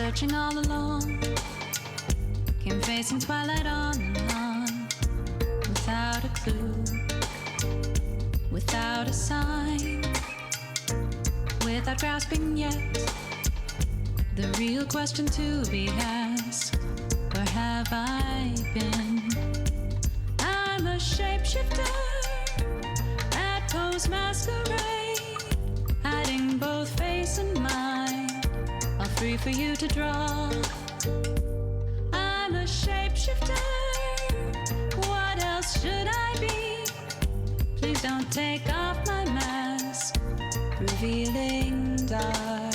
searching all along, came facing twilight on and on, without a clue, without a sign, without grasping yet the real question to be asked: where have I been? I'm a shapeshifter at Poe's masquerade, hiding both face and mind, all free for you to draw. I'm a shapeshifter, what else should I be? Please don't take off my mask, revealing dark.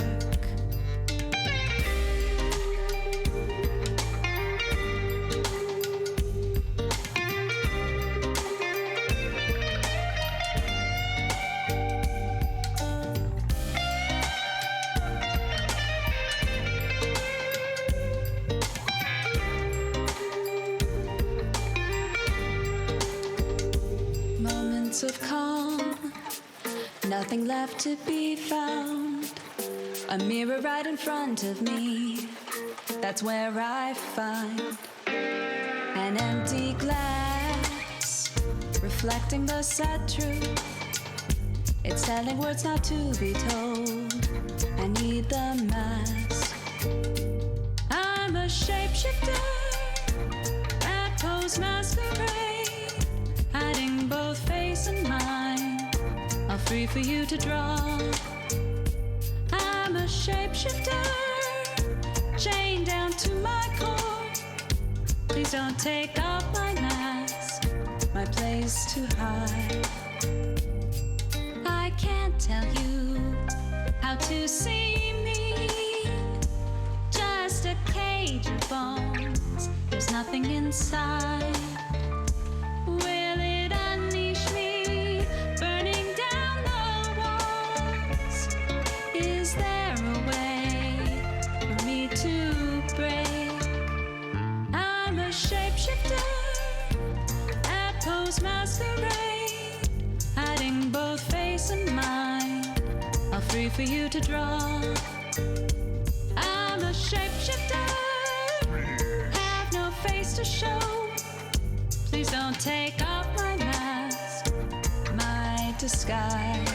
Of calm, nothing left to be found. A mirror right in front of me, that's where I find an empty glass, reflecting the sad truth. It's telling words not to be told. I need the mask. I'm a shapeshifter at Poe's masquerade, hiding both face and mind, all free for you to draw. I'm a shapeshifter, chained down to my core. Please don't take off my mask, my place to hide. I can't tell you how to see me, just a cage of bones, there's nothing inside. Masquerade, hiding both face and mind, all free for you to draw. I'm a shapeshifter, have no face to show. Please don't take off my mask, my disguise.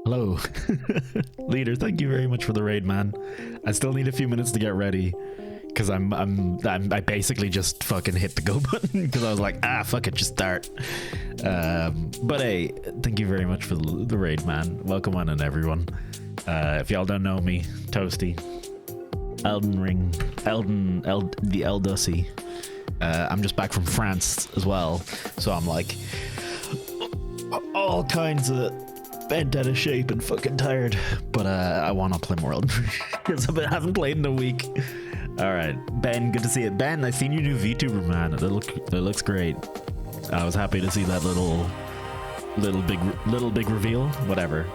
Hello. Leader, thank you very much for the raid, man. I still need a few minutes to get ready because I basically just fucking hit the go button because I was like, fuck it, just start. But hey, thank you very much for the raid, man. Welcome on in, everyone. If y'all don't know me, Toasty, Elden Ring, the Eldussy. I'm just back from France as well, so I'm like all kinds of bent out of shape and fucking tired, but I want to play more Elden Ring because I haven't played in a week. All right, Ben, good to see it. Ben, I seen your new VTuber, man. It looks great. I was happy to see that little big reveal. Whatever.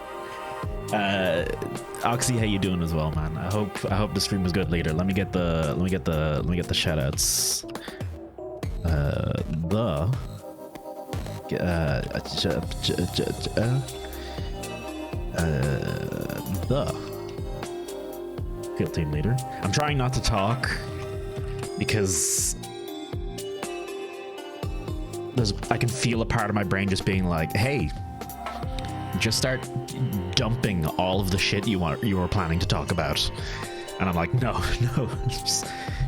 Oxy, how you doing as well, man? I hope the stream was good. Later, let me get the shout outs. The field team leader. I'm trying not to talk because I can feel a part of my brain just being like, hey, just start dumping all of the shit you were planning to talk about. And I'm like, no, just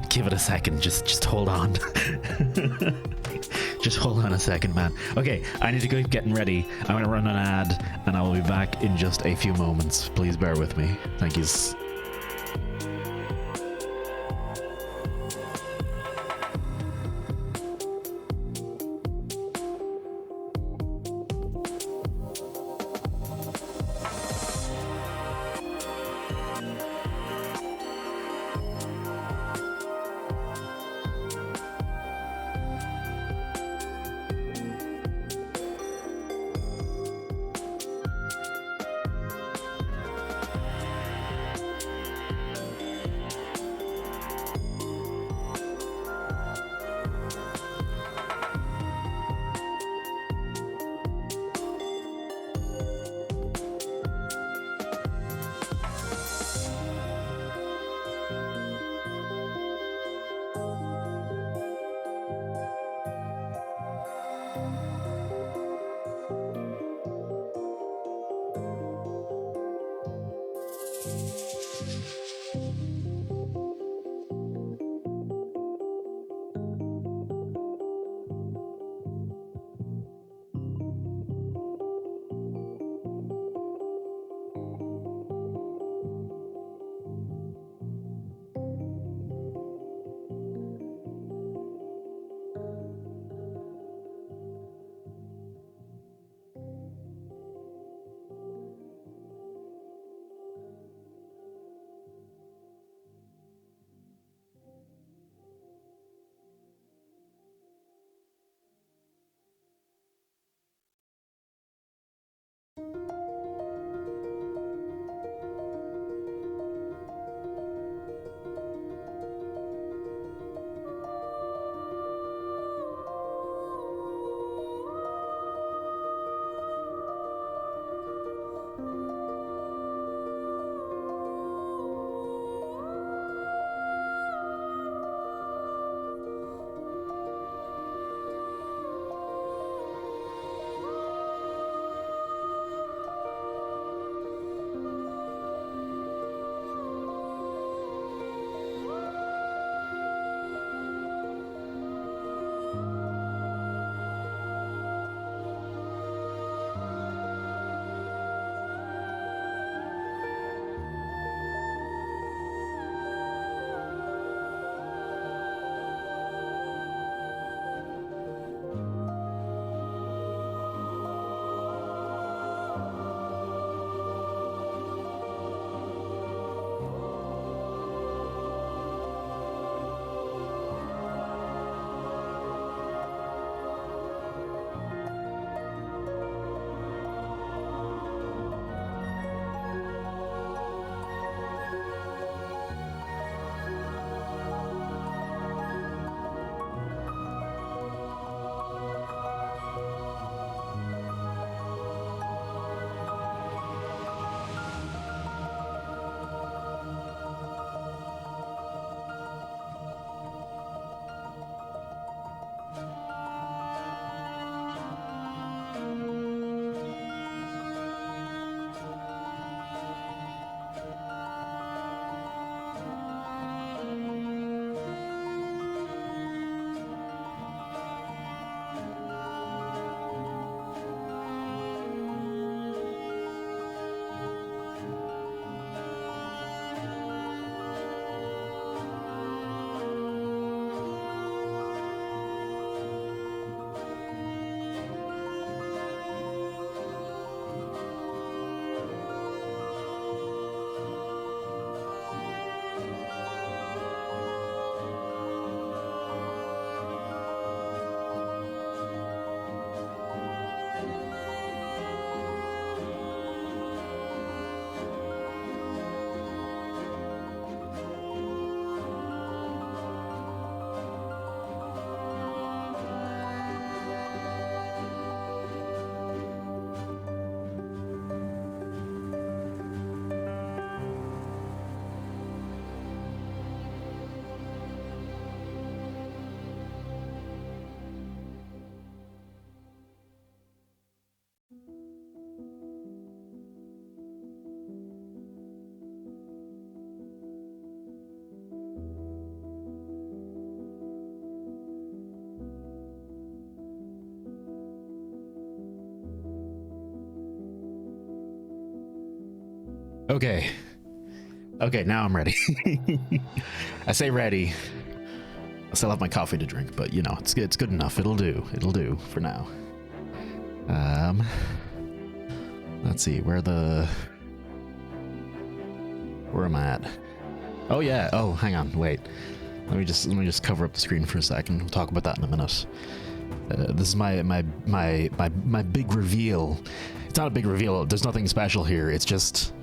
give it a second. Just hold on. Just hold on a second, man. Okay, I need to go getting ready. I'm gonna run an ad and I will be back in just a few moments. Please bear with me. Thank you. Okay. Okay, now I'm ready. I say ready. I still have my coffee to drink, but you know, it's good enough. It'll do for now. Let's see, where am I at? Oh yeah, oh, hang on, wait. Let me just cover up the screen for a second. We'll talk about that in a minute. This is my big reveal. It's not a big reveal. There's nothing special here. It's just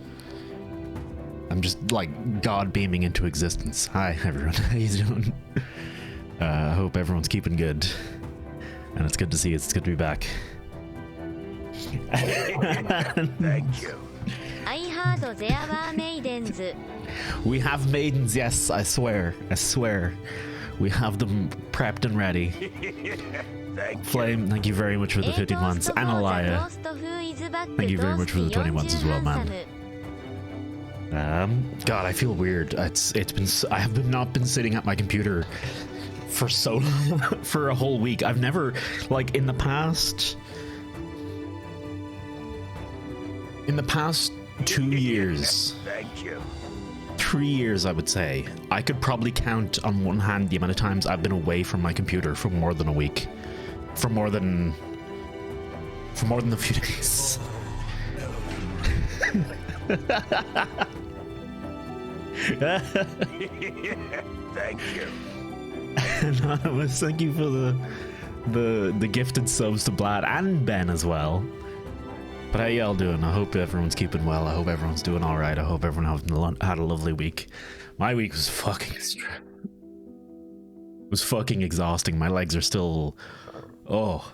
I'm just like God beaming into existence. Hi everyone, how you doing? I hope everyone's keeping good, and it's good to see you. It's good to be back. Thank you. I heard there were maidens. We have maidens, yes, I swear. We have them prepped and ready. Flame, thank you very much for the 50 months. And Alaya, thank you very much for the 20 months as well, man. God, I feel weird. I have not been sitting at my computer for so long, for a whole week. I've never, like, in the past 2 years, Thank you. 3 years, I would say, I could probably count on one hand the amount of times I've been away from my computer for more than a week, for more than a few days. Thank you. Anonymous, thank you for the gifted subs to Blad and Ben as well. But how y'all doing? I hope everyone's keeping well. I hope everyone's doing all right. I hope everyone had a lovely week. My week was fucking exhausting. My legs are still, oh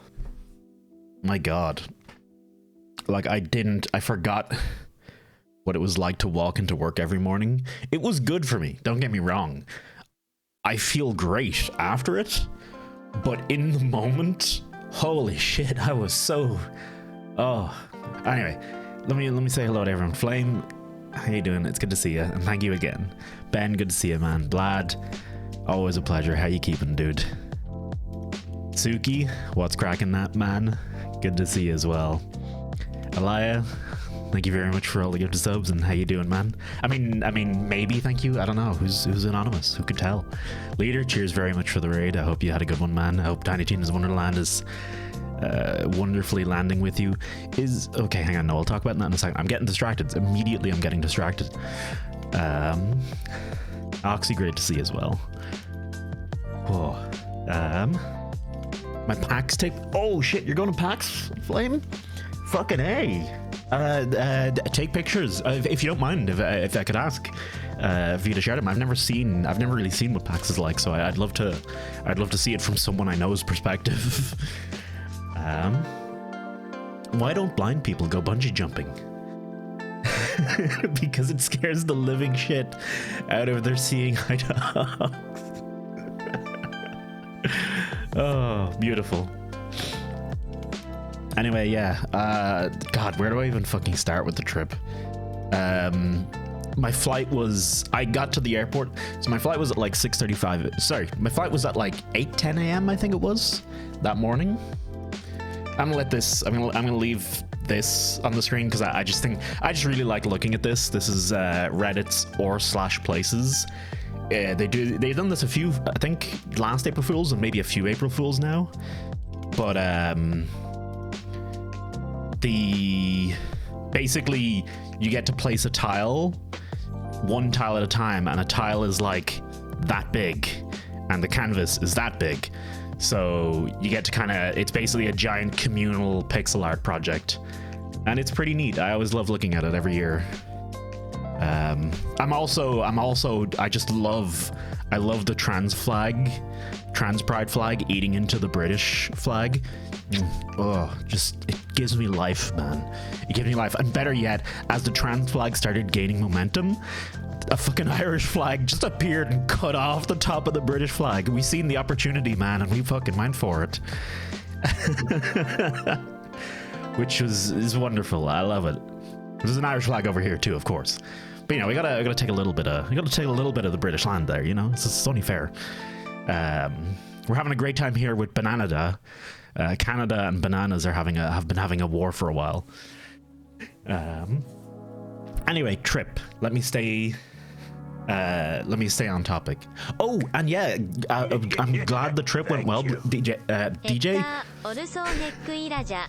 my God. Like I forgot what it was like to walk into work every morning. It was good for me, don't get me wrong. I feel great after it, but in the moment, holy shit, I was so, oh. Anyway, let me say hello to everyone. Flame, how you doing? It's good to see you, and thank you again. Ben, good to see you, man. Blad, always a pleasure. How you keeping, dude? Suki, what's cracking that, man? Good to see you as well. Alaya, thank you very much for all the gifted subs, and how you doing, man? I mean, maybe thank you. I don't know. Who's anonymous? Who could tell? Leader, cheers very much for the raid. I hope you had a good one, man. I hope Tiny Tina's Wonderland is wonderfully landing with you. Okay, hang on. No, I'll talk about that in a second. I'm getting distracted. Immediately, I'm getting distracted. Oxy, great to see you as well. Oh, my PAX tape. Oh shit, you're going to PAX, Flame? Fucking A. Take pictures if you don't mind. If I could ask for you to share them. I've never really seen what PAX is like, so I'd love to see it from someone I know's perspective. Why don't blind people go bungee jumping? Because it scares the living shit out of their seeing eye dogs. Oh, beautiful. Anyway, yeah. God, where do I even fucking start with the trip? My flight was... I got to the airport. So my flight was at like 6:35. Sorry, my flight was at like 8:10 a.m. I think it was that morning. I'm gonna leave this on the screen because I just really like looking at this. This is Reddit's r/places. They've done this a few, I think, last April Fools and maybe a few April Fools now. But basically you get to place a tile, one tile at a time, and a tile is like that big and the canvas is that big. So you get to it's basically a giant communal pixel art project, and it's pretty neat. I always love looking at it every year. I love the trans pride flag eating into the British flag. It gives me life, man. It gives me life. And better yet, as the trans flag started gaining momentum, a fucking Irish flag just appeared and cut off the top of the British flag. We seen the opportunity, man, and we fucking went for it. Which is wonderful. I love it. There's an Irish flag over here too, of course. But you know, we gotta take a little bit of the British land there. You know, it's only fair. We're having a great time here with Bananada. Canada and bananas have been having a war for a while. Anyway, trip. Let me stay on topic. Oh, and yeah, I'm glad the trip went well. DJ, ヘッ DJ, ダーオルソーネックイラジャ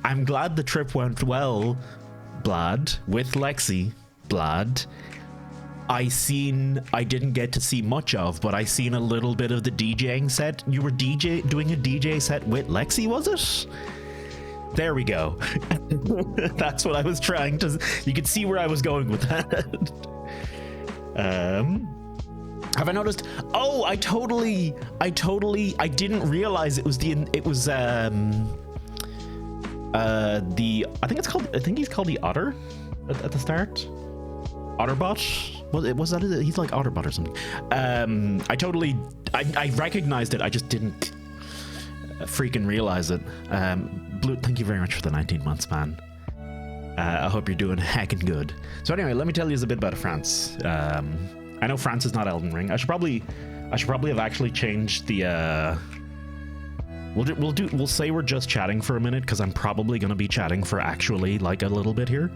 I'm glad the trip went well, Blad, with Lexi, Blad. I didn't get to see much of, but I seen a little bit of the DJing set. You were doing a DJ set with Lexi, was it? There we go. That's what I was trying to... You could see where I was going with that. Have I noticed? Oh, I didn't realize it was I think he's called the Otter at the start. Otterbot? Was that it? He's like Otterbot or something. I recognized it. I just didn't freaking realize it. Blue, thank you very much for the 19 months, man. I hope you're doing heckin' good. So anyway, let me tell you a bit about France. I know France is not Elden Ring. I should probably have actually changed the. We'll say we're just chatting for a minute because I'm probably gonna be chatting for actually like a little bit here.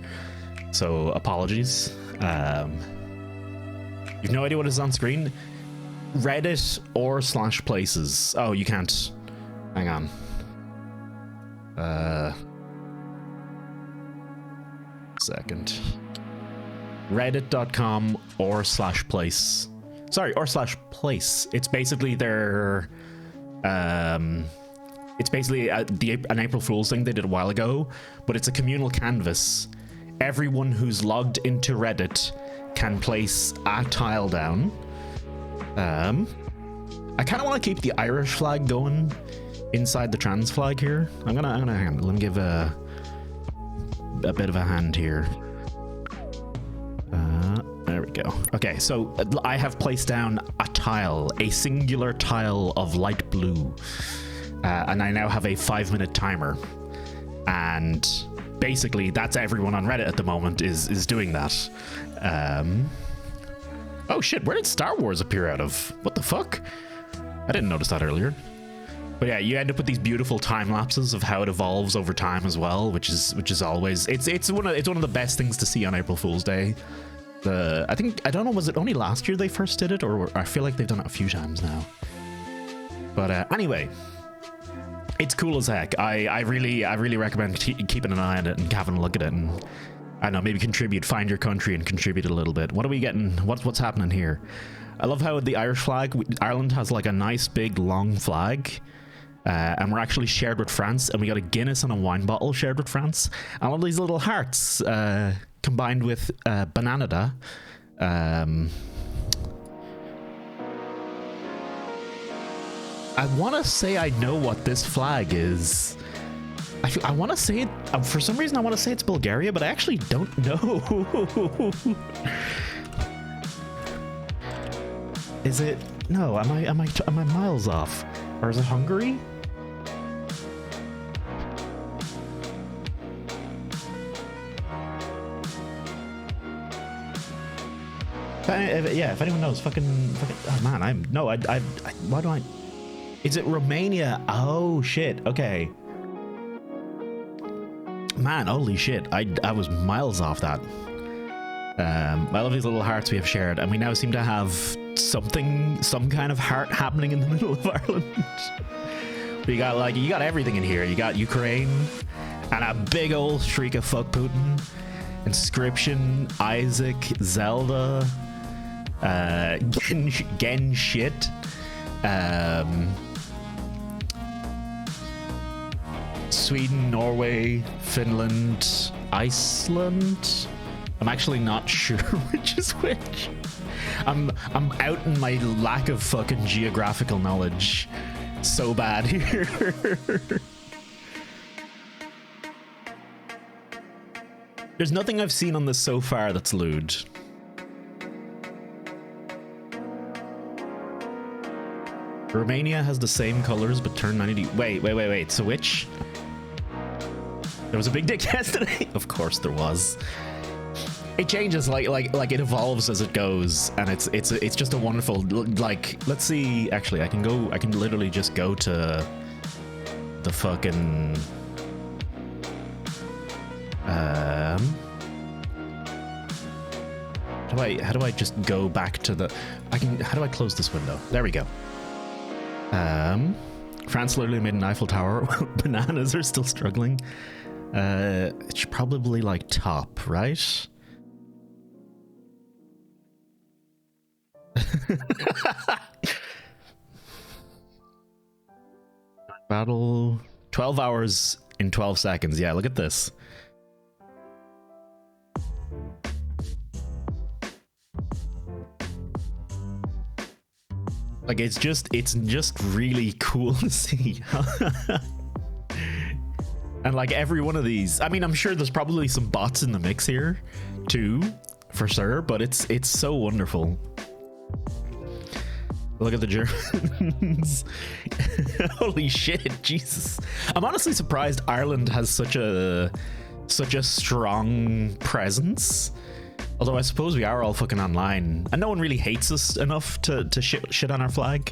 So apologies. You've no idea what is on screen. Reddit or /places. Oh, you can't. Hang on. Second. Reddit.com or /place. Sorry, or /place. It's basically their. It's basically an April Fool's thing they did a while ago, but it's a communal canvas. Everyone who's logged into Reddit can place a tile down. I kind of want to keep the Irish flag going inside the trans flag here. I'm gonna hang on. Let me give a bit of a hand here. There we go. Okay, so I have placed down a tile, a singular tile of light blue, and I now have a 5-minute timer. And basically, that's everyone on Reddit at the moment is doing that. Oh shit! Where did Star Wars appear out of? What the fuck? I didn't notice that earlier. But yeah, you end up with these beautiful time lapses of how it evolves over time as well, which is always it's one of the best things to see on April Fool's Day. I don't know, was it only last year they first did it, or I feel like they've done it a few times now. But anyway, it's cool as heck. I really recommend keeping an eye on it and having a look at it, and I don't know, maybe find your country and contribute a little bit. What are we getting? What's happening here? I love how the Irish flag, Ireland has like a nice big long flag. And we're actually shared with France, and we got a Guinness and a wine bottle shared with France, and all these little hearts combined with Bananada. I want to say I know what this flag is. I want to say it. For some reason, I want to say it's Bulgaria, but I actually don't know. Is it? No. Am I miles off? Or is it Hungary? If anyone knows, fucking oh man, why do I? Is it Romania? Oh shit. Okay. Man, holy shit! I was miles off that. I love these little hearts we have shared, and we now seem to have some kind of heart happening in the middle of Ireland. You got everything in here. You got Ukraine and a big old streak of fuck Putin, Inscription, Isaac, Zelda, Gen shit, Sweden, Norway, Finland, Iceland. I'm actually not sure which is which. I'm out in my lack of fucking geographical knowledge so bad here. There's nothing I've seen on this so far that's lewd. Romania has the same colors but turned 90. Wait. So which? There was a big dick yesterday. Of course there was. It changes like it evolves as it goes, and it's just a wonderful, like, let's see. Actually, I can literally just go to the fucking How do I just go back to the? How do I close this window? There we go. France literally made an Eiffel Tower. Bananas are still struggling. It's probably like top, right? Battle 12 hours in 12 seconds. Yeah, look at this. Like it's just really cool to see. And like every one of these, I mean, I'm sure there's probably some bots in the mix here too, for sure, but it's so wonderful. Look at the Germans. Holy shit, Jesus. I'm honestly surprised Ireland has such a strong presence. Although I suppose we are all fucking online, and no one really hates us enough to shit on our flag.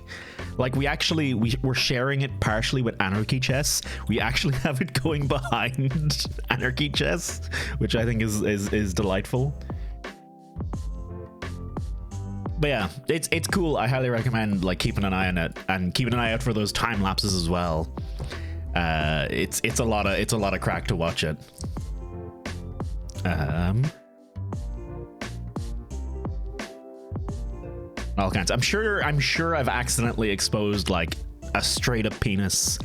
Like we're sharing it partially with Anarchy Chess. We actually have it going behind Anarchy Chess, which I think is delightful. But yeah, it's cool. I highly recommend like keeping an eye on it and keeping an eye out for those time lapses as well. It's a lot of crack to watch it. All kinds. I'm sure I've accidentally exposed like a straight up penis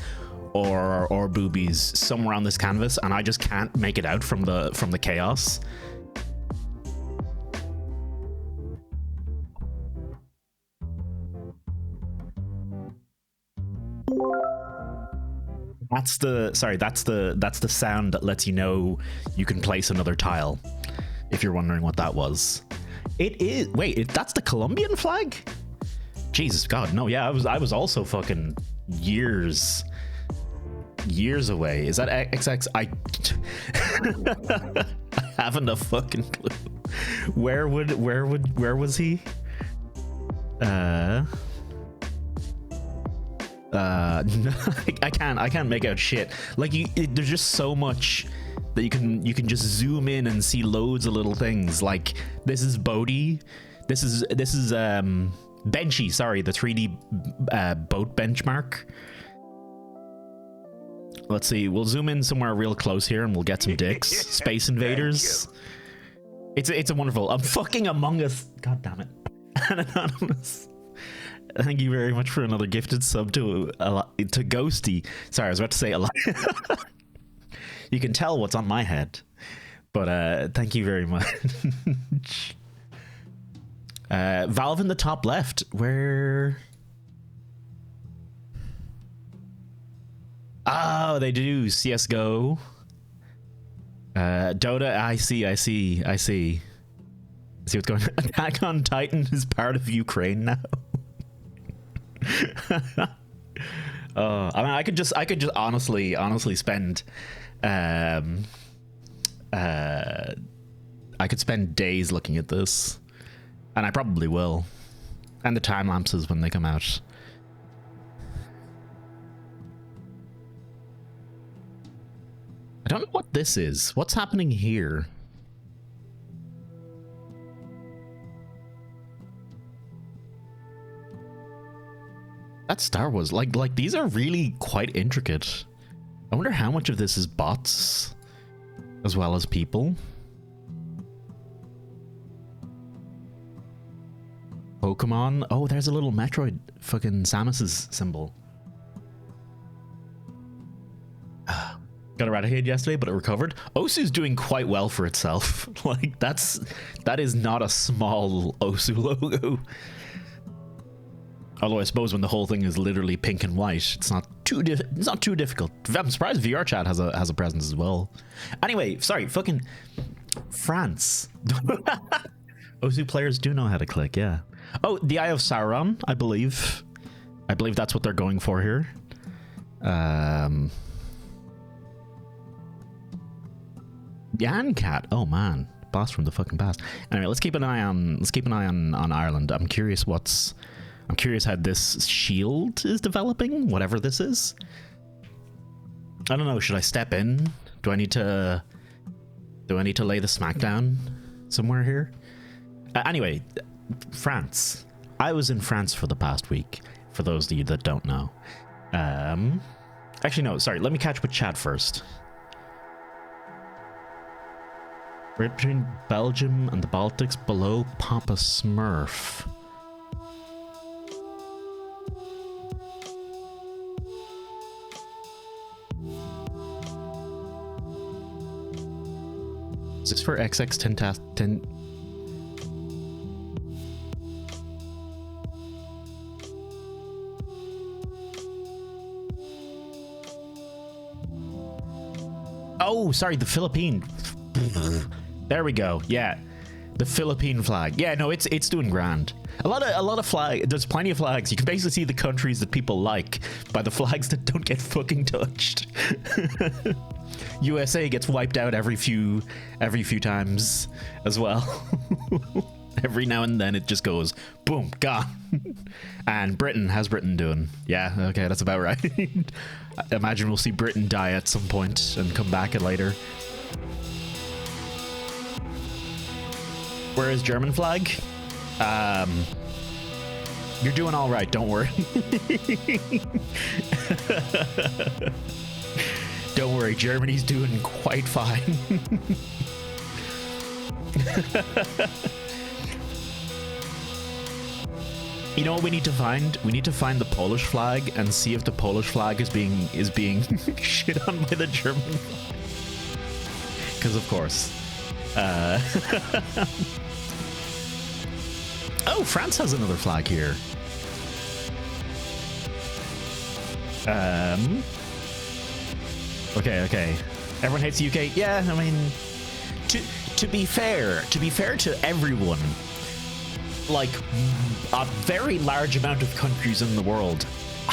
or boobies somewhere on this canvas, and I just can't make it out from the chaos. That's the sound that lets you know you can place another tile, if you're wondering what that was. It is. Wait, that's the Colombian flag? Jesus God, no. Yeah, I was also fucking years away. Is that XX? I haven't a fucking clue. Where was he? No, I can't make out shit. Like there's just so much that you can just zoom in and see loads of little things. Like this is Bodhi. This is Benchy, sorry, the 3D boat benchmark. Let's see, we'll zoom in somewhere real close here and we'll get some dicks. Space Invaders. It's a wonderful. I'm fucking Among Us. God damn it. Anonymous. Thank you very much for another gifted sub to Ghosty. Sorry, I was about to say a lot. You can tell what's on my head, but thank you very much. Valve in the top left, where? Oh, they do CS:GO. Dota. I see. See what's going on. Attack on Titan is part of Ukraine now. I mean, I could just honestly spend I could spend days looking at this, and I probably will, and the time lapses when they come out. I don't know what this is. What's happening here? That's Star Wars. Like these are really quite intricate. I wonder how much of this is bots as well as people. Pokemon. Oh, there's a little Metroid fucking Samus's symbol. Got eradicated yesterday, but it recovered. Osu's doing quite well for itself. Like that is not a small Osu logo. Although I suppose when the whole thing is literally pink and white, it's not too difficult. I'm surprised VR Chat has a presence as well. Anyway, sorry, fucking France. Osu players do know how to click, yeah. Oh, the Eye of Sauron, I believe. I believe that's what they're going for here. Yancat. Oh man, boss from the fucking past. Anyway, let's keep an eye on Ireland. I'm curious how this shield is developing, whatever this is. I don't know, should I step in? Do I need to lay the smackdown somewhere here? Anyway, France. I was in France for the past week, for those of you that don't know. Actually, no, sorry. Let me catch up with chat first. Right between Belgium and the Baltics, below Papa Smurf. Is this for XX 10? Oh, sorry, the Philippine. There we go. Yeah, the Philippine flag. Yeah, no, it's doing grand. A lot of flag. There's plenty of flags. You can basically see the countries that people like by the flags that don't get fucking touched. USA gets wiped out every few times as well. Every now and then it just goes boom, gone. And Britain, how's Britain doing? Yeah, okay, that's about right. I imagine we'll see Britain die at some point and come back later. Where is German flag? You're doing all right, don't worry. Don't worry, Germany's doing quite fine. You know what we need to find? We need to find the Polish flag and see if the Polish flag is being shit on by the German flag. Because of course. Oh, France has another flag here. Okay. Everyone hates the UK. Yeah, I mean, to be fair to everyone, like a very large amount of countries in the world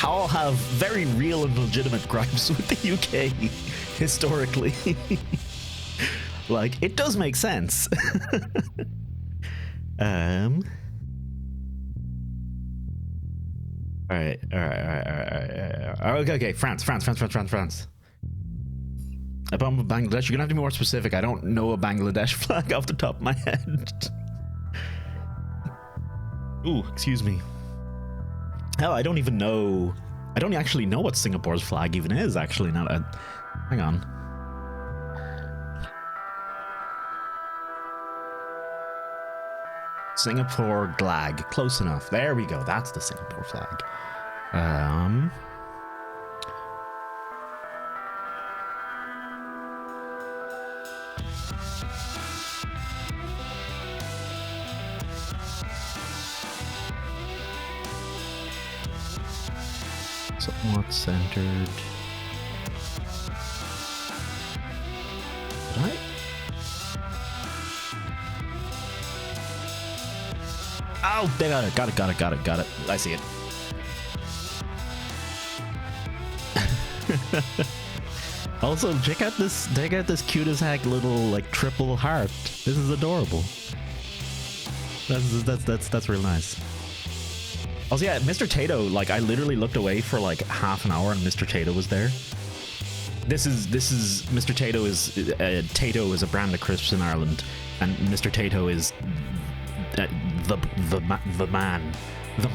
all have very real and legitimate gripes with the UK historically. Like, it does make sense. All right. Okay, France. About Bangladesh, you're gonna have to be more specific. I don't know a Bangladesh flag off the top of my head. Ooh, excuse me. Hell, I don't actually know what Singapore's flag even is, actually. Hang on. Singapore flag. Close enough. There we go. That's the Singapore flag. Somewhat centered. Did I? Oh, they got it. I see it. Also, check out this cute as heck little like triple heart. This is adorable. That's real nice. Also, yeah, Mr. Tato, like, I literally looked away for like half an hour and Mr. Tato was there. This is Mr. Tato is Tato is a brand of crisps in Ireland, and Mr. Tato is the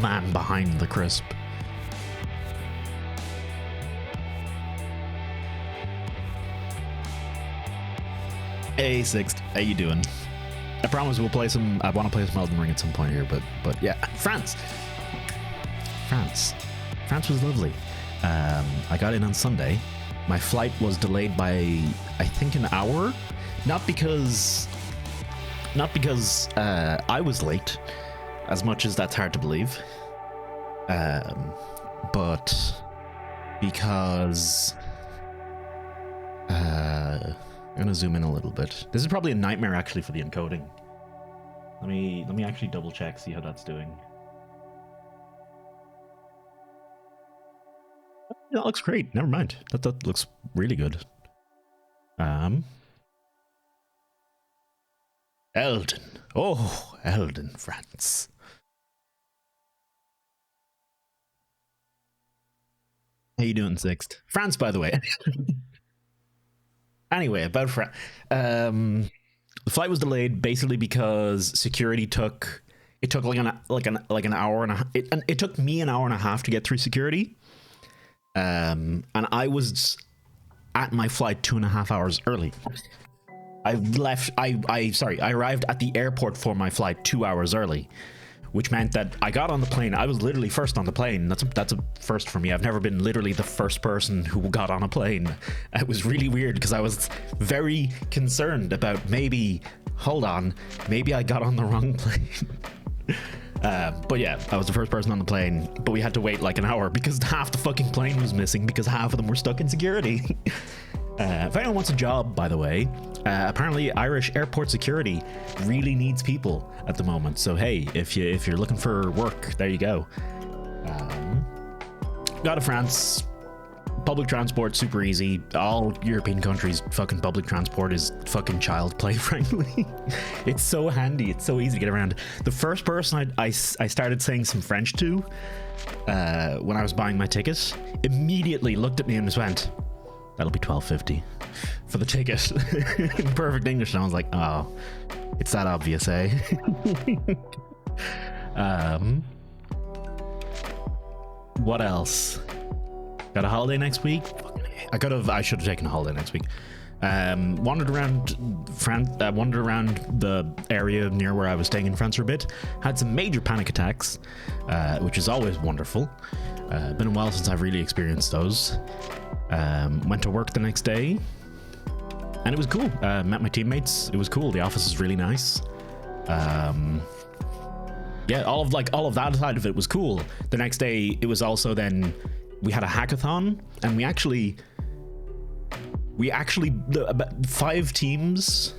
man behind the crisp. Hey Sixt, how you doing? I promise we'll play some. I want to play some Elden Ring at some point here, but yeah, France was lovely. I got in on Sunday. My flight was delayed by I think an hour, not because I was late, as much as that's hard to believe, but because I'm gonna zoom in a little bit. This is probably a nightmare actually for the encoding. Let me actually double check, see how that's doing. That looks great. Never mind. That looks really good. Eldon. Oh, Eldon, France. How you doing, Sixt? France, by the way. Anyway, about France. The flight was delayed basically because security took like an hour and a half. It took me an hour and a half to get through security. And I was at my flight 2.5 hours early. I arrived at the airport for my flight 2 hours early, which meant that I got on the plane. I was literally first on the plane. That's a first for me. I've never been literally the first person who got on a plane. It was really weird because I was very concerned about maybe I got on the wrong plane. But yeah, I was the first person on the plane, but we had to wait like an hour because half the fucking plane was missing because half of them were stuck in security. If anyone wants a job, by the way, apparently Irish airport security really needs people at the moment. So hey, if you're looking for work, there you go. Got to France. Public transport super easy. All European countries fucking public transport is fucking child play friendly. It's so handy. It's so easy to get around. The first person I started saying some French to when I was buying my ticket immediately looked at me and just went, "That'll be $12.50 for the ticket." In perfect English. And I was like, oh, it's that obvious, eh? What else? Got a holiday next week? I should have taken a holiday next week. Wandered around the area near where I was staying in France for a bit. Had some major panic attacks, which is always wonderful. Been a while since I've really experienced those. Went to work the next day, and it was cool. Met my teammates. It was cool. The office is really nice. Yeah, all of that side of it was cool. The next day, it was also then we had a hackathon, and we actually about 5 teams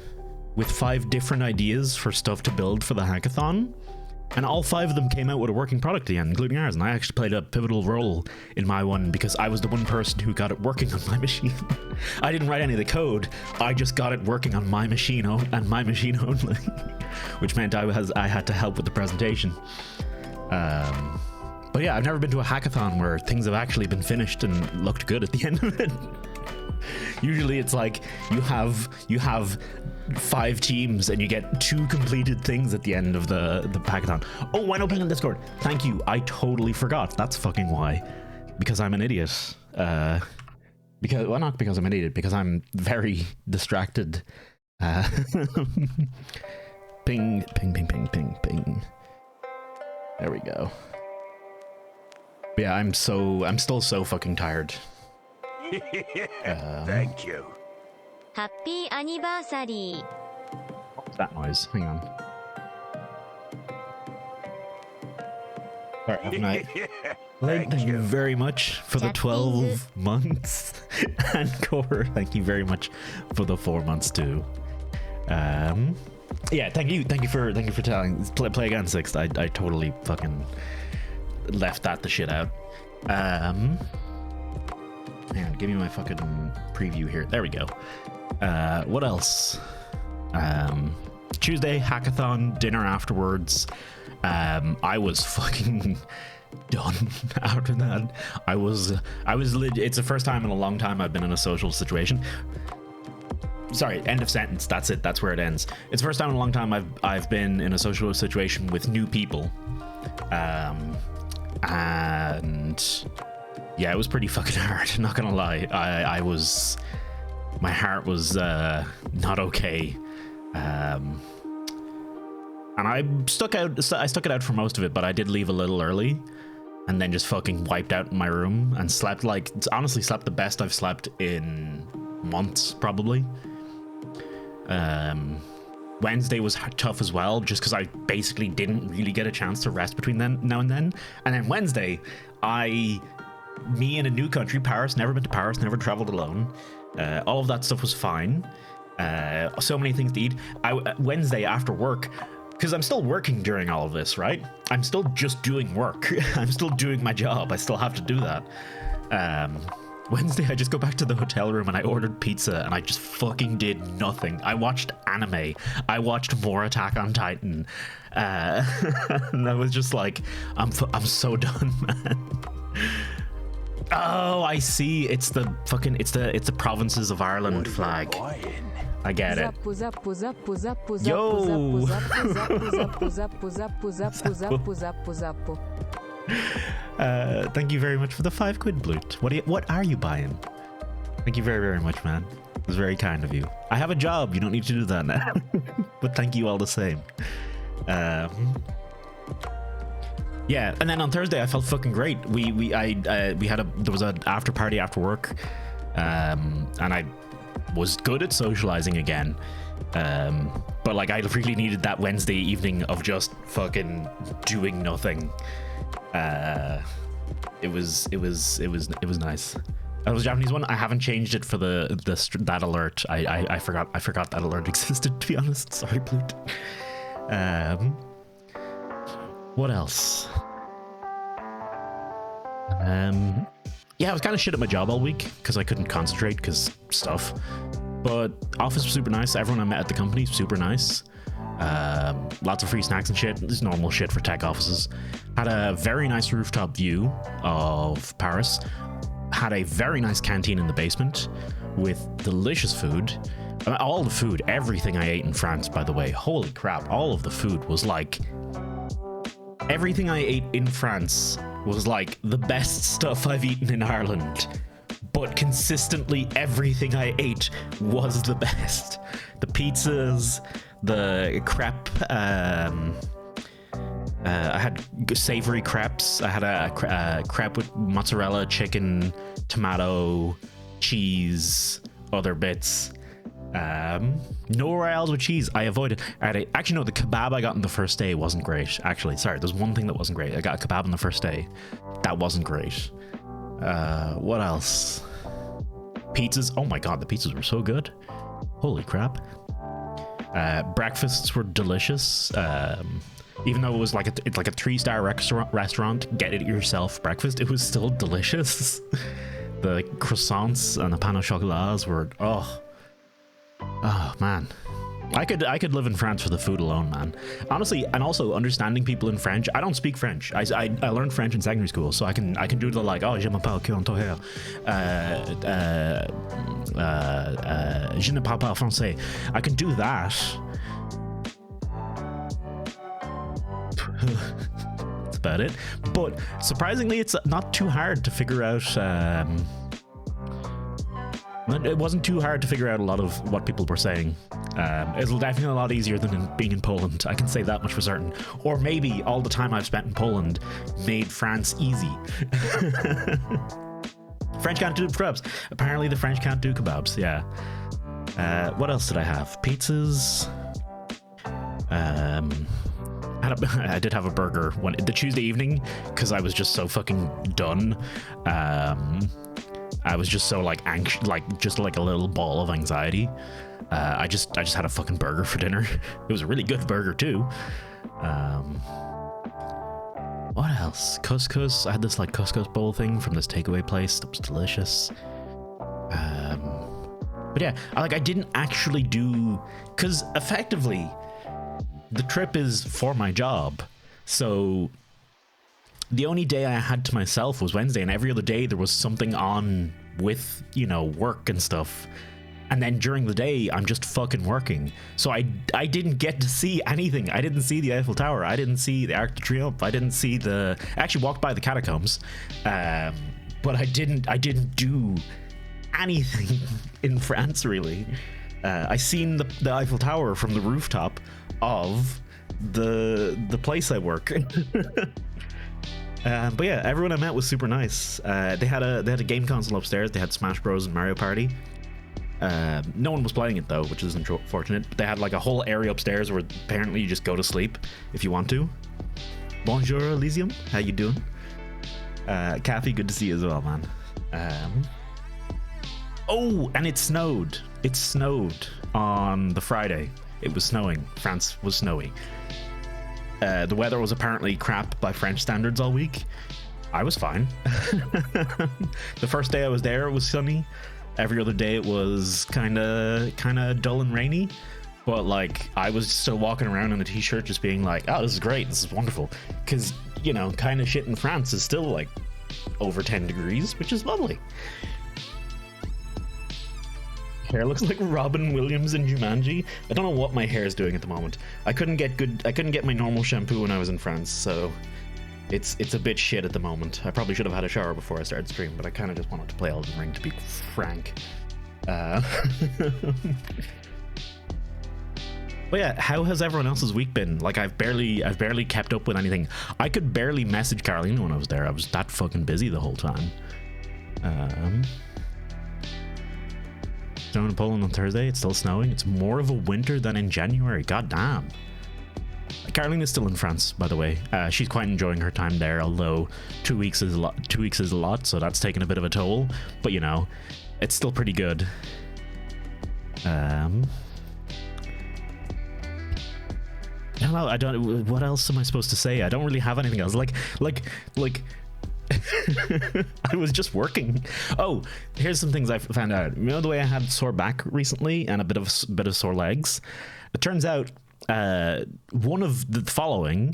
with 5 different ideas for stuff to build for the hackathon, and all 5 of them came out with a working product at the end, including ours. And I actually played a pivotal role in my one because I was the one person who got it working on my machine. I didn't write any of the code. I just got it working on my machine and my machine only, which meant I had to help with the presentation. But yeah, I've never been to a hackathon where things have actually been finished and looked good at the end of it. Usually it's like you have 5 teams and you get 2 completed things at the end of the hackathon. Oh, why no ping on Discord? Thank you. I totally forgot. That's fucking why. Because I'm an idiot. Not because I'm an idiot, because I'm very distracted. Ping, ping, ping, ping, ping, ping. There we go. But yeah, I'm still so fucking tired. Thank you. ハッピーアニバーサリー。 What's that noise? Hang on. Sorry, haven't I? Thank you very much for the 12 months. And Core, thank you very much for the 4 months too. Yeah, thank you for telling play again 6th. I totally fucking left that the shit out. Hang on, give me my fucking preview here. There we go. What else? Tuesday hackathon, dinner afterwards. I was fucking done after that. I was it's the first time in a long time I've been in a social situation. Sorry, end of sentence. That's it. That's where it ends. It's the first time in a long time I've been in a social situation with new people. And yeah, it was pretty fucking hard, not gonna lie. My heart was not okay. And I stuck it out for most of it, but I did leave a little early and then just fucking wiped out in my room and slept honestly slept the best I've slept in months, probably. Wednesday was tough as well, just because I basically didn't really get a chance to rest between now and then. And then Wednesday, me in a new country, Paris, never been to Paris, never traveled alone. All of that stuff was fine. So many things to eat. Wednesday after work, because I'm still working during all of this, right? I'm still just doing work. I'm still doing my job. I still have to do that. Wednesday, I just go back to the hotel room and I ordered pizza and I just fucking did nothing. I watched anime. I watched more Attack on Titan. And I was just like, I'm so done, man. Oh, I see. It's the provinces of Ireland flag. I get it. Yo. Thank you very much for the 5 quid, Blute. What are you buying? Thank you very, very much, man. It was very kind of you. I have a job. You don't need to do that now. But thank you all the same. Yeah, and then on Thursday I felt fucking great. There was an after party after work, and I was good at socializing again. But like I really needed that Wednesday evening of just fucking doing nothing. It was nice. That was a Japanese one. I haven't changed it for that alert. I forgot that alert existed, to be honest. Sorry, Blute. What else? Yeah, I was kind of shit at my job all week because I couldn't concentrate because stuff. But office was super nice. Everyone I met at the company super nice. Lots of free snacks and shit. This is normal shit for tech offices. Had a very nice rooftop view of Paris. Had a very nice canteen in the basement with delicious food. All the food, everything I ate in France, by the way, holy crap, all of the food was like... Everything I ate in France was like the best stuff I've eaten in Ireland. But consistently, everything I ate was the best. The pizzas, the crepe, I had savory crepes. I had a crepe with mozzarella, chicken, tomato, cheese, other bits. No royales with cheese. I avoided. Actually, no, the kebab I got on the first day wasn't great. Actually, sorry, there's one thing that wasn't great. I got a kebab on the first day. That wasn't great. What else? Pizzas. Oh my god, the pizzas were so good. Holy crap. Breakfasts were delicious. Even though it was like a 3-star restaurant, get it yourself breakfast, it was still delicious. The croissants and the pain au chocolats were oh man, I could live in France for the food alone, man. Honestly, and also understanding people in French. I don't speak French. I learned French in secondary school, so I can do the like, oh, je m'appelle Corentin. Je ne parle pas français. I can do that. That's about it. But surprisingly, it's not too hard to figure out. It wasn't too hard to figure out a lot of what people were saying. It's definitely a lot easier than being in Poland. I can say that much for certain. Or maybe all the time I've spent in Poland made France easy. French can't do kebabs. Apparently the French can't do kebabs, yeah. What else did I have? Pizzas. I did have a burger the Tuesday evening because I was just so fucking done. I was just so like anxious, just like a little ball of anxiety. I just had a fucking burger for dinner. It was a really good burger too. What else? Couscous. I had this like couscous bowl thing from this takeaway place that was delicious. But yeah, I didn't actually do, because effectively the trip is for my job. So the only day I had to myself was Wednesday, and every other day there was something on with, work and stuff. And then during the day, I'm just fucking working. So I didn't get to see anything. I didn't see the Eiffel Tower. I didn't see the Arc de Triomphe. I didn't see I actually walked by the catacombs. But I didn't do anything in France, really. I seen the Eiffel Tower from the rooftop of the place I work. But yeah, everyone I met was super nice. They had a game console upstairs. They had Smash Bros and Mario Party. No one was playing it though, which is unfortunate. But they had like a whole area upstairs where apparently you just go to sleep if you want to. Bonjour Elysium, how you doing? Kathy, good to see you as well, man. Oh, and it snowed. It snowed on the Friday. It was snowing. France was snowy. The weather was apparently crap by French standards all week. I was fine. The first day I was there, it was sunny. Every other day it was kind of dull and rainy. But like, I was still walking around in a t-shirt just being like, oh, this is great, this is wonderful. Because, kind of shit in France is still like over 10 degrees, which is lovely. Hair looks like Robin Williams in Jumanji. I don't know what my hair is doing at the moment. I couldn't get my normal shampoo when I was in France, so it's a bit shit at the moment. I probably should have had a shower before I started stream, but I kind of just wanted to play Elden Ring, to be frank. But yeah, how has everyone else's week been? Like, I've barely kept up with anything. I could barely message Carolina when I was there. I was that fucking busy the whole time. Snowing in Poland on Thursday. It's still snowing. It's more of a winter than in January. God damn. Carolina's still in France, by the way. She's quite enjoying her time there, although 2 weeks is a lot. 2 weeks is a lot, so that's taken a bit of a toll. But you know, it's still pretty good. I don't know. I don't. What else am I supposed to say? I don't really have anything else. Like. I was just working. Oh, here's some things I found out. You know the way I had sore back recently and a bit of sore legs? It turns out one of the following,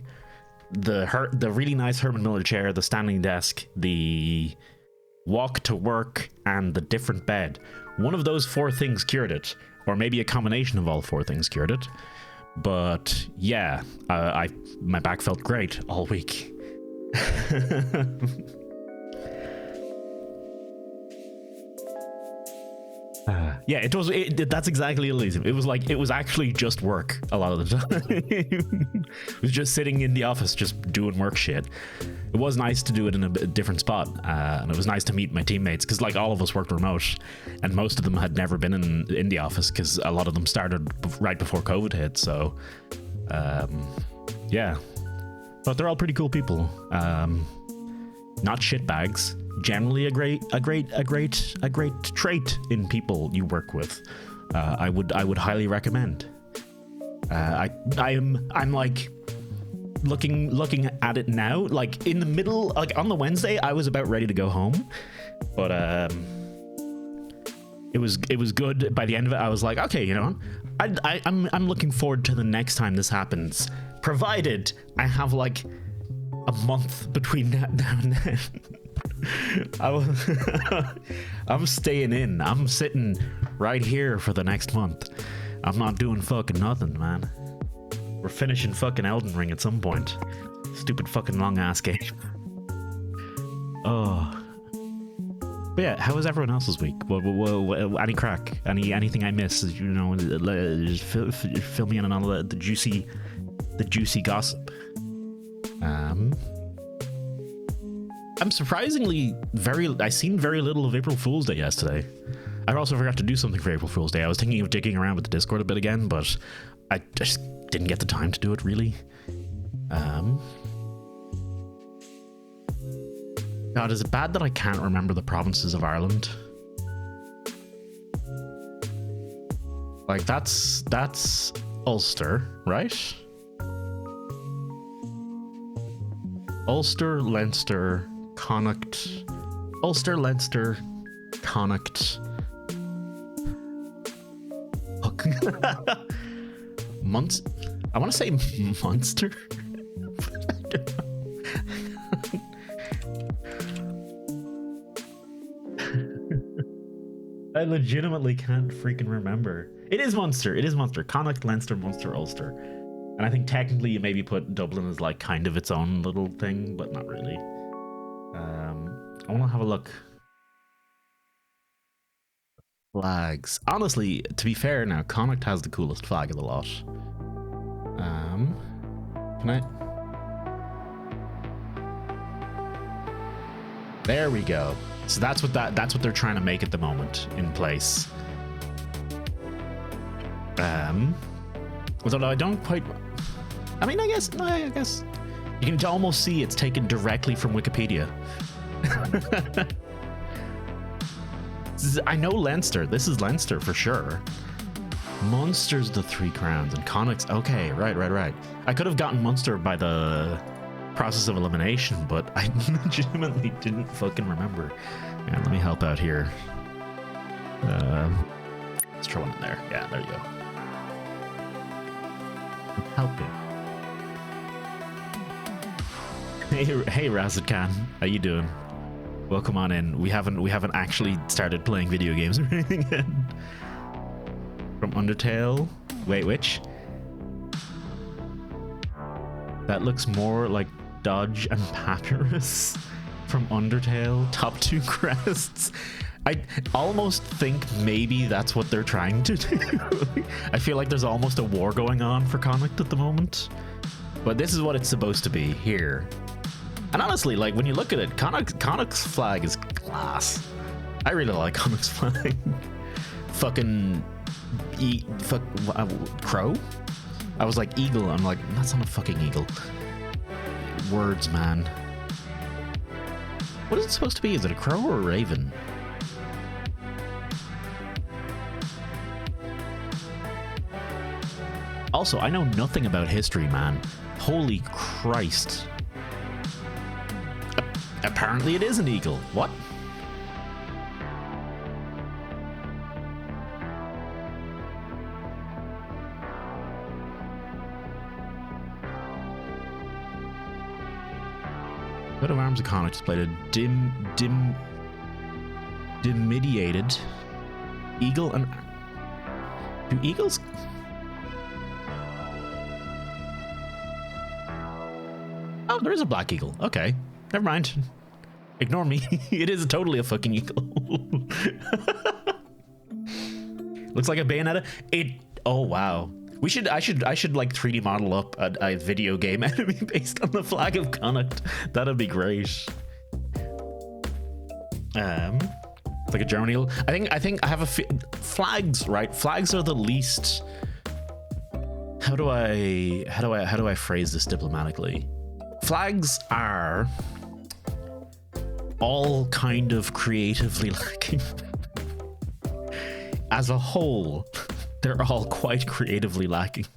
the really nice Herman Miller chair, the standing desk, the walk to work, and the different bed, one of those 4 things cured it, or maybe a combination of all 4 things cured it. But yeah, my back felt great all week. Yeah, it was. That's exactly Elysium. It was actually just work a lot of the time. It was just sitting in the office, just doing work shit. It was nice to do it in a different spot, and it was nice to meet my teammates because, like, all of us worked remote, and most of them had never been in the office because a lot of them started right before COVID hit. So, yeah, but they're all pretty cool people. Not shitbags. Generally a great trait in people you work with. I would highly recommend. I'm like looking at it now, like in the middle, like on the Wednesday I was about ready to go home, but it was good. By the end of it I was like, okay, you know, I'm looking forward to the next time this happens, provided I have like a month between now and then. I'm staying in. I'm sitting right here for the next month. I'm not doing fucking nothing, man. We're finishing fucking Elden Ring at some point. Stupid fucking long ass game. Oh. But yeah, how was everyone else's week? Any crack? Anything I missed? You know, just fill me in on all the juicy gossip. I'm surprisingly I seen very little of April Fool's Day yesterday. I also forgot to do something for April Fool's Day. I was thinking of digging around with the Discord a bit again, but I just didn't get the time to do it, really. God, is it bad that I can't remember the provinces of Ireland? Like, that's Ulster, right? Ulster, Leinster, Connacht, Ulster, Leinster, Connacht. I want to say Munster. I legitimately can't freaking remember. It is Munster. It is Munster. Connacht, Leinster, Munster, Ulster. And I think technically you maybe put Dublin as like kind of its own little thing, but not really. I want to have a look. Flags. Honestly, to be fair now, Connacht has the coolest flag of the lot. Can I? There we go. So that's what they're trying to make at the moment in place. Although I don't quite. I mean, I guess you can almost see it's taken directly from Wikipedia. I know Leinster. This is Leinster for sure. Munster's the Three Crowns and Connacht's. Okay, right. I could have gotten Munster by the process of elimination, but I legitimately didn't fucking remember. Yeah, let me help out here. Let's throw one in there. Yeah, there you go. Helping. Hey Razid Khan, how you doing? Well, come on in. We haven't actually started playing video games or anything yet. From Undertale. Wait, which? That looks more like Dodge and Papyrus from Undertale. Top 2 crests. I almost think maybe that's what they're trying to do. I feel like there's almost a war going on for Connacht at the moment. But this is what it's supposed to be here. And honestly, like, when you look at it, Connacht's flag is class. I really like Connacht's flag. Fucking... crow? I was like, eagle. I'm like, that's not a fucking eagle. Words, man. What is it supposed to be? Is it a crow or a raven? Also, I know nothing about history, man. Holy Christ. Apparently it is an eagle. What? Coat of arms of Connacht displayed a dimidiated eagle and... Do eagles... Oh, there is a black eagle. Okay. Never mind. Ignore me. It is totally a fucking eagle. Looks like a Bayonetta. Oh wow. I should like 3D model up a video game enemy based on the flag of Connacht. That'd be great. It's like a German eagle. I think I have a flags, right? Flags are the least. How do I phrase this diplomatically? Flags are all kind of creatively lacking. As a whole, they're all quite creatively lacking.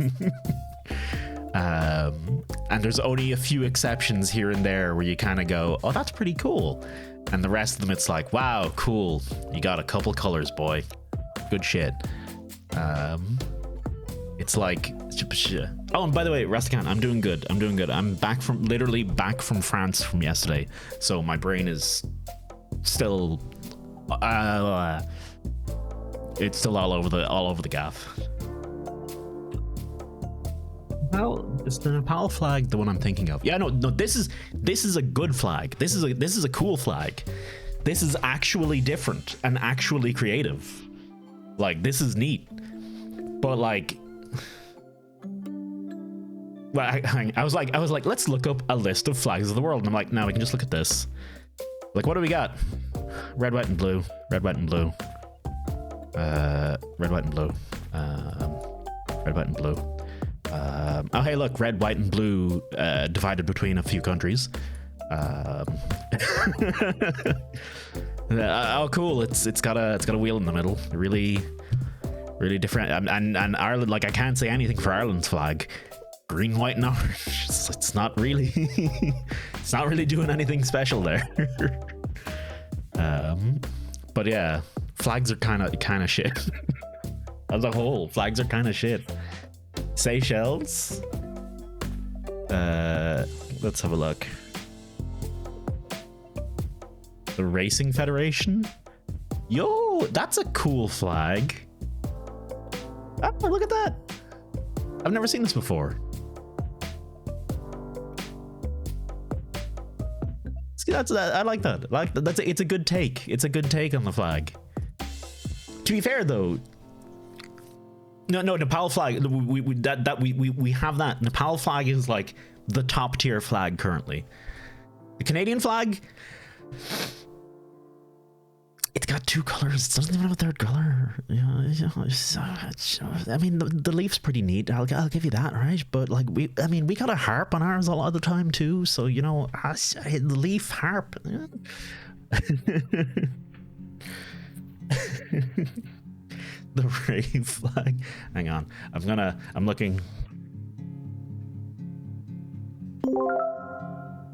And there's only a few exceptions here and there where you kind of go, oh, that's pretty cool. And the rest of them, it's like, wow, cool. You got a couple colors, boy. Good shit. It's like... Oh, and by the way, Rastakan, I'm doing good. I'm literally back from France from yesterday. So my brain is still... it's still all over the gaff. Well, is the Nepal flag the one I'm thinking of? Yeah, no, this is a good flag. This is a cool flag. This is actually different and actually creative. Like, this is neat. But like... Well, I was like, let's look up a list of flags of the world. And I'm like, no, we can just look at this. Like, what do we got? Red, white, and blue. Red, white, and blue. Red, white, and blue. Red, white, and blue. Oh, hey, look, red, white, and blue divided between a few countries. Oh, cool! It's got a wheel in the middle. Really different. And Ireland, like, I can't say anything for Ireland's flag. Green, white, and orange. It's not really. It's not really doing anything special there. But yeah, flags are kind of shit. As a whole, flags are kind of shit. Seychelles. Let's have a look. The Racing Federation. Yo, that's a cool flag. Oh, look at that. I've never seen this before. I like that. It's a good take. It's a good take on the flag. To be fair, though, no, Nepal flag. We have that. Nepal flag is like the top tier flag currently. The Canadian flag, it's got two colors. It doesn't even have a third color. I mean, the leaf's pretty neat. I'll give you that, right? But like we got a harp on ours a lot of the time too. So the leaf harp. The rave flag. Hang on. I'm looking.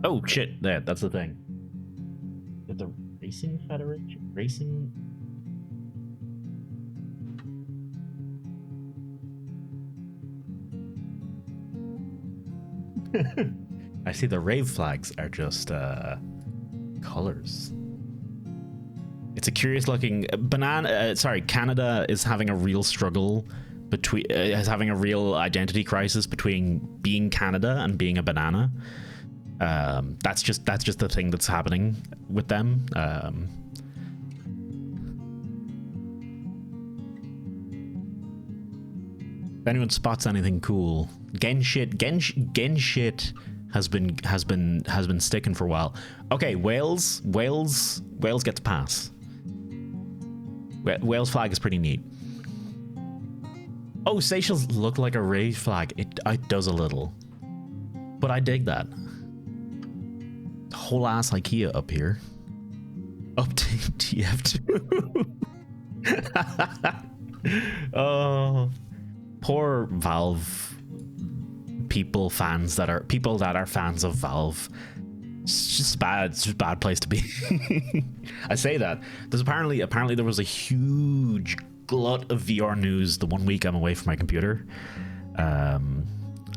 Oh shit! That's the thing. The Racing Federation? Racing... I see the rave flags are just colors. it's a curious looking Canada is having a real struggle between is having a real identity crisis between being Canada and being a banana. That's just the thing that's happening with them. If anyone spots anything cool, Genshit has been sticking for a while. Okay, Wales gets a pass. Wales flag is pretty neat. Oh, Seychelles look like a raised flag. It does a little, but I dig that. Whole ass IKEA up here. Update TF2. Oh, poor Valve people that are fans of Valve. It's just bad. It's just a bad place to be. I say that. There's apparently there was a huge glut of VR news the 1 week I'm away from my computer, and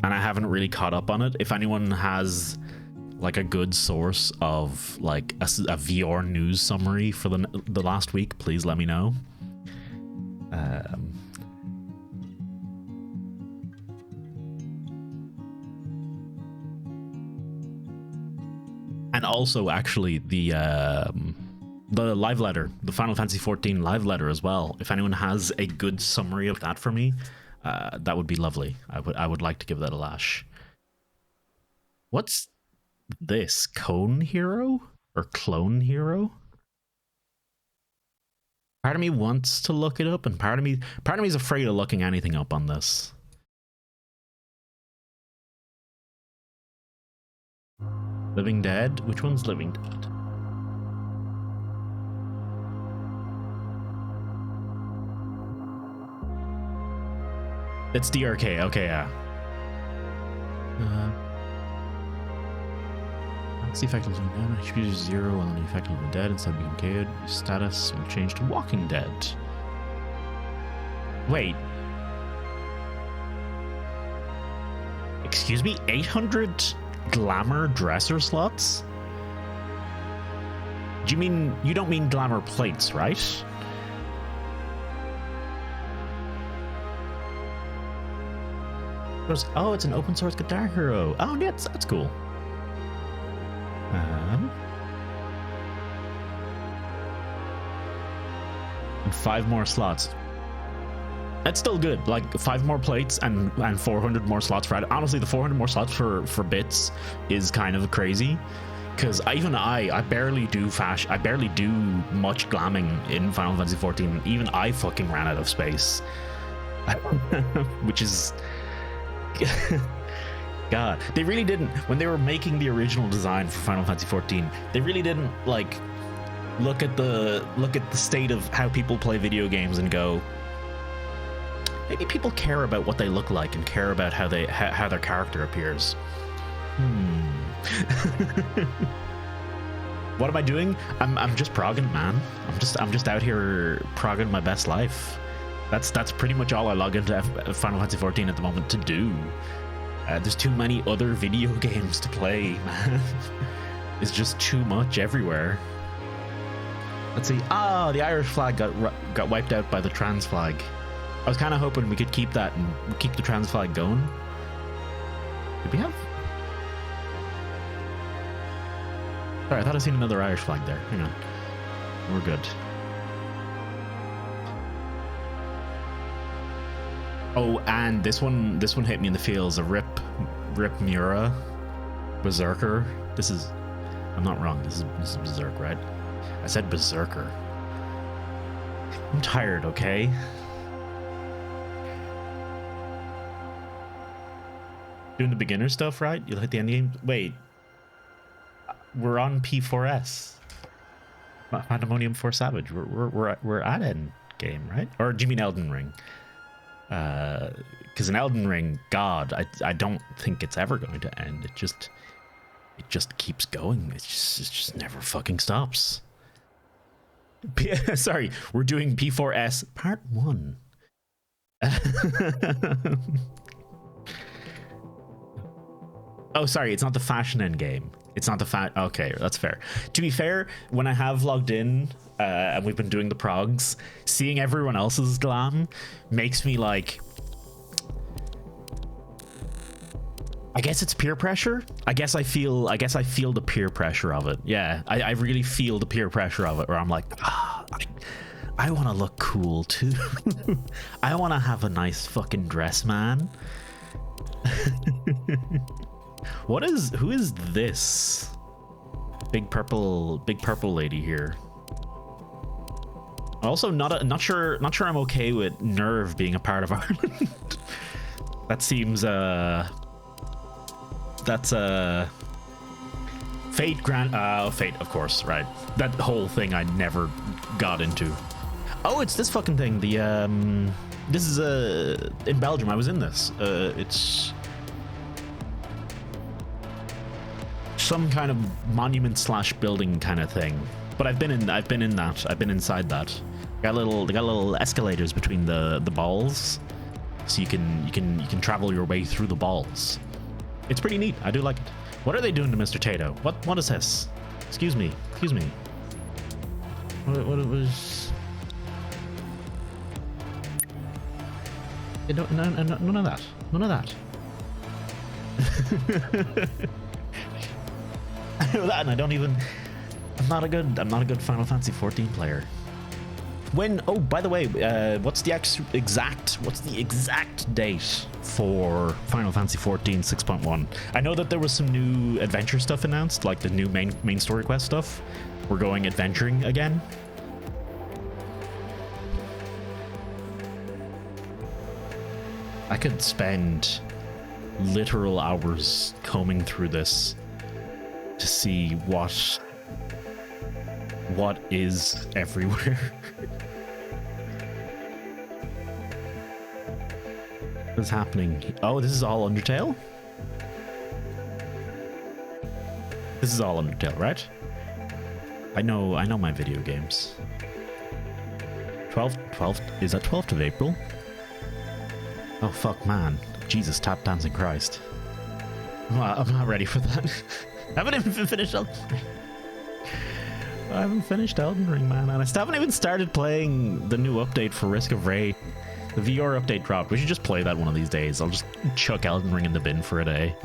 I haven't really caught up on it. If anyone has like a good source of like a VR news summary for the last week, please let me know. And also, actually, the live letter, the Final Fantasy XIV live letter as well. If anyone has a good summary of that for me, that would be lovely. I would like to give that a lash. What's this? Cone Hero or Clone Hero? Part of me wants to look it up, and part of me is afraid of looking anything up on this. Living Dead? Which one's Living Dead? It's DRK. Okay, yeah. That's the effect of Living Dead. HP is 0 on the effect of Living Dead. Instead of being KO'd, your status will change to Walking Dead. Wait. Excuse me? 800 glamour dresser slots? You don't mean glamour plates, right? Oh, it's an open source Guitar Hero. Oh, yeah, that's cool. And 5 more slots. That's still good. Like 5 more plates and 400 more slots for. Honestly, the 400 more slots for bits is kind of crazy, because I barely do I barely do much glamming in Final Fantasy XIV. Even I fucking ran out of space, which is. God, they really didn't, when they were making the original design for Final Fantasy XIV, they really didn't like look at the state of how people play video games and go, maybe people care about what they look like and care about how their character appears. What am I doing? I'm just progging, man. I'm just out here progging my best life. That's pretty much all I log into Final Fantasy XIV at the moment to do. There's too many other video games to play, man. It's just too much everywhere. Let's see. Ah, the Irish flag got wiped out by the trans flag. I was kind of hoping we could keep that and keep the trans flag going. Did we have? Sorry, I thought I seen another Irish flag there. Hang on. We're good. Oh, and this one hit me in the feels. A Rip Mura Berserker. I'm not wrong. This is Berserk, right? I said Berserker. I'm tired, okay? Doing the beginner stuff, right? You'll hit the end game. Wait, we're on P4S. Pandemonium 4 Savage. We're at end game, right? Or do you mean Elden Ring? Because in Elden Ring, God, I don't think it's ever going to end. It just keeps going. It just never fucking stops. Sorry, we're doing P4S Part 1. Oh, sorry, it's not the fashion end game. It's not the fact. Okay, that's fair. To be fair, when I have logged in and we've been doing the progs, seeing everyone else's glam makes me like. I guess it's peer pressure. I guess I feel the peer pressure of it. Yeah, I really feel the peer pressure of it, where I'm like, I want to look cool too. I want to have a nice fucking dress, man. Who is this big purple lady here? Also, not sure I'm okay with Nerve being a part of Ireland. That seems that's Fate Fate, of course, right. That whole thing I never got into. Oh, it's this fucking thing. The this is in Belgium. I was in this. It's some kind of monument / building kind of thing. But I've been inside that. They got little escalators between the balls, so you can travel your way through the balls. It's pretty neat. I do like it. What are they doing to Mr. Tato? What is this? Excuse me. What it was? None of that. None of that. I know that, and I don't even. I'm not a good Final Fantasy 14 player. Oh, by the way, what's the exact date for Final Fantasy 14 6.1? I know that there was some new adventure stuff announced, like the new main story quest stuff. We're going adventuring again. I could spend literal hours combing through this to see what is everywhere. What's happening? Oh, this is all Undertale? This is all Undertale, right? I know my video games. 12th, is that 12th of April? Oh fuck, man. Jesus, tap dancing Christ. I'm not ready for that. I haven't even finished Elden Ring. I haven't finished Elden Ring, man, and I still haven't even started playing the new update for Risk of Raid. The VR update dropped. We should just play that one of these days. I'll just chuck Elden Ring in the bin for a day.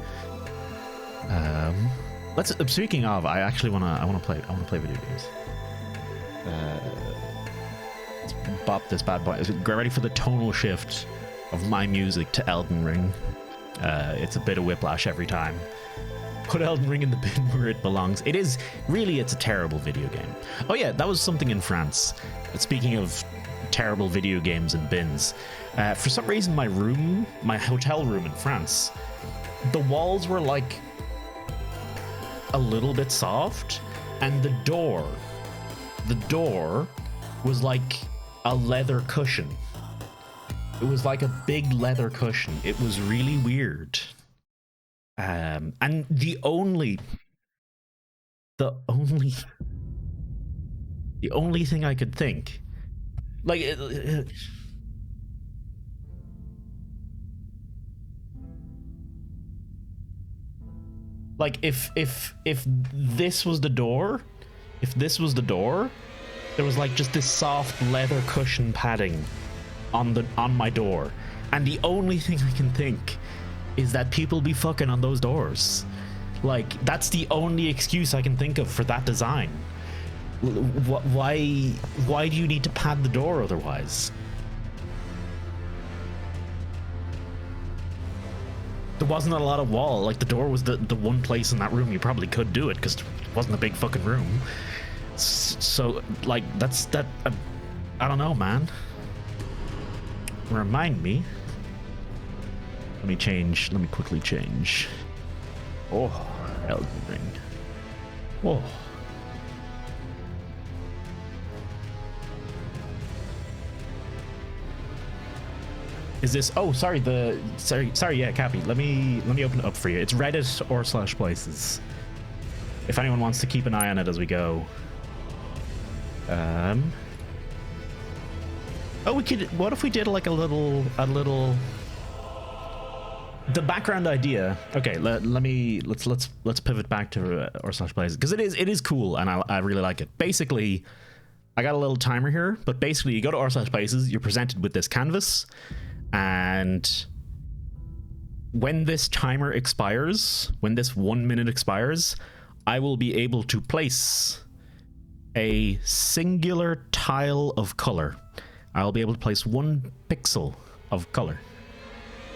Speaking of, I wanna play video games. Let's bop this bad boy. Get ready for the tonal shift of my music to Elden Ring. It's a bit of whiplash every time. Put Elden Ring in the bin where it belongs. It's a terrible video game. Oh yeah, that was something in France. Speaking of terrible video games and bins, for some reason my hotel room in France, the walls were like a little bit soft, and the door was like a leather cushion. It was like a big leather cushion. It was really weird. And the only thing I could think, like, if this was the door, there was like just this soft leather cushion padding on my door, and the only thing I can think is that people be fucking on those doors. Like, that's the only excuse I can think of for that design. Why do you need to pad the door otherwise? There wasn't a lot of wall. Like, the door was the one place in that room you probably could do it, because it wasn't a big fucking room. So, like, I don't know, man. Remind me. Let me quickly change. Oh, Elden Ring. Oh. Is this? Oh, sorry. Yeah, Cappy. Let me open it up for you. It's Reddit /places. If anyone wants to keep an eye on it as we go. Oh, we could. What if we did like a little? the background idea. Okay, let's pivot back to r/Blaze because it is cool and I really like it. Basically, I got a little timer here, but basically you go to r/Places, you're presented with this canvas, and when this timer expires, when this 1 minute expires, I will be able to place a singular tile of color. I'll be able to place 1 pixel of color.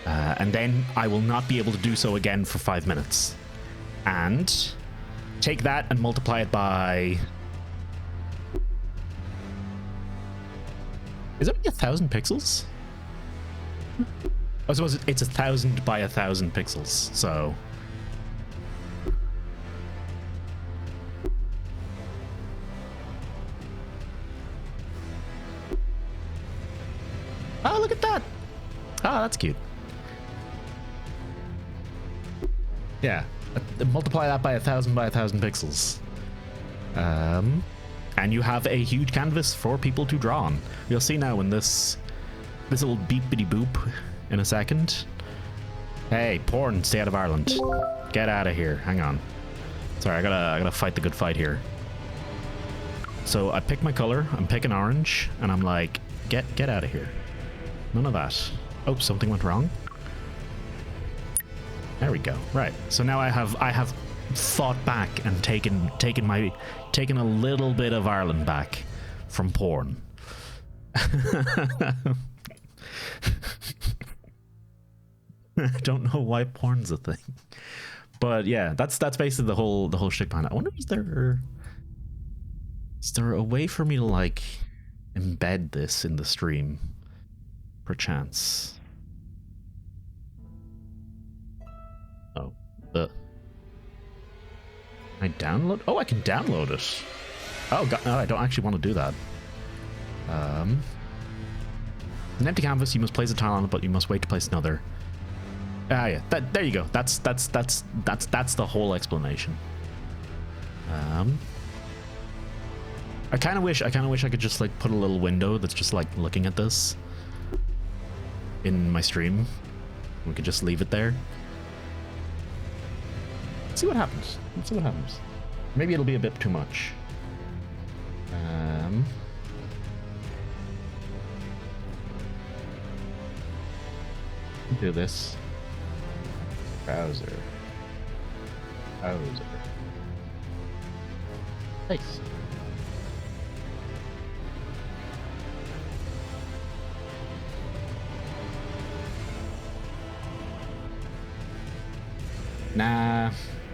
And then I will not be able to do so again for 5 minutes. And take that and multiply it by... Is it 1,000 pixels? I suppose it's 1,000 by 1,000 pixels, so... Oh, look at that! Oh, that's cute. Yeah, multiply that by 1,000 by 1,000 pixels. And you have a huge canvas for people to draw on. You'll see now in this little beepity boop in a second. Hey, porn, stay out of Ireland. Get out of here. Hang on. Sorry, I gotta fight the good fight here. So I pick my color. I'm picking orange, and I'm like, get out of here. None of that. Oh, something went wrong. There we go. Right. So now I have fought back and taken a little bit of Ireland back from porn. I don't know why porn's a thing, but yeah, that's basically the whole shtick behind it. I wonder, is there a way for me to like embed this in the stream, perchance? Oh, I download? Oh, I can download it. Oh, God, no, I don't actually want to do that. An empty canvas. You must place a tile on it, but you must wait to place another. Ah, yeah. There you go. That's the whole explanation. I kind of wish I could just like put a little window that's just like looking at this in my stream. We could just leave it there. Let's see what happens. Let's see what happens. Maybe it'll be a bit too much. Do this. Browser. Nice. Nah,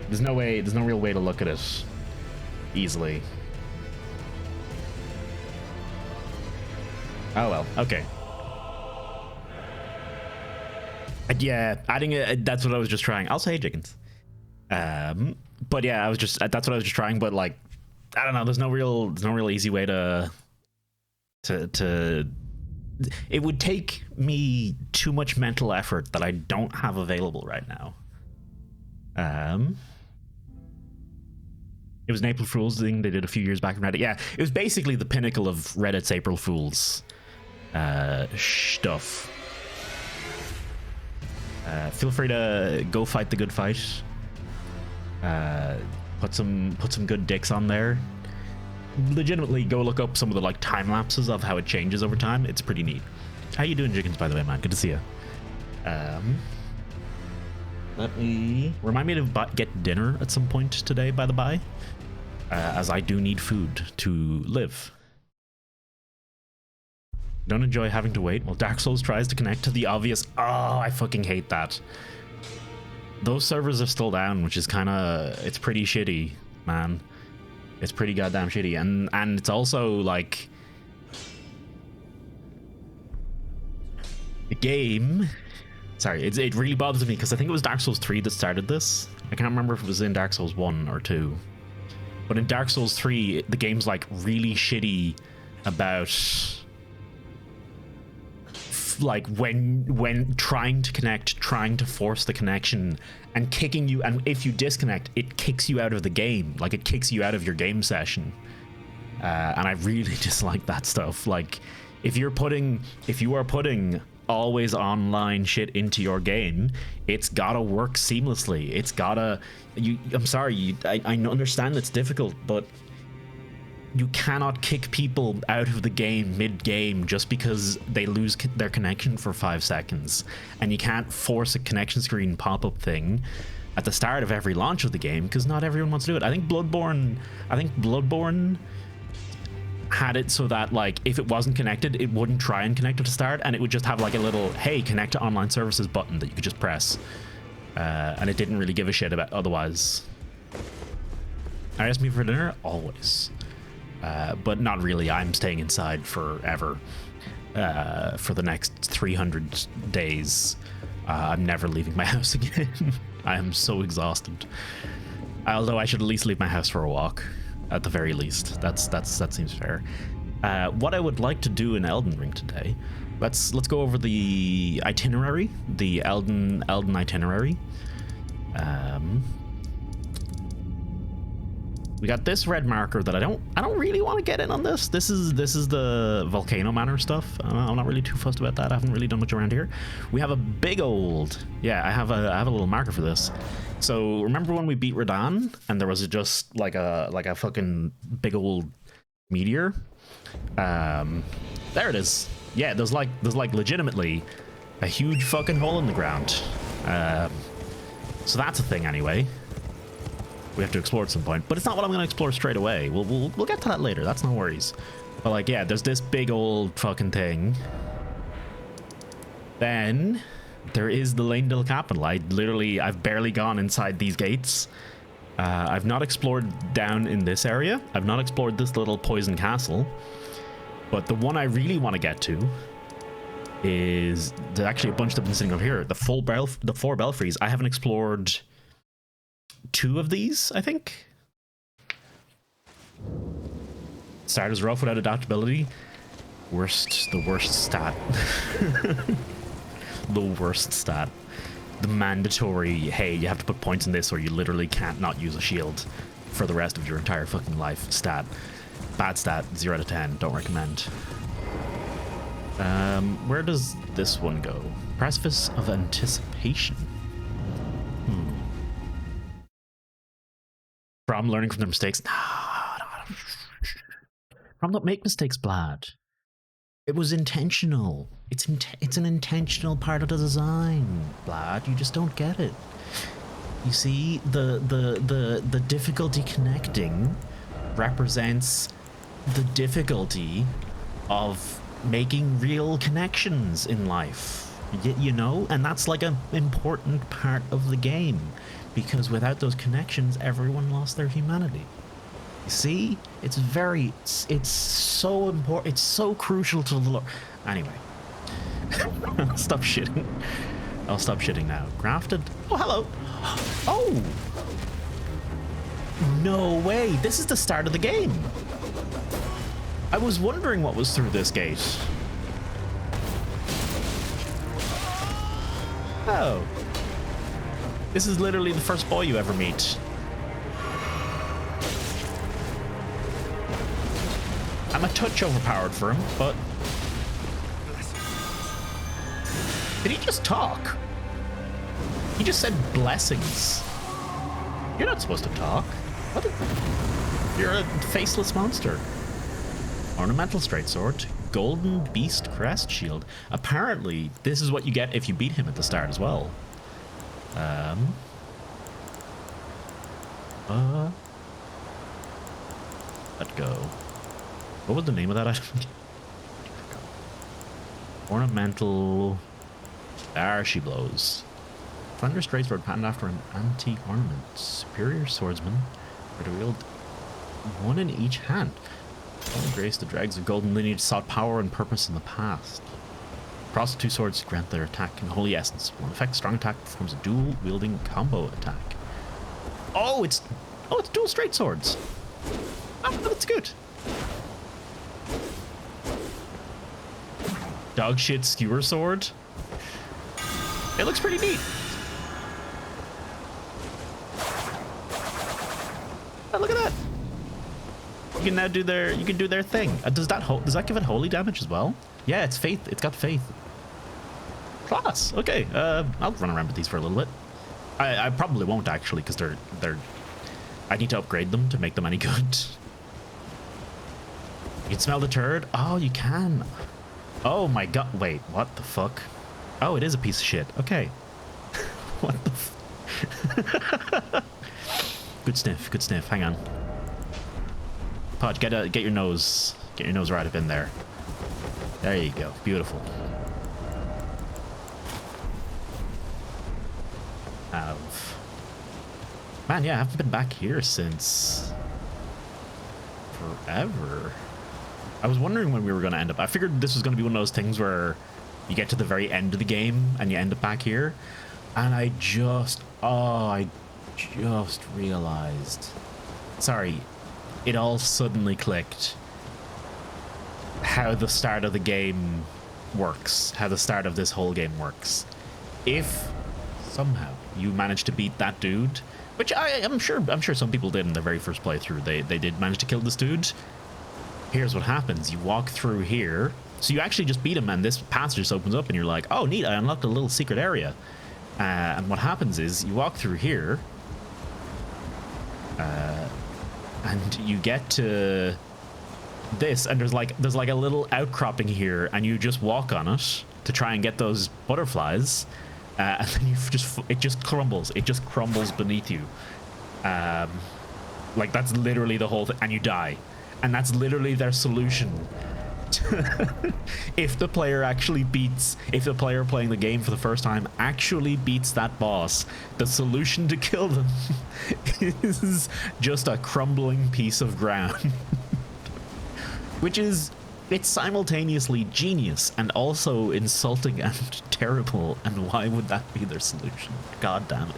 there's no real way to look at it easily. Oh well, okay. Yeah, adding it, that's what I was just trying. Also, hey, chickens. But yeah, that's what I was just trying, but like, I don't know, there's no real easy way to it would take me too much mental effort that I don't have available right now. It was an April Fool's thing they did a few years back on Reddit. Yeah, it was basically the pinnacle of Reddit's April Fool's stuff. Feel free to go fight the good fight. Put some good dicks on there. Legitimately, go look up some of the like time lapses of how it changes over time. It's pretty neat. How you doing, chickens? By the way, man, good to see you. Let me remind me to get dinner at some point today, by the by, as I do need food to live. Don't enjoy having to wait while Dark Souls tries to connect to the obvious. Oh, I fucking hate that. Those servers are still down, which is it's pretty shitty, man. It's pretty goddamn shitty, and it's also like the game. Sorry, it really bothers me because I think it was Dark Souls 3 that started this. I can't remember if it was in Dark Souls 1 or 2. But in Dark Souls 3, the game's like really shitty about like when trying to connect, trying to force the connection and kicking you, and if you disconnect, it kicks you out of the game. Like it kicks you out of your game session. And I really dislike that stuff. Like if you are putting always online shit into your game, it's gotta work seamlessly. It's gotta. I'm sorry. I understand it's difficult, but you cannot kick people out of the game mid-game just because they lose their connection for 5 seconds, and you can't force a connection screen pop-up thing at the start of every launch of the game because not everyone wants to do it. I think Bloodborne had it so that, like, if it wasn't connected, it wouldn't try and connect at the start, and it would just have like a little "Hey, connect to online services" button that you could just press, and it didn't really give a shit about otherwise. I asked me for dinner always. But not really. I'm staying inside forever for the next 300 days. I'm never leaving my house again. I am so exhausted. Although I should at least leave my house for a walk, at the very least. That seems fair. What I would like to do in Elden Ring today, let's go over the itinerary, the Elden itinerary. We got this red marker that I don't really want to get in on this. This is the Volcano Manor stuff. I'm not really too fussed about that. I haven't really done much around here. We have a big old, I have a little marker for this. So remember when we beat Radahn and there was just like a fucking big old meteor? There it is. Yeah, there's like legitimately a huge fucking hole in the ground. So that's a thing anyway. We have to explore at some point, but it's not what I'm going to explore straight away. We'll get to that later. That's no worries. But like, yeah, there's this big old fucking thing. Then there is the Leyndell Capital. I've barely gone inside these gates. I've not explored down in this area. I've not explored this little poison castle. But the one I really want to get to is there's actually a bunch that have been sitting over here. The four belfries. I haven't explored 2 of these, I think. Starters rough without adaptability. The worst stat. The worst stat. The mandatory, hey, you have to put points in this or you literally can't not use a shield for the rest of your entire fucking life stat. Bad stat, 0 out of 10, don't recommend. Where does this one go? Precipice of Anticipation. From learning from their mistakes. No. From don't make mistakes, Blad. It was intentional. It's an intentional part of the design, Blad. You just don't get it. You see, the difficulty connecting represents the difficulty of making real connections in life. You know, and that's like an important part of the game. Because without those connections, everyone lost their humanity. You see? It's so important. It's so crucial to the lore. Anyway. Stop shitting. I'll stop shitting now. Grafted? Oh, hello. Oh! No way. This is the start of the game. I was wondering what was through this gate. Oh. This is literally the first boy you ever meet. I'm a touch overpowered for him, but... Did he just talk? He just said blessings. You're not supposed to talk. What? You're a faceless monster. Ornamental straight sword. Golden beast crest shield. Apparently, this is what you get if you beat him at the start as well. Let go. What was the name of that item? Ornamental. There she blows. Thunder straight sword patterned after an antique ornament. Superior swordsman. Were to wield 1 in each hand. Only grace the dregs of golden lineage sought power and purpose in the past. Cross the 2 swords to grant their attack in holy essence. One effect, strong attack performs a dual wielding combo attack. Oh, it's dual straight swords. Oh, that's good. Dog shit skewer sword. It looks pretty neat. Oh, look at that. You can now do their thing. Does that give it holy damage as well? Yeah, it's faith. It's got faith. Class. Okay. I'll run around with these for a little bit. I probably won't actually, because they're. I need to upgrade them to make them any good. You can smell the turd. Oh, you can. Oh my god. Wait. What the fuck? Oh, it is a piece of shit. Okay. What the. Good sniff. Good sniff. Hang on. Podge, get your nose right up in there. There you go. Beautiful. Man, yeah, I haven't been back here since forever. I was wondering when we were going to end up. I figured this was going to be one of those things where you get to the very end of the game and you end up back here. And I just realized. Sorry, it all suddenly clicked. How the start of the game works. How the start of this whole game works. If somehow you manage to beat that dude, which I'm sure some people did in their very first playthrough. They did manage to kill this dude. Here's what happens. You walk through here. So you actually just beat him and this passage just opens up and you're like, oh neat, I unlocked a little secret area. And what happens is you walk through here and you get to this, and there's like a little outcropping here, and you just walk on it to try and get those butterflies, and then it just crumbles beneath you. Like that's literally the whole thing, and you die, and that's literally their solution. If the player playing the game for the first time actually beats that boss, the solution to kill them is just a crumbling piece of ground. Which is, it's simultaneously genius and also insulting and terrible, and why would that be their solution? God damn it.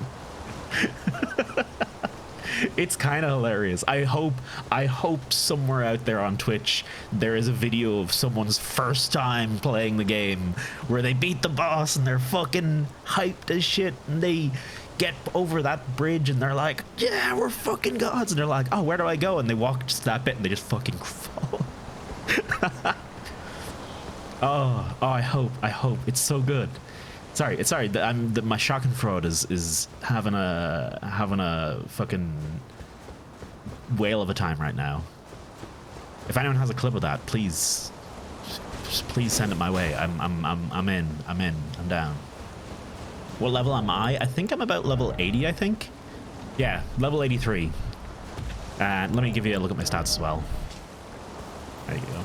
It's kind of hilarious. I hope somewhere out there on Twitch there is a video of someone's first time playing the game where they beat the boss and they're fucking hyped as shit, and they get over that bridge and they're like, yeah, we're fucking gods, and they're like, oh, where do I go? And they walk just that bit and they just fucking fall. Oh, I hope it's so good. Sorry. My shock and fraud is having a fucking whale of a time right now. If anyone has a clip of that, please send it my way. I'm in. I'm down. What level am I? I think I'm about level 80. I think. Yeah, level 83. And let me give you a look at my stats as well. There you go.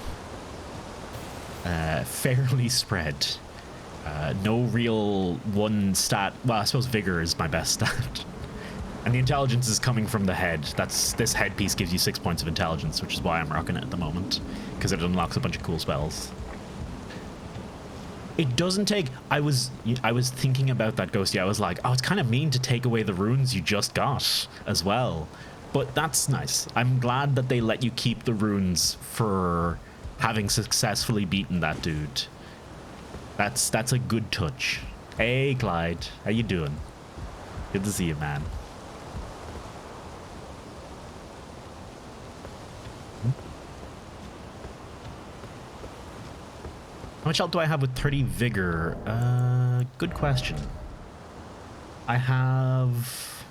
Fairly spread. No real one stat. Well, I suppose vigor is my best stat. And the intelligence is coming from the head. This headpiece gives you 6 points of intelligence, which is why I'm rocking it at the moment, because it unlocks a bunch of cool spells. It doesn't take. I was thinking about that, Ghosty. I was like, oh, it's kind of mean to take away the runes you just got as well. But that's nice. I'm glad that they let you keep the runes for having successfully beaten that dude. That's a good touch. Hey, Clyde. How you doing? Good to see you, man. How much health do I have with 30 vigor? Good question. I have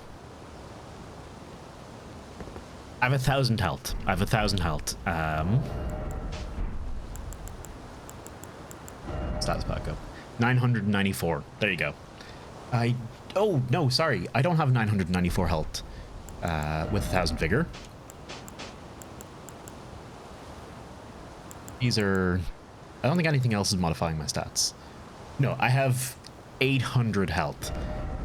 1,000 health. Status back up. 994. There you go. Oh, no, sorry. I don't have 994 health with 1,000 vigor. These are... I don't think anything else is modifying my stats. No, I have 800 health.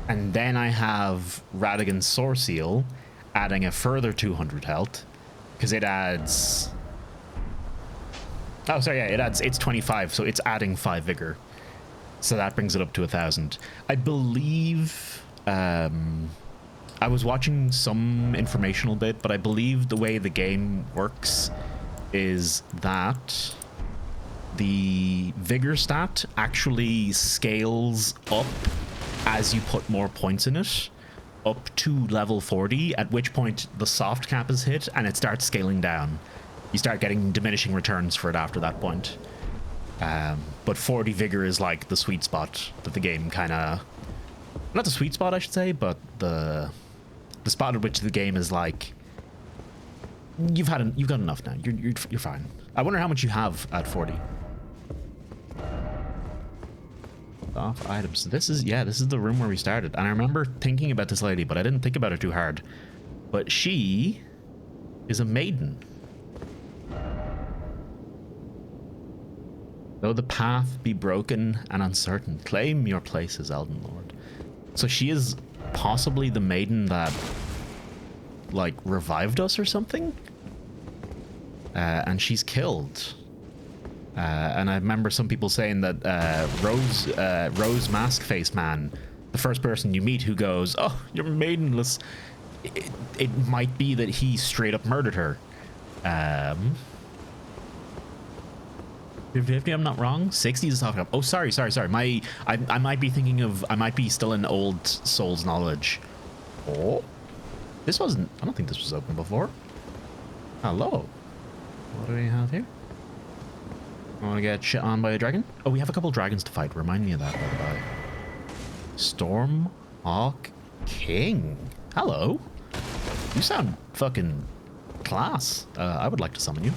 And then I have Radagon's Soar Seal adding a further 200 health. Because it adds... Oh, sorry, yeah, it's 25, so it's adding 5 vigor. So that brings it up to 1,000. I believe... I was watching some informational bit, but I believe the way the game works is that the vigor stat actually scales up as you put more points in it, up to level 40, at which point the soft cap is hit and it starts scaling down. You start getting diminishing returns for it after that point. But 40 vigor is like the sweet spot that the game kind of, not the sweet spot I should say, but the spot at which the game is like, you've got enough now. You're fine. I wonder how much you have at 40. Off items. This is the room where we started, and I remember thinking about this lady, but I didn't think about her too hard. But she is a maiden. Though the path be broken and uncertain, claim your place as Elden Lord. So she is possibly the maiden that, like, revived us or something? And she's killed. And I remember some people saying that Rose Mask Face Man, the first person you meet who goes, "Oh, you're maidenless," it might be that he straight up murdered her. 50, I'm not wrong. 60 is talking up. Oh, sorry. I might be thinking of, I might be still in old Souls knowledge. Oh, this wasn't, I don't think this was open before. Hello. What do we have here? I want to get shit on by a dragon? Oh, we have a couple dragons to fight. Remind me of that, by the way. Stormhawk King. Hello. You sound fucking class. I would like to summon you.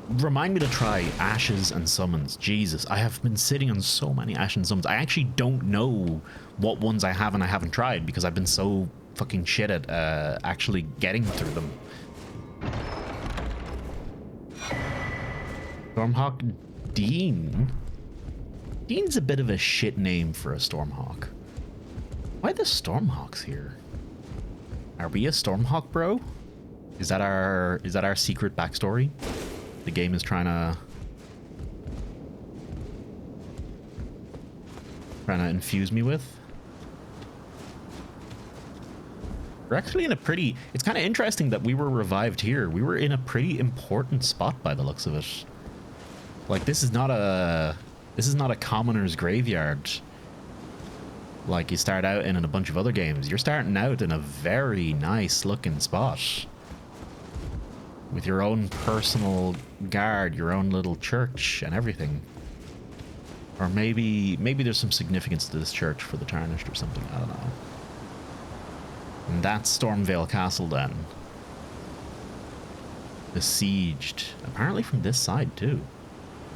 Remind me to try Ashes and Summons. Jesus, I have been sitting on so many Ashes and Summons. I actually don't know what ones I have and I haven't tried because I've been so fucking shit at actually getting through them. Stormhawk Dean? Dean's a bit of a shit name for a Stormhawk. Why the Stormhawks here? Are we a Stormhawk, bro? Is that our secret backstory? The game is trying to infuse me with. We're actually in a pretty, it's kind of interesting that we were revived here. We were in a pretty important spot by the looks of it. Like, this is not a commoner's graveyard like you start out in a bunch of other games. You're starting out in a very nice looking spot with your own personal guard, your own little church and everything. Or maybe there's some significance to this church for the Tarnished or something. I don't know. And that's Stormvale Castle then. Besieged. Apparently from this side too.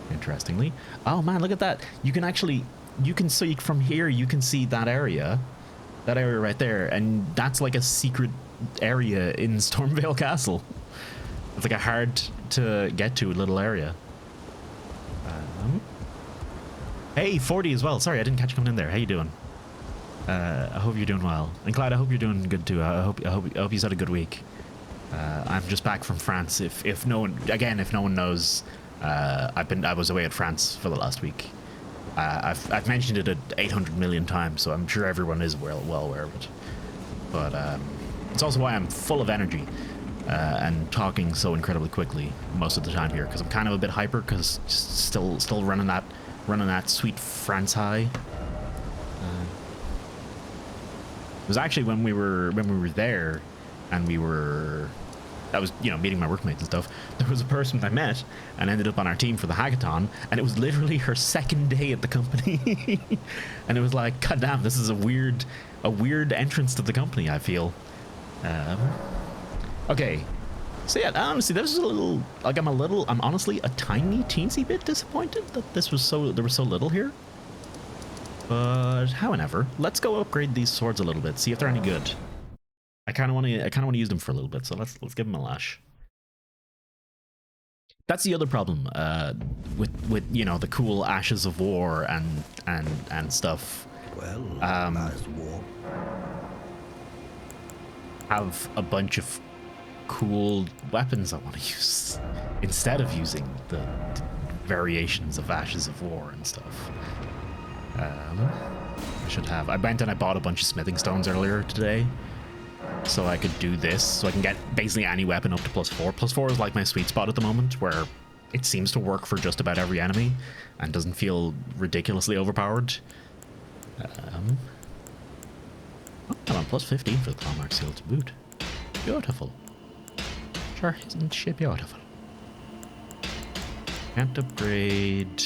Interestingly. Oh man, look at that. You can actually, from here you can see that area right there, and that's like a secret area in Stormvale Castle. It's like a hard to get to little area. Hey, 40 as well. Sorry, I didn't catch you coming in there. How you doing? I hope you're doing well. And Clyde, I hope you're doing good too. I hope you've had a good week. I'm just back from France. If no one knows, I was away at France for the last week. I've mentioned it 800 million times, so I'm sure everyone is well aware of it. But it's also why I'm full of energy and talking so incredibly quickly most of the time here, because I'm kind of a bit hyper because still running that sweet France high. It was actually when we were there, and I was, meeting my workmates and stuff. There was a person I met and ended up on our team for the hackathon, and it was literally her second day at the company. And it was like, God damn, this is a weird entrance to the company, I feel. Okay. So yeah, honestly, this is a little, like, I'm honestly a teensy bit disappointed that there was so little here. But however, let's go upgrade these swords a little bit, see if they're any good. I kind of want to use them for a little bit, so let's give them a lash. That's the other problem with the cool Ashes of War and stuff. Well, nice war. Have a bunch of cool weapons I want to use instead of using the variations of Ashes of War and stuff. I went and I bought a bunch of smithing stones earlier today, so I could do this, so I can get basically any weapon up to +4. +4 is like my sweet spot at the moment, where it seems to work for just about every enemy and doesn't feel ridiculously overpowered. I'm on +15 for the Clawmark Seal to boot. Beautiful. Sure, isn't she beautiful? Can't upgrade.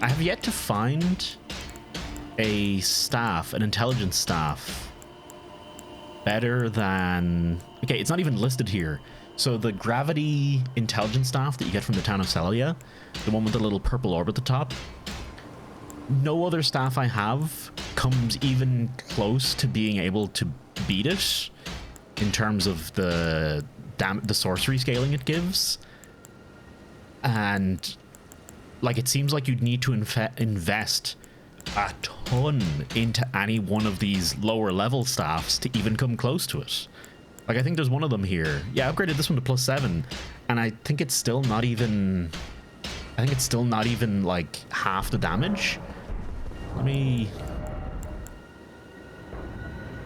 I have yet to find a staff, an intelligence staff, better than... Okay, it's not even listed here. So the gravity intelligence staff that you get from the town of Celia, the one with the little purple orb at the top, no other staff I have comes even close to being able to beat it in terms of the sorcery scaling it gives. And like, it seems like you'd need to invest a ton into any one of these lower level staffs to even come close to it. Like, I think there's one of them here. Yeah, I upgraded this one to +7, and I think it's still not even... I think it's still not even, like, half the damage. Let me...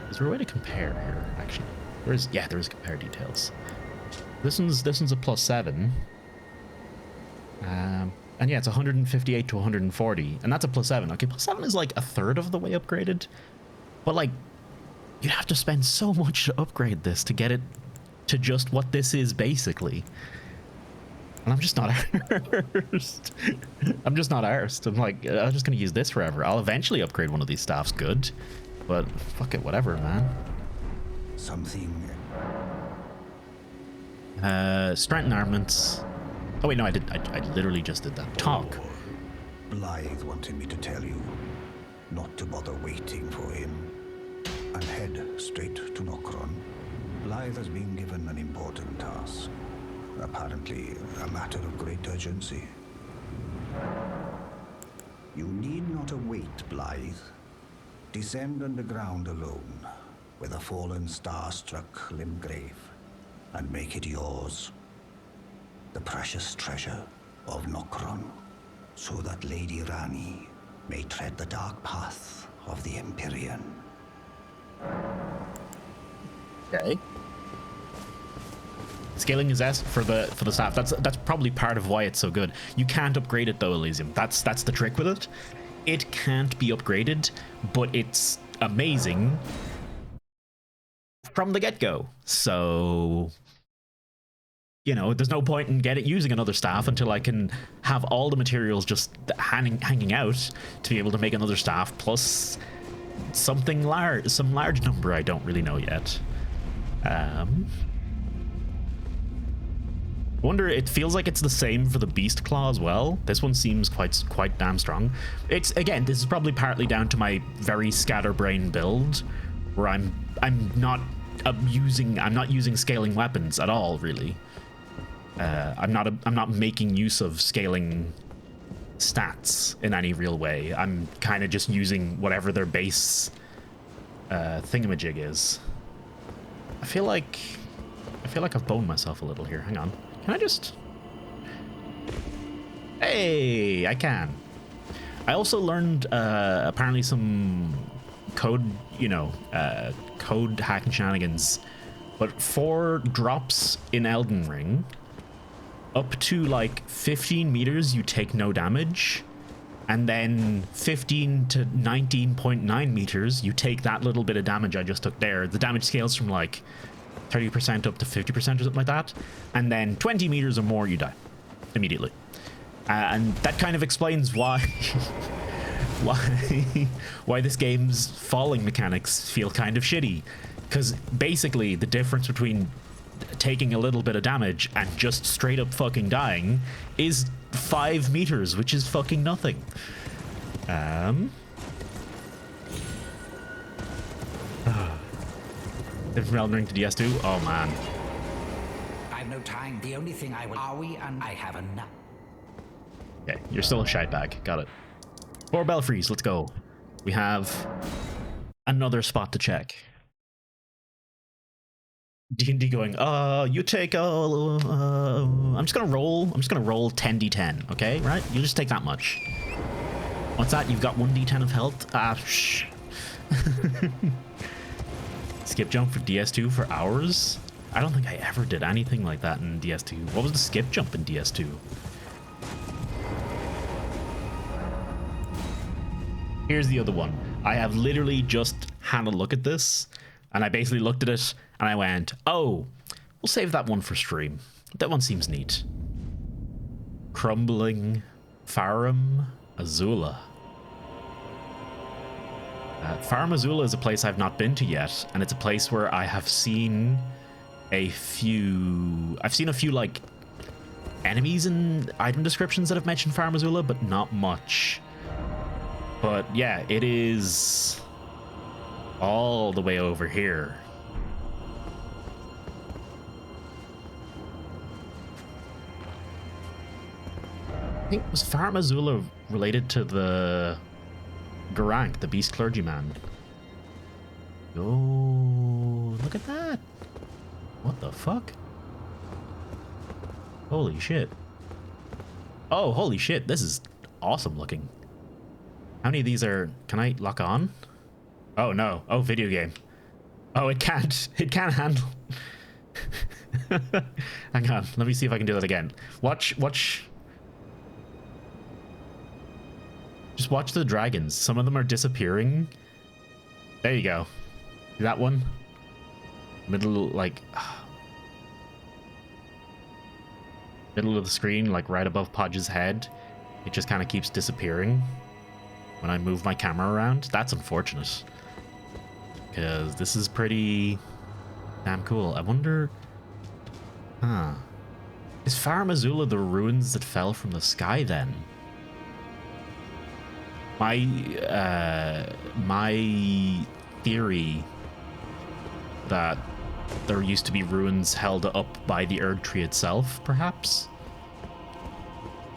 Is there a way to compare here, actually? Yeah, there is compare details. This one's a +7. And yeah, it's 158 to 140, and that's a +7. Okay, +7 is like a third of the way upgraded, but like, you'd have to spend so much to upgrade this to get it to just what this is basically. And I'm just not arsed. I'm just not arsed. I'm like, I'm just gonna use this forever. I'll eventually upgrade one of these staffs good, but fuck it, whatever, man. Something. Strengthen armaments. Oh wait, no, I literally just did that. Talk. Blythe wanted me to tell you not to bother waiting for him and head straight to Nokron. Blythe has been given an important task. Apparently, a matter of great urgency. You need not await Blythe. Descend underground alone, with a fallen star-struck Limgrave, and make it yours. The precious treasure of Nokron, so that Lady Rani may tread the dark path of the Empyrean. Okay. Scaling is S for the staff. That's probably part of why it's so good. You can't upgrade it though, Elysium. That's the trick with it. It can't be upgraded, but it's amazing from the get-go. So, you know, there's no point in using another staff until I can have all the materials just hanging out to be able to make another staff, plus some large number I don't really know yet. Wonder, it feels like it's the same for the Beast Claw as well. This one seems quite damn strong. It's, again, this is probably partly down to my very scatterbrain build, where I'm not using scaling weapons at all, really. I'm not making use of scaling stats in any real way. I'm kind of just using whatever their base thingamajig is. I feel like I've boned myself a little here. Hang on. Can I just... Hey, I can. I also learned apparently some code, code hacking shenanigans. But 4 drops in Elden Ring, up to like 15 meters, you take no damage. And then 15 to 19.9 meters, you take that little bit of damage I just took there. The damage scales from like 30% up to 50% or something like that. And then 20 meters or more, you die immediately. And that kind of explains why why this game's falling mechanics feel kind of shitty. Because basically the difference between taking a little bit of damage and just straight up fucking dying is 5 meters, which is fucking nothing. From Elden Ring to DS2? Oh man. I've no time. The only thing I will... Are we? And I have enough. Okay, you're still a shite bag. Got it. 4 belfries, let's go. We have another spot to check. D&D going, you take I'm just gonna roll 10d10, okay? Right? You just take that much. What's that? You've got 1d10 of health? Shh. Skip jump for DS2 for hours? I don't think I ever did anything like that in DS2. What was the skip jump in DS2? Here's the other one. I have literally just had a look at this, and I basically looked at it, and I went, oh, we'll save that one for stream. That one seems neat. Crumbling Farum Azula. Farum Azula is a place I've not been to yet, and it's a place where I have seen a few... I've seen a few, like, enemies and item descriptions that have mentioned Farum Azula, but not much. But yeah, it is all the way over here. I think, was Farum Azula related to the Gurranq, the beast clergyman? Oh, look at that. What the fuck? Holy shit. Oh, holy shit. This is awesome looking. How many of these are... Can I lock on? Oh, no. Oh, video game. Oh, it can't. It can't handle... Hang on. Let me see if I can do that again. Watch... Just watch the dragons. Some of them are disappearing. There you go. See that one? Middle, like... Middle of the screen, like right above Podge's head. It just kind of keeps disappearing when I move my camera around. That's unfortunate, because this is pretty damn cool. I wonder... Huh. Is Farum Azula the ruins that fell from the sky then? My theory that there used to be ruins held up by the Erd Tree itself, perhaps?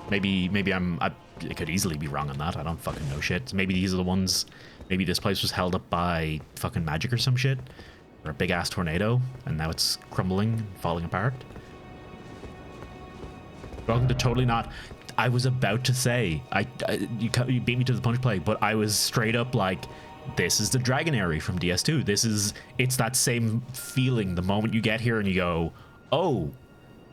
Maybe I could easily be wrong on that. I don't fucking know shit. Maybe these are the ones... Maybe this place was held up by fucking magic or some shit. Or a big-ass tornado, and now it's crumbling, falling apart. Welcome to Totally Not... I was about to say, you beat me to the punch play, but I was straight up like, this is the Dragonary from DS2. It's that same feeling the moment you get here and you go, oh,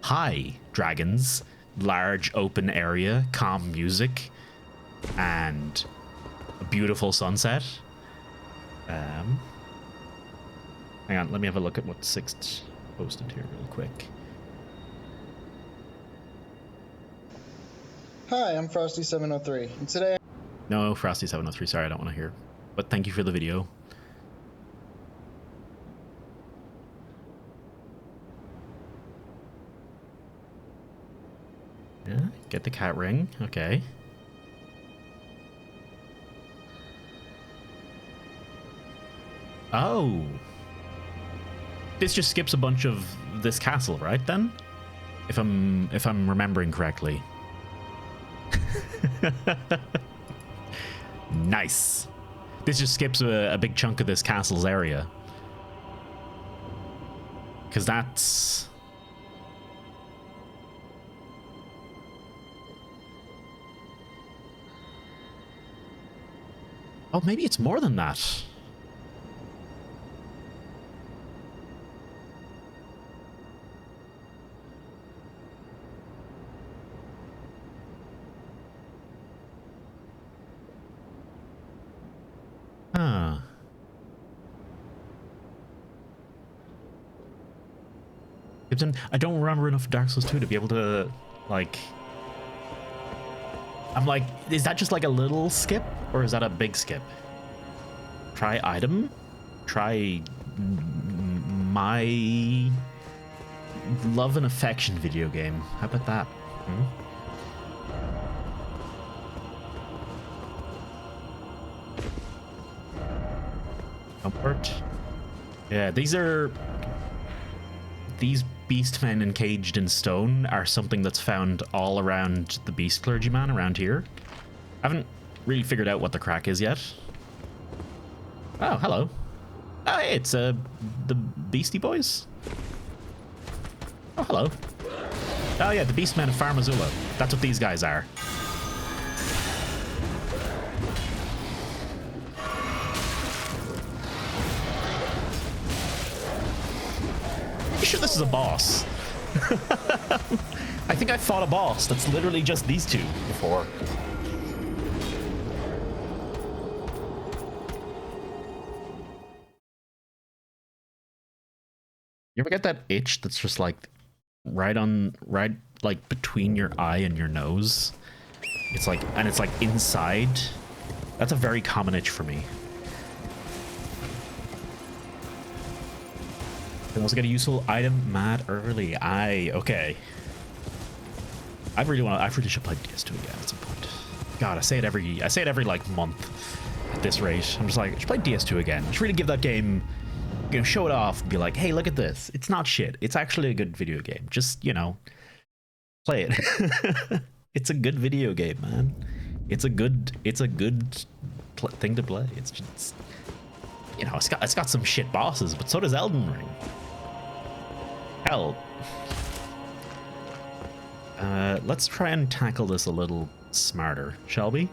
hi, dragons. Large open area, calm music, and a beautiful sunset. Hang on, let me have a look at what Sixt posted here real quick. Hi, I'm Frosty703, and today... No, Frosty703, sorry, I don't want to hear. But thank you for the video. Yeah, get the cat ring, okay. Oh! This just skips a bunch of this castle, right, then? If I'm remembering correctly. Nice. This just skips a big chunk of this castle's area. Because that's... Oh, maybe it's more than that. Huh. I don't remember enough Dark Souls 2 to be able to, like... I'm like, is that just like a little skip? Or is that a big skip? Try item? Try my love and affection video game. How about that? Comfort. Yeah, these beastmen encaged in stone are something that's found all around the beast clergyman around here. I haven't really figured out what the crack is yet. Oh, hello. Oh, hey, it's the Beastie Boys. Oh, hello. Oh yeah, the Beastmen of Farum Azula. That's what these guys are. You sure this is a boss? I think I fought a boss that's literally just these two before. You ever get that itch that's just like right like between your eye and your nose. It's like, and it's like inside. That's a very common itch for me. I also get a useful item mad early. Okay. I really should play DS2 again at some point. God, I say it every like month at this rate. I'm just like, I should play DS2 again. I should really give that game, you know, show it off and be like, hey, look at this. It's not shit. It's actually a good video game. Just, you know, play it. It's a good video game, man. It's a good thing to play. It's just, you know, it's got some shit bosses, but so does Elden Ring. Hell. Let's try and tackle this a little smarter, shall we?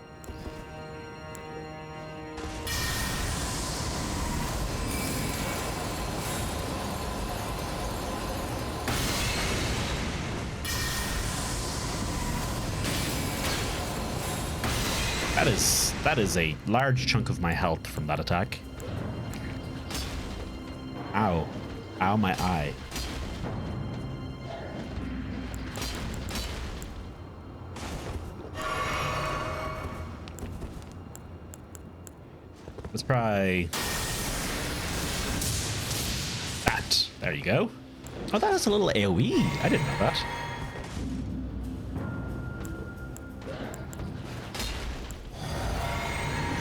That is a large chunk of my health from that attack. Ow. Ow, my eye. Let's try that. There you go. Oh, that is a little AoE. I didn't know that.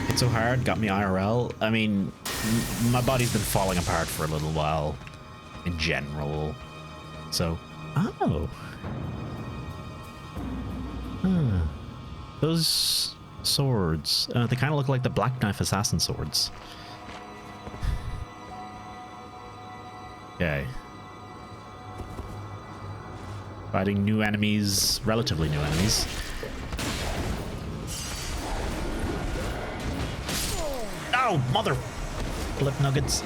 It's so hard. Got me IRL. I mean, my body's been falling apart for a little while in general. So, oh. Huh. Those swords, they kind of look like the Black Knife Assassin swords. Okay. Fighting new enemies, relatively new enemies. Oh, mother flip nuggets.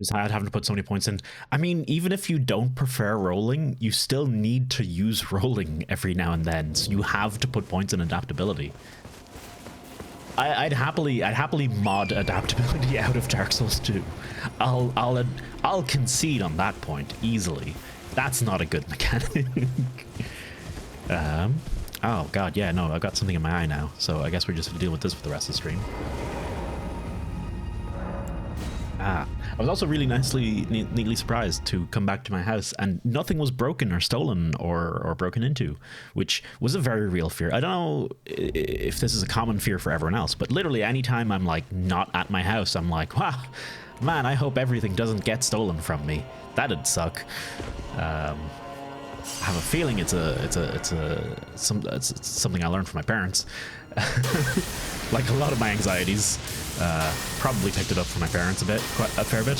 Just having to put so many points in. I mean, even if you don't prefer rolling, you still need to use rolling every now and then. So you have to put points in adaptability. I'd happily mod adaptability out of Dark Souls 2. I'll concede on that point easily. That's not a good mechanic. Oh god, yeah, no, I've got something in my eye now, so I guess we're just gonna deal with this for the rest of the stream. I was also really neatly surprised to come back to my house and nothing was broken or stolen or broken into, which was a very real fear. I don't know if this is a common fear for everyone else, but literally anytime I'm like not at my house, I'm like, wow, man, I hope everything doesn't get stolen from me. That'd suck. I have a feeling it's something I learned from my parents. Like a lot of my anxieties, probably picked it up from my parents a fair bit.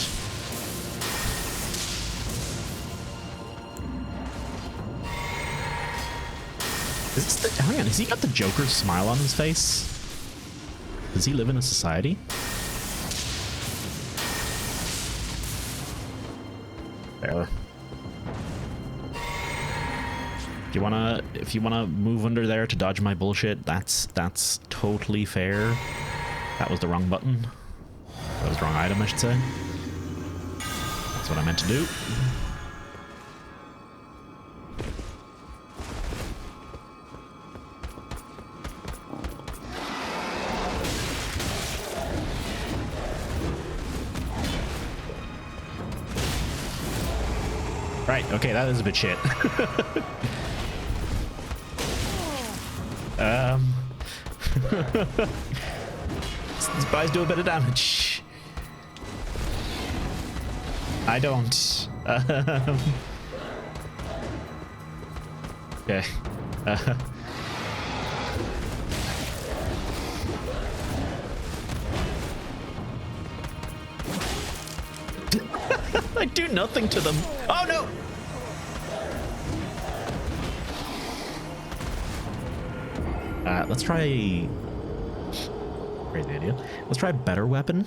Hang on, has he got the Joker's smile on his face? Does he live in a society? There. If you wanna move under there to dodge my bullshit, that's totally fair. That was the wrong button. That was the wrong item, I should say. That's what I meant to do. Right, okay, that is a bit shit. These guys do a bit of damage. I don't. Okay. I do nothing to them. Oh no! Let's try... Crazy idea. Let's try a better weapon.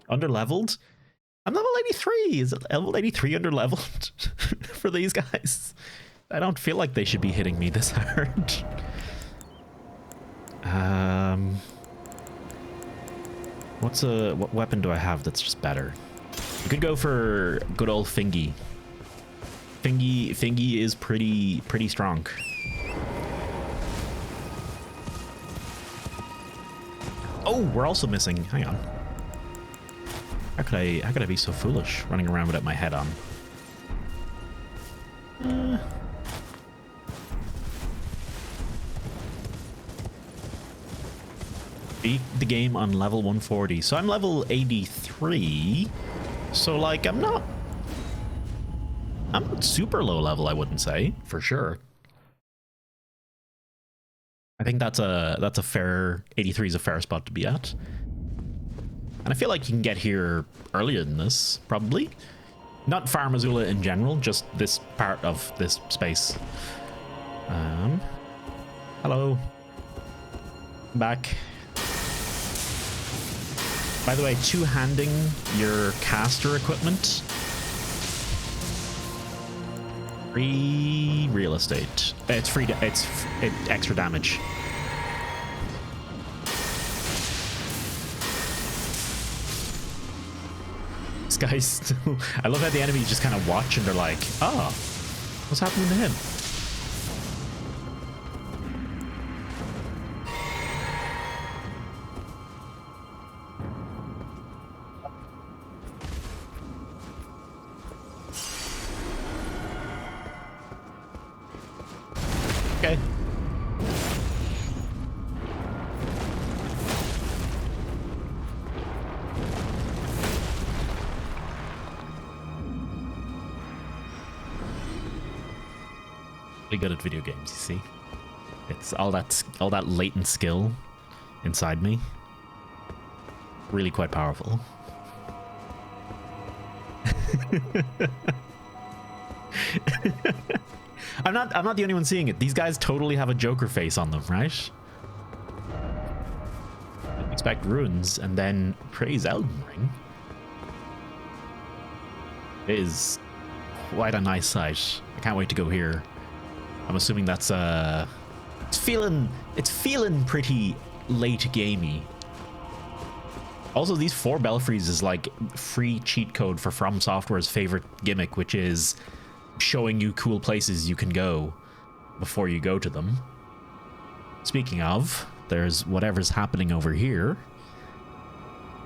Underleveled? I'm level 83! Is it level 83 underleveled for these guys? I don't feel like they should be hitting me this hard. What weapon do I have that's just better? You could go for good old Fingy. Fingy is pretty strong. Oh, we're also missing. Hang on. How could I be so foolish running around without my head on? Beat the game on level 140. So I'm level 83. So like I'm not super low level, I wouldn't say, for sure. I think that's a fair 83 is a fair spot to be at. And I feel like you can get here earlier than this, probably. Not Farum Azula in general, just this part of this space. Hello. Back. By the way, two-handing your caster equipment. Free real estate. It's free. It's extra damage. This guy's still... I love how the enemies just kind of watch and they're like, oh, what's happening to him? Okay. Really good at video games, you see. It's all that latent skill inside me. Really quite powerful. I'm not the only one seeing it. These guys totally have a Joker face on them, right? Expect ruins and then praise Elden Ring. It is quite a nice sight. I can't wait to go here. I'm assuming that's it's feeling pretty late gamey. Also, these 4 belfries is like free cheat code for From Software's favorite gimmick, which is showing you cool places you can go before you go to them. Speaking of, there's whatever's happening over here.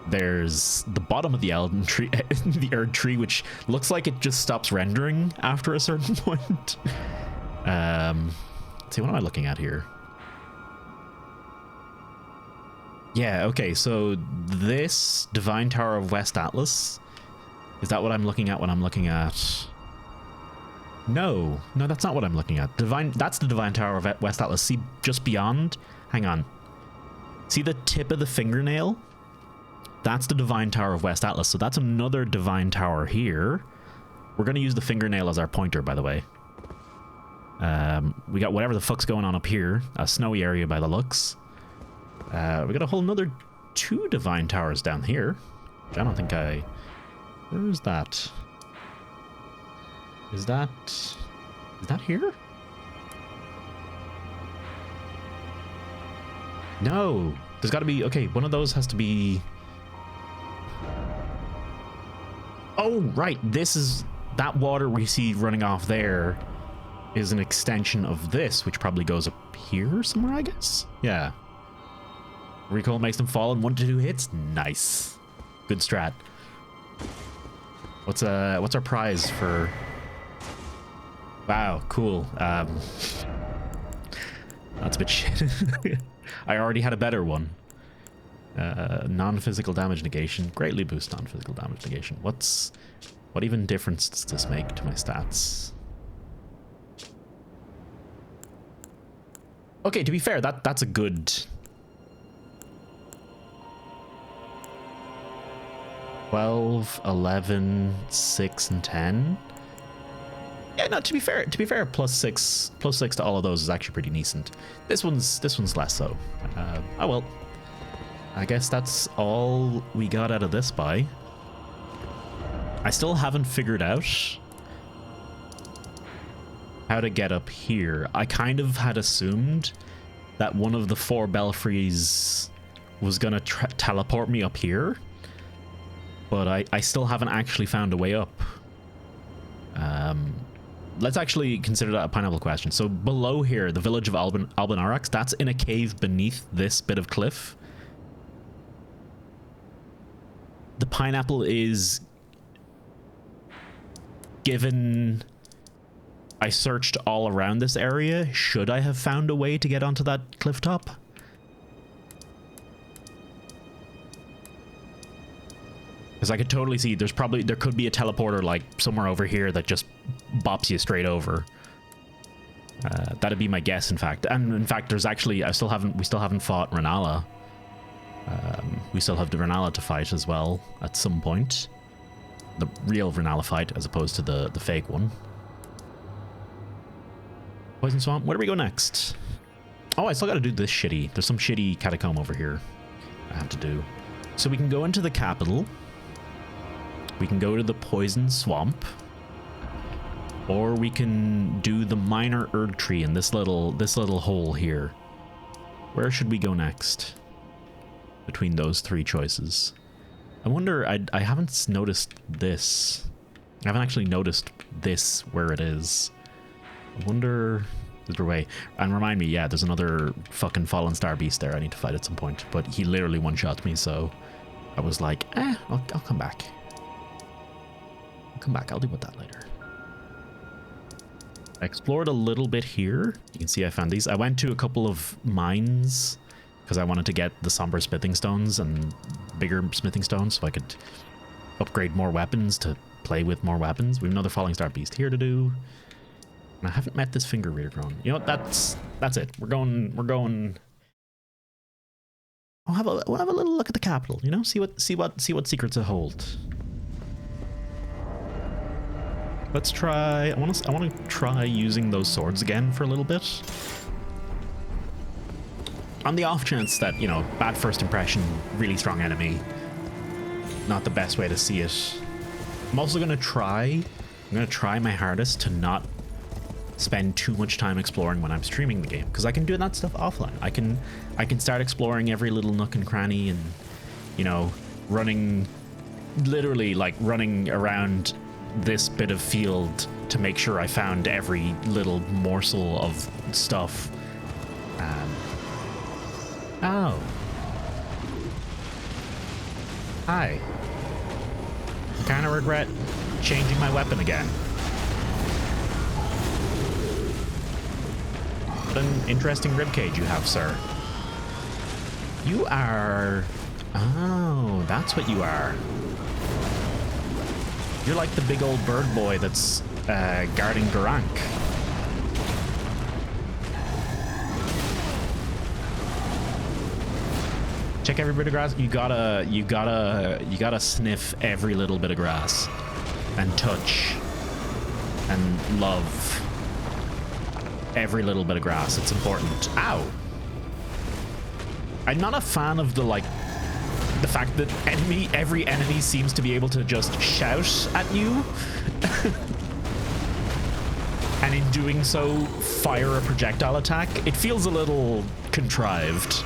There's the bottom of the Elden tree, the Erd tree, which looks like it just stops rendering after a certain point. Let's see, what am I looking at here? Yeah, okay, so this Divine Tower of West Atlas, is that what I'm looking at when I'm looking at... No, that's not what I'm looking at. That's the Divine Tower of West Atlas. See, just beyond? Hang on. See the tip of the fingernail? That's the Divine Tower of West Atlas. So that's another Divine Tower here. We're going to use the fingernail as our pointer, by the way. We got whatever the fuck's going on up here. A snowy area by the looks. We got a whole another 2 Divine Towers down here. Which I don't think I... Where is that? Is that here? No, there's got to be, okay, one of those has to be... Oh, right, this is, that water we see running off there is an extension of this, which probably goes up here somewhere, I guess? Yeah. Recoil makes them fall in 1 to 2 hits? Nice. Good strat. What's our prize for... Wow, cool. That's a bit shit. I already had a better one. Non-physical damage negation. Greatly boost non-physical damage negation. What even difference does this make to my stats? Okay, to be fair, that's a good... 12, 11, 6, and 10. Yeah, no, to be fair, plus six to all of those is actually pretty decent. This one's less so. Oh well. I guess that's all we got out of this buy. I still haven't figured out how to get up here. I kind of had assumed that one of the 4 belfries was gonna teleport me up here. but I still haven't actually found a way up. Let's actually consider that a pineapple question. So below here, the village of Albinarox, that's in a cave beneath this bit of cliff. The pineapple is given... I searched all around this area. Should I have found a way to get onto that cliff top? Because I could totally see there could be a teleporter like somewhere over here that just bops you straight over. That'd be my guess, in fact. And in fact, there's actually we still haven't fought Renala. We still have the Renala to fight as well at some point. The real Renala fight as opposed to the fake one. Poison Swamp. Where do we go next? Oh, I still got to do this shitty. There's some shitty catacomb over here I have to do. So we can go into the capital. We can go to the Poison Swamp, or we can do the minor Erd Tree in this little hole here. Where should we go next? Between those three choices, I wonder. I haven't noticed this. I haven't actually noticed this where it is. I wonder. Is there a way? And remind me, yeah, there's another fucking Fallen Star Beast there I need to fight at some point. But he literally one-shot me, so I was like, I'll come back. Come back. I'll deal with that later. I explored a little bit here. You can see I found these. I went to a couple of mines because I wanted to get the somber smithing stones and bigger smithing stones so I could upgrade more weapons to play with more weapons. We have another Falling Star Beast here to do. And I haven't met this finger reader drone. You know what? That's it. We're going. We'll have a little look at the capital. You know, see what secrets it hold. Let's try. I want to try using those swords again for a little bit. On the off chance that, you know, bad first impression, really strong enemy. Not the best way to see it. I'm also going to try. I'm going to try my hardest to not spend too much time exploring when I'm streaming the game, because I can do that stuff offline. I can start exploring every little nook and cranny and, you know, literally running around this bit of field to make sure I found every little morsel of stuff. Oh. Hi. I kind of regret changing my weapon again. What an interesting ribcage you have, sir. You are... Oh, that's what you are. You're like the big old bird boy that's guarding Garank. Check every bit of grass. You gotta sniff every little bit of grass and touch and love every little bit of grass. It's important. Ow. I'm not a fan of the fact that every enemy seems to be able to just shout at you. And in doing so, fire a projectile attack. It feels a little contrived.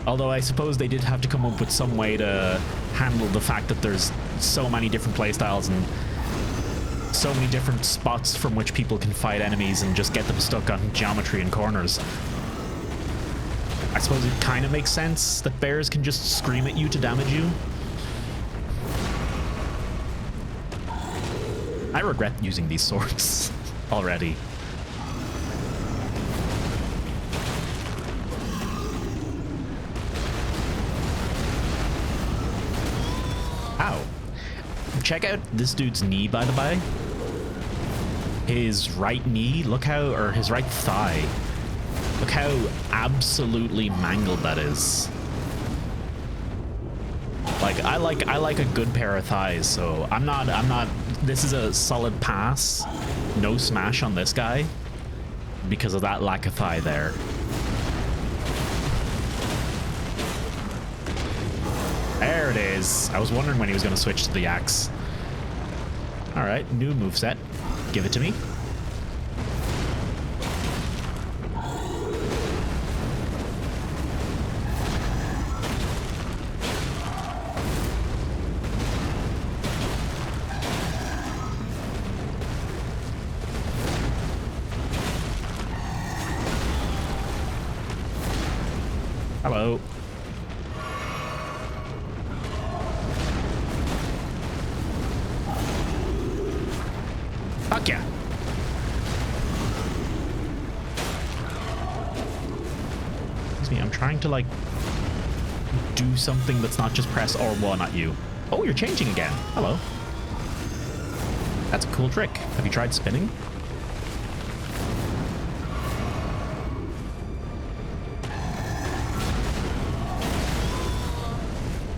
Although I suppose they did have to come up with some way to handle the fact that there's so many different playstyles and so many different spots from which people can fight enemies and just get them stuck on geometry and corners. I suppose it kind of makes sense that bears can just scream at you to damage you. I regret using these swords already. Ow. Check out this dude's knee, by the by. His right knee, or his right thigh. Look how absolutely mangled that is. Like, I like a good pair of thighs, so I'm not, this is a solid pass. No smash on this guy because of that lack of thigh there. There it is. I was wondering when he was going to switch to the axe. Alright, new moveset. Give it to me. Hello. Fuck yeah. Excuse me, I'm trying to like do something that's not just press R1 at you. Oh, you're changing again. Hello. That's a cool trick. Have you tried spinning?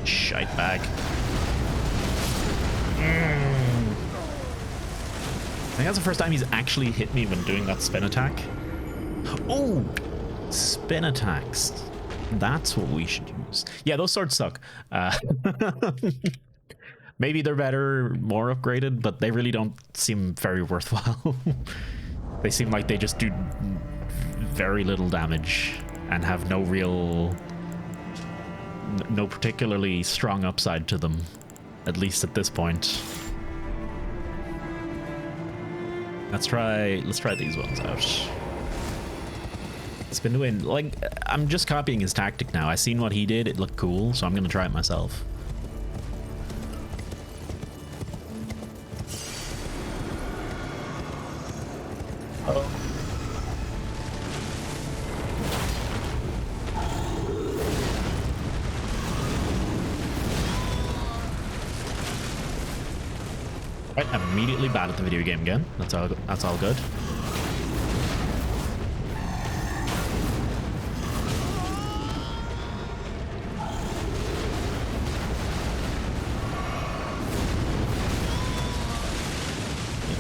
Shite bag. I think that's the first time he's actually hit me when doing that spin attack. Oh, spin attacks. That's what we should use. Yeah, those swords suck. Maybe they're better, more upgraded, but they really don't seem very worthwhile. They seem like they just do very little damage and have no particularly strong upside to them, at least at this point. Let's try these ones out. Spin to win. Like, I'm just copying his tactic now. I seen what he did, it looked cool, so I'm gonna try it myself. Right, I'm immediately bad at the video game again. That's all good.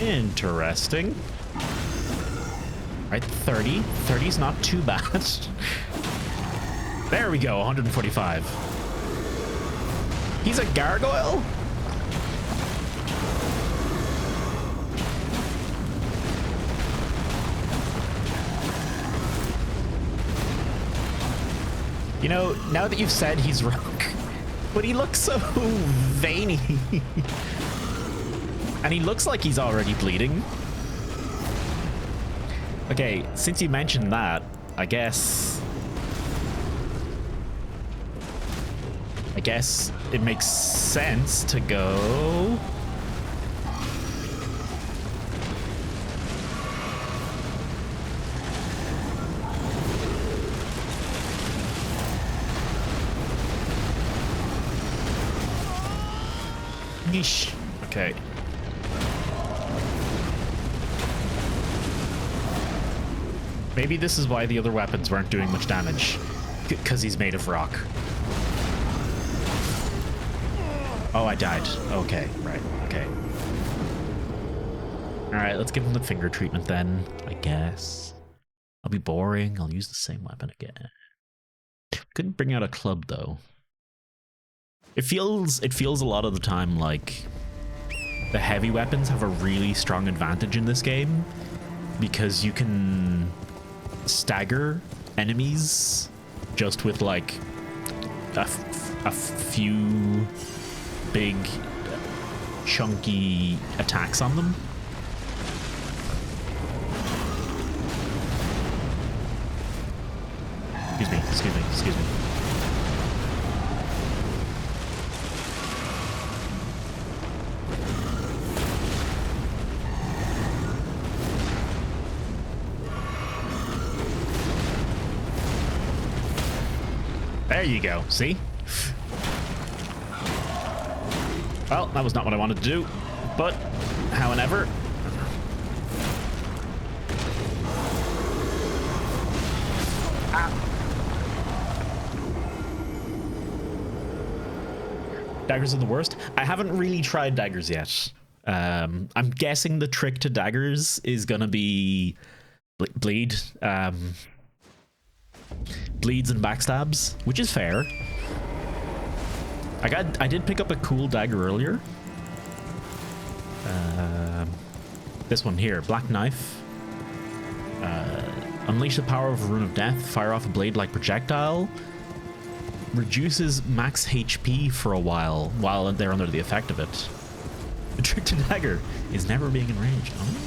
Interesting. Right, 30. 30's not too bad. There we go, 145. He's a gargoyle? You know, now that you've said he's rogue, but he looks so veiny. And he looks like he's already bleeding. Okay, since you mentioned that, I guess it makes sense to go... Yeesh. Okay. Maybe this is why the other weapons weren't doing much damage. Because he's made of rock. Oh, I died. Okay, right. Okay. Alright, let's give him the finger treatment then, I guess. I'll be boring. I'll use the same weapon again. Couldn't bring out a club, though. It feels a lot of the time like the heavy weapons have a really strong advantage in this game because you can stagger enemies just with like a few big chunky attacks on them. Excuse me. There you go, see? Well, that was not what I wanted to do, but however. Daggers are the worst. I haven't really tried daggers yet. I'm guessing the trick to daggers is gonna be bleed. Bleeds and backstabs, which is fair. I did pick up a cool dagger earlier. This one here, Black Knife. Unleash the power of a Rune of Death. Fire off a blade-like projectile. Reduces max HP for a while they're under the effect of it. The trick to dagger is never being in range. Oh.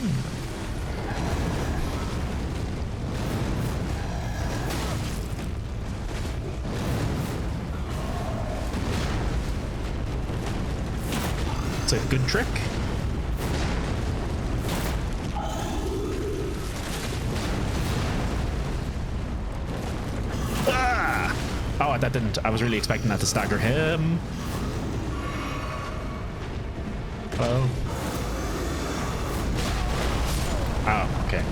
That's a good trick. Ah! Oh, that didn't. I was really expecting that to stagger him. Hello. Oh, okay.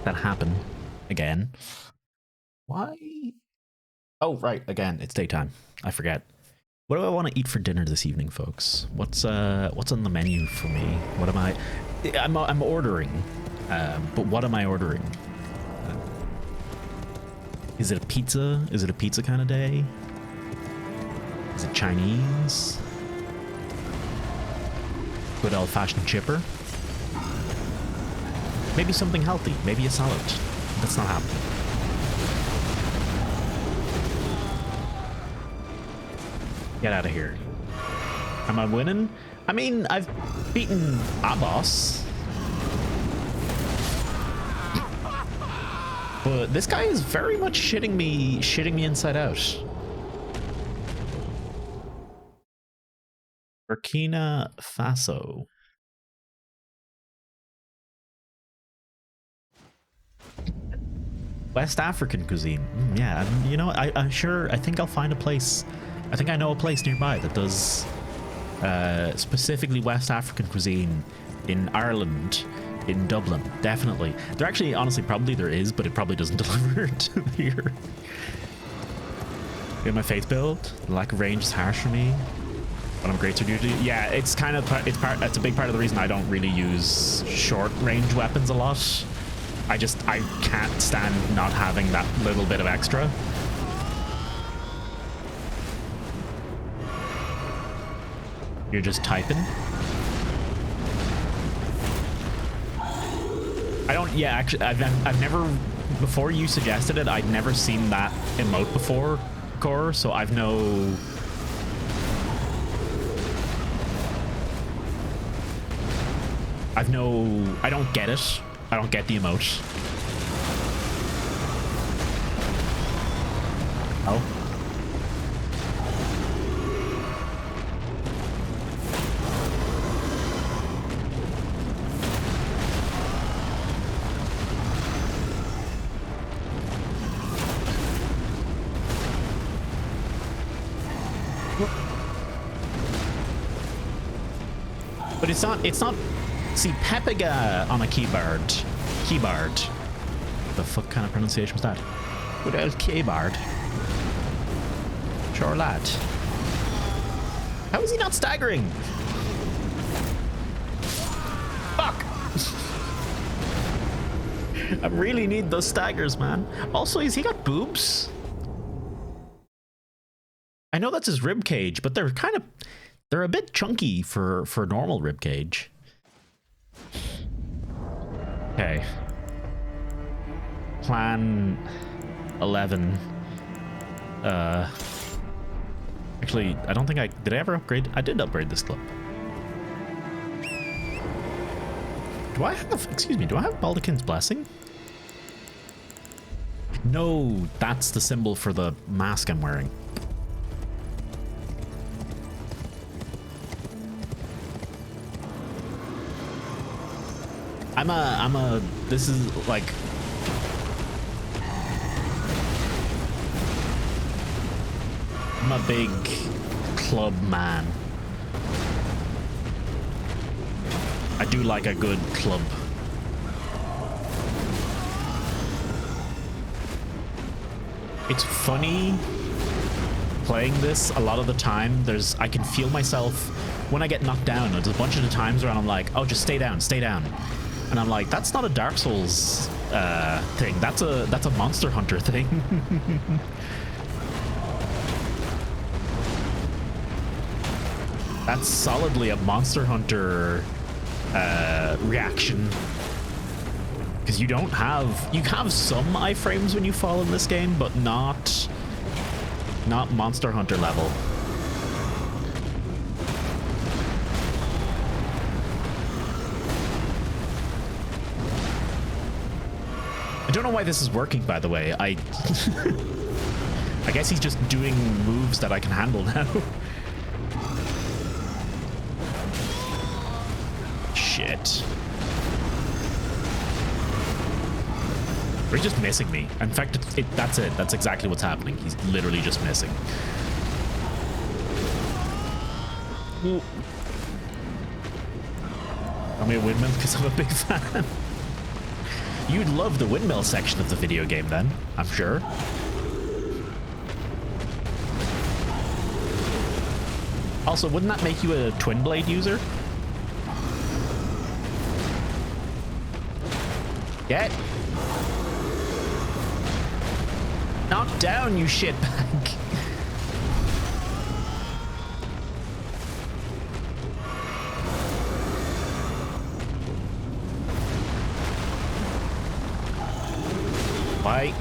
That happened again. Why? Oh, right. Again, it's daytime. I forget. What do I want to eat for dinner this evening, folks? What's on the menu for me? What am I? I'm ordering, but what am I ordering? Is it a pizza? Is it a pizza kind of day? Is it Chinese? Good old-fashioned chipper? Maybe something healthy. Maybe a salad. That's not happening. Get out of here. Am I winning? I mean, I've beaten a boss. But this guy is very much shitting me inside out. Burkina Faso. West African cuisine. Yeah, you know, I think I'll find a place. I think I know a place nearby that does specifically West African cuisine in Ireland, in Dublin. Definitely. There actually, honestly, probably there is, but it probably doesn't deliver to here. Get my faith build. The lack of range is harsh for me. But I'm great to do. Yeah, it's kind of it's a big part of the reason I don't really use short range weapons a lot. I can't stand not having that little bit of extra. You're just typing. I don't. Yeah, actually, I've never. Before you suggested it, I'd never seen that emote before, Core. So I've no. I don't get it. I don't get the emote. Oh. But it's not. See, Pepega on a keyboard. The fuck kind of pronunciation was that? Good old keyboard. Sure, lad. How is he not staggering? Fuck! I really need those staggers, man. Also, has he got boobs? I know that's his rib cage, but they're a bit chunky for normal rib cage. Okay. Plan 11. Actually, I don't think did I ever upgrade? I did upgrade this club. Do I have, excuse me, do I have Baldekin's Blessing? No, that's the symbol for the mask I'm wearing. This is like, I'm a big club man. I do like a good club. It's funny playing this a lot of the time. I can feel myself when I get knocked down. There's a bunch of the times where I'm like, oh, just stay down. And I'm like, that's not a Dark Souls thing. That's a Monster Hunter thing. That's solidly a Monster Hunter reaction. Because you have some iframes when you fall in this game, but not Monster Hunter level. I don't know why this is working, by the way. I guess he's just doing moves that I can handle now. Shit. Or he's just missing me. In fact, that's it. That's exactly what's happening. He's literally just missing. Ooh. I'm a windmill because I'm a big fan. You'd love the windmill section of the video game then, I'm sure. Also, wouldn't that make you a twin blade user? Get knocked down, you shitbag. Bye.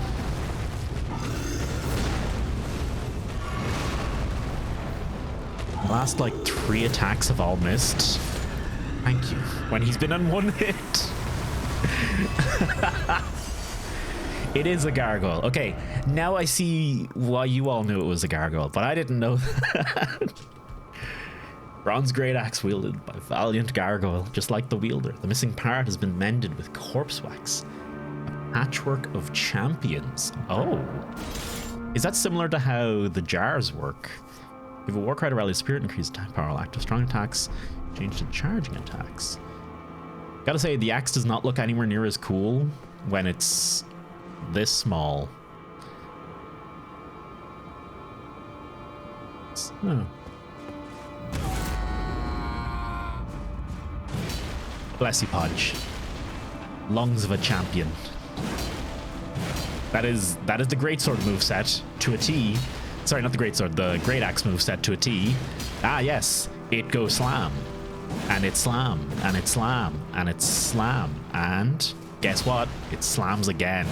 Last like 3 attacks have all missed. Thank you. When he's been on 1 hit. It is a gargoyle. Okay, now I see why you all knew it was a gargoyle, but I didn't know that. Bronze great axe wielded by valiant gargoyle, just like the wielder. The missing part has been mended with corpse wax. A patchwork of champions. Oh. Is that similar to how the jars work? If a Warcry to rally spirit, increase attack power, active strong attacks, change to charging attacks. Gotta say, the axe does not look anywhere near as cool when it's this small. Oh. Bless you, Podge. Lungs of a champion. That is the greatsword moveset to a T. Sorry, not the greatsword, the great axe moveset to a T. Ah, yes, it goes slam. And it's slam, and it's slam, and it's slam, and guess what? It slams again.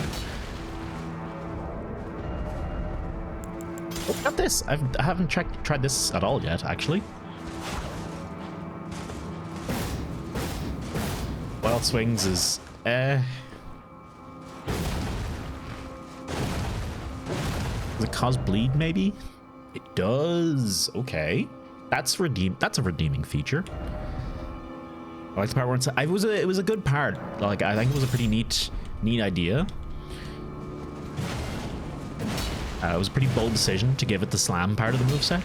Oh, got this. I haven't tried this at all yet, actually. Wild Swings is does it cause bleed? Maybe it does. Okay, that's a redeeming feature. I like the part where it was a good part. Like, I think it was a pretty neat idea. It was a pretty bold decision to give it the slam part of the moveset.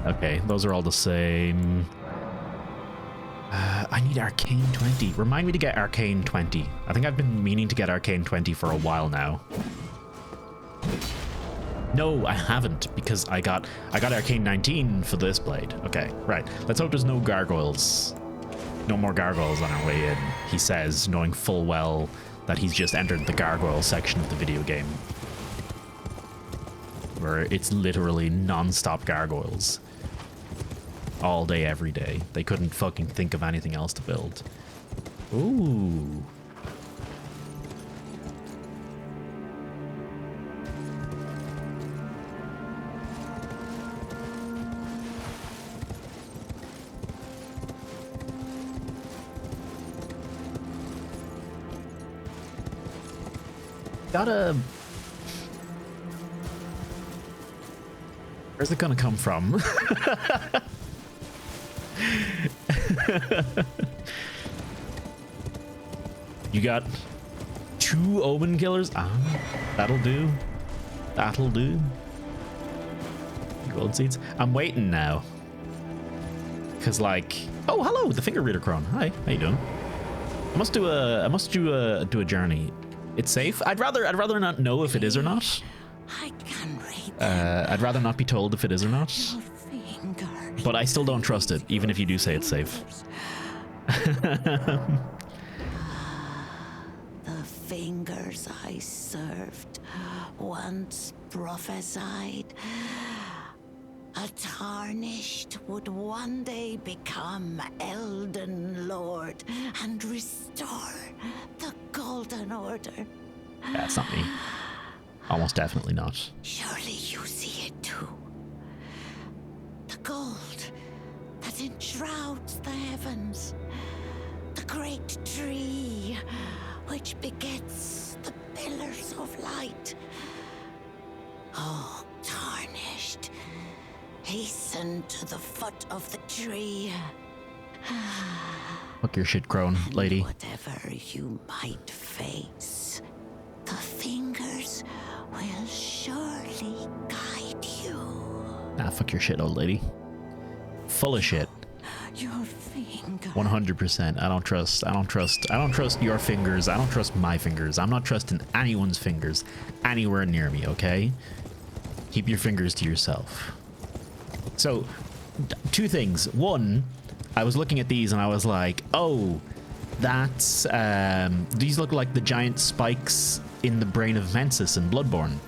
Okay, those are all the same. I need Arcane 20. Remind me to get Arcane 20. I think I've been meaning to get Arcane 20 for a while now. No, I haven't, because I got Arcane 19 for this blade. Okay, right. Let's hope there's no gargoyles. No more gargoyles on our way in, he says, knowing full well that he's just entered the gargoyle section of the video game. Where it's literally non-stop gargoyles. All day, every day. They couldn't fucking think of anything else to build. Ooh. Gotta... Where's it gonna come from? You got 2 omen killers? Ah, that'll do. That'll do. Gold seeds. I'm waiting now. Cause like, oh hello, the finger reader crone. Hi, how you doing? I must do a journey. It's safe. I'd rather not know if it is or not. I can read I'd rather not be told if it is or not. But I still don't trust it, even if you do say it's safe. The fingers I served once prophesied a tarnished would one day become Elden Lord and restore the Golden Order. That's not me. Almost definitely not. Surely you see it too. The gold that enshrouds the heavens great tree, which begets the pillars of light. Oh, tarnished, hasten to the foot of the tree. Fuck your shit, crone, lady. Whatever you might face, the fingers will surely guide you. Ah, fuck your shit, old lady. Full of shit. Your finger. 100%. I don't trust your fingers. I don't trust my fingers. I'm not trusting anyone's fingers anywhere near me, okay? Keep your fingers to yourself. So, two things. One, I was looking at these and I was like, oh, that's, these look like the giant spikes in the brain of Mensis in Bloodborne.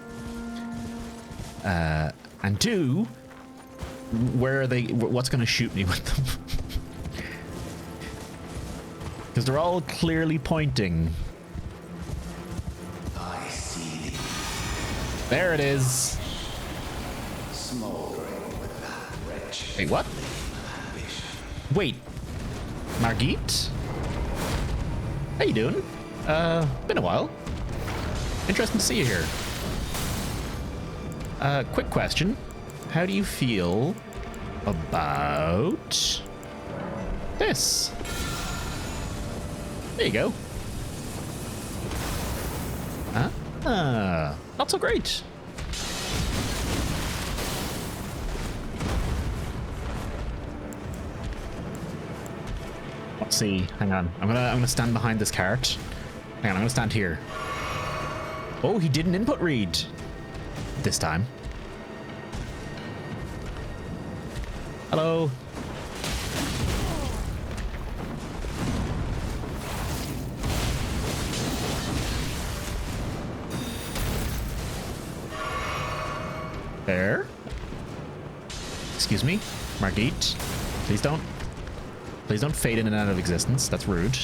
And two, where are they, what's going to shoot me with them? Because they're all clearly pointing. I see. There it is. Smoldering with that wretched Wait, what? ambition. Wait, Margit? How you doing? Been a while. Interesting to see you here. Quick question. How do you feel about this? There you go. Not so great. Let's see. Hang on. I'm gonna stand behind this cart. Hang on. I'm gonna stand here. Oh, he did an input read this time. Hello. There. Excuse me, Margit. Please don't fade in and out of existence. That's rude.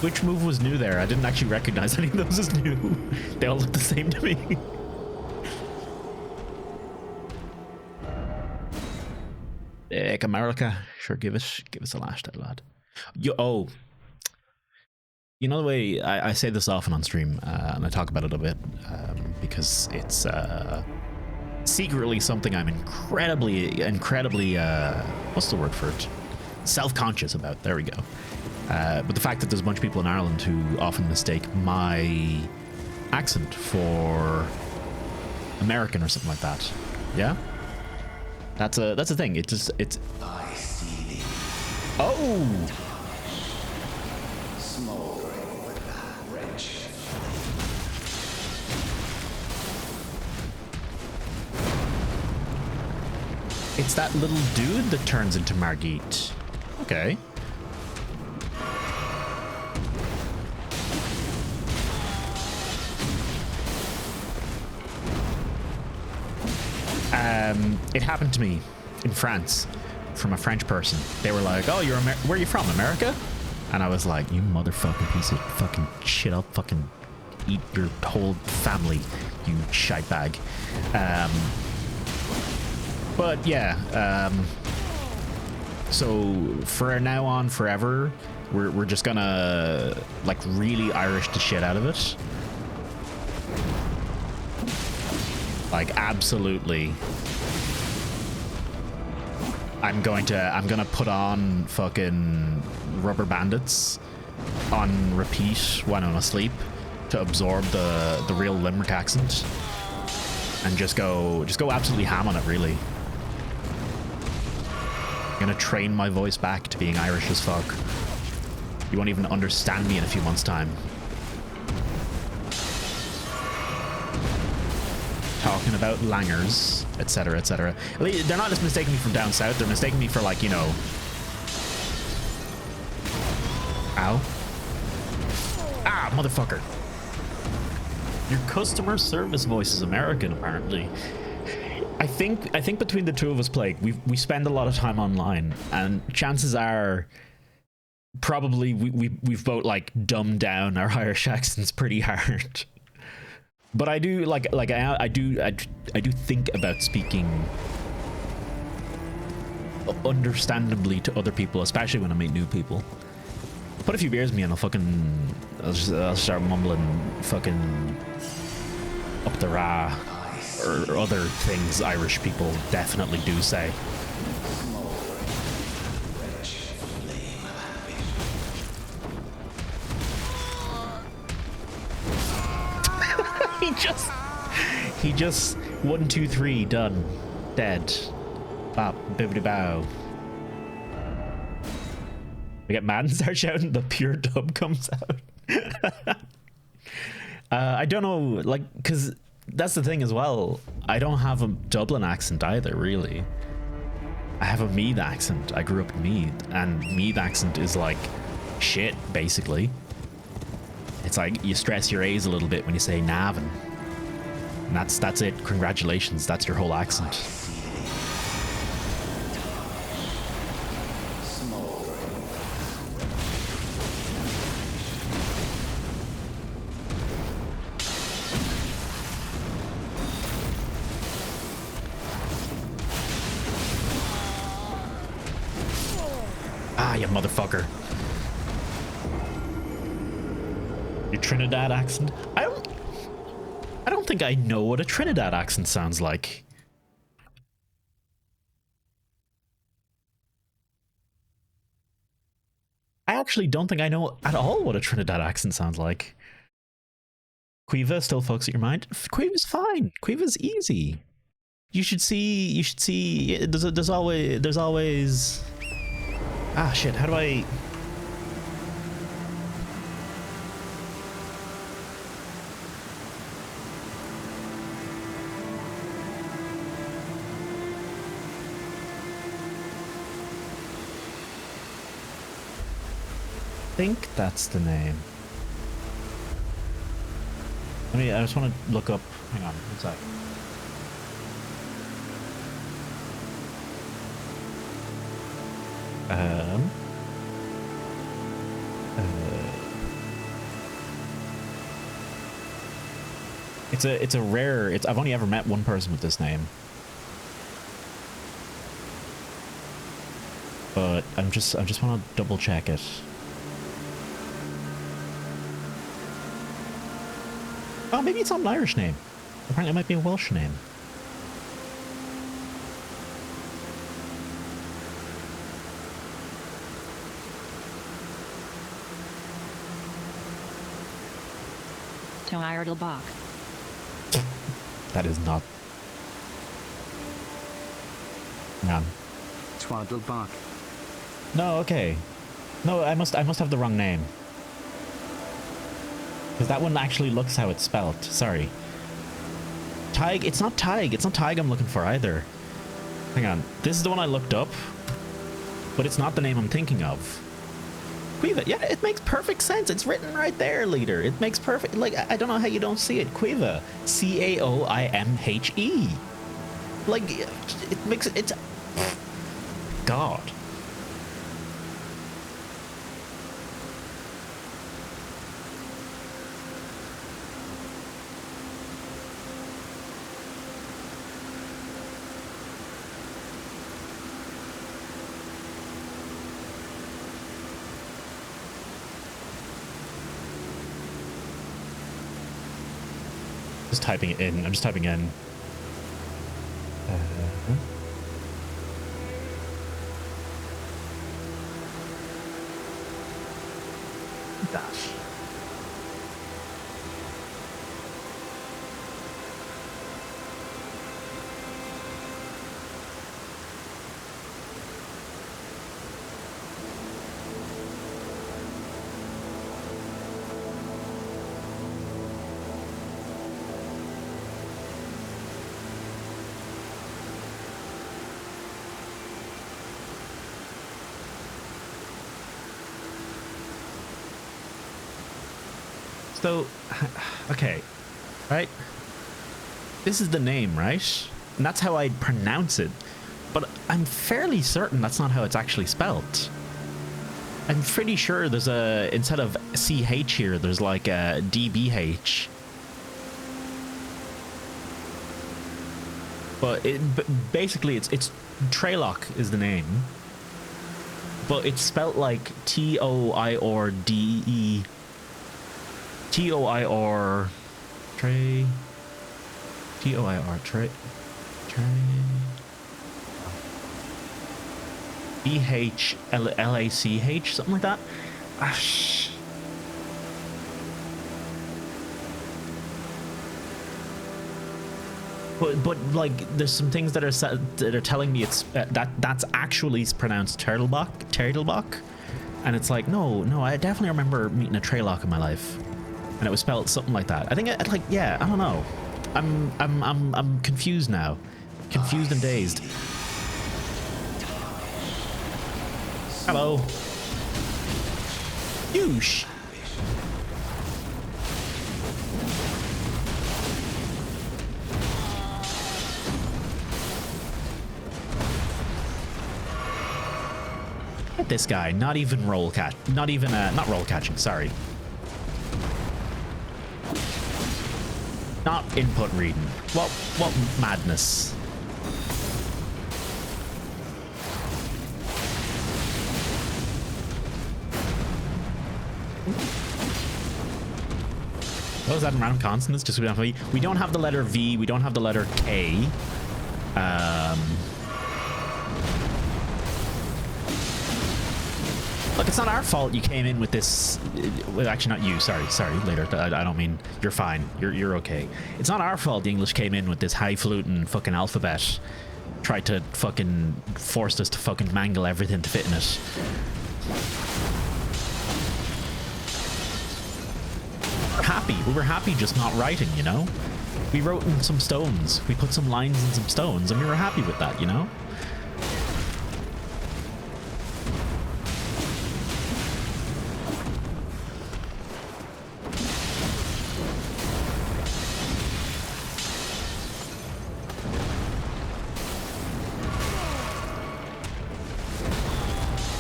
Which move was new there? I didn't actually recognize any of those as new. They all look the same to me. Heck, America. Sure, give us a lash, that lad. You know the way I say this often on stream, and I talk about it a bit, because it's secretly something I'm incredibly, what's the word for it? Self-conscious about. There we go. But the fact that there's a bunch of people in Ireland who often mistake my accent for American or something like that. Yeah? That's a thing. It's I see thee. Oh! Smoldering with that wretched. It's that little dude that turns into Margit. Okay. It happened to me in France from a French person. They were like, "Oh, where are you from, America?" And I was like, "You motherfucking piece of fucking shit! I'll fucking eat your whole family, you shite bag." But yeah, so for now on forever, we're just gonna like really Irish the shit out of it. Like absolutely. I'm gonna put on fucking Rubber Bandits on repeat when I'm asleep to absorb the real Limerick accent and just go absolutely ham on it, really. gonna train my voice back to being Irish as fuck. You won't even understand me in a few months' time. Talking about langers, etc., etc. They're not just mistaking me from down south, they're mistaking me for, like, you know... Ow. Ah, motherfucker. Your customer service voice is American, apparently. I think between the two of us, Plague, we spend a lot of time online, and chances are probably we've both, like, dumbed down our Irish accents pretty hard. But I do I do think about speaking understandably to other people, especially when I meet new people. Put a few beers in me and I'll start mumbling fucking up the rah or other things Irish people definitely do say. he just 1 2 3 done, dead, bop bibbidi bow. We get mad and start shouting, the pure dub comes out. I don't know, like, because that's the thing as well. I don't have a Dublin accent either, really. I have a Meath accent. I grew up in Meath, and Meath accent is like shit, basically. It's like you stress your A's a little bit when you say Navan. And that's it. Congratulations, that's your whole accent. Ah, you motherfucker. Your Trinidad accent? I don't think I know what a Trinidad accent sounds like. I actually don't think I know at all what a Trinidad accent sounds like. Quiva still fucks at your mind? Quiva's fine. Quiva's easy. You should see, there's always... Ah, shit, how do I... I think that's the name. I just want to look up. Hang on, one sec. It's a rare. I've only ever met one person with this name, but I just want to double check it. Oh, maybe it's not an Irish name. Apparently it might be a Welsh name. Bach. That is not. No. Twaddlebach. No, okay. No, I must have the wrong name. Because that one actually looks how it's spelled. Sorry. Tig, it's not Tig. It's not Tig I'm looking for either. Hang on. This is the one I looked up. But it's not the name I'm thinking of. Quiva. Yeah, it makes perfect sense. It's written right there, leader. It makes perfect... Like, I don't know how you don't see it. Quiva. C-A-O-I-M-H-E. Like, it makes... It's... God. Just typing it in. I'm just typing in. Dash. So, okay, right? This is the name, right? And that's how I'd pronounce it. But I'm fairly certain that's not how it's actually spelled. I'm pretty sure there's a, instead of CH here, there's like a DBH. But basically it's Treylock is the name. But it's spelt like Toiorde. Toior Trey. Toir Trey. BHLACH, something like that. But like, there's some things that are telling me it's that's actually pronounced Turtlebach, and it's like no, I definitely remember meeting a Treylock in my life, and it was spelled something like that. I think like yeah, I don't know. I'm confused now, confused and dazed. Hello. Douche. At this guy, not even not roll catching, sorry. Not input reading. What madness. What was that in random consonants? Just we don't have the letter V. We don't have the letter K. Look, it's not our fault you came in with this. Well, actually, not you. Sorry, later. I don't mean you're fine. You're okay. It's not our fault the English came in with this highfalutin fucking alphabet. Tried to fucking forced us to fucking mangle everything to fit in it. We were happy just not writing, you know? We wrote in some stones. We put some lines in some stones, and we were happy with that, you know?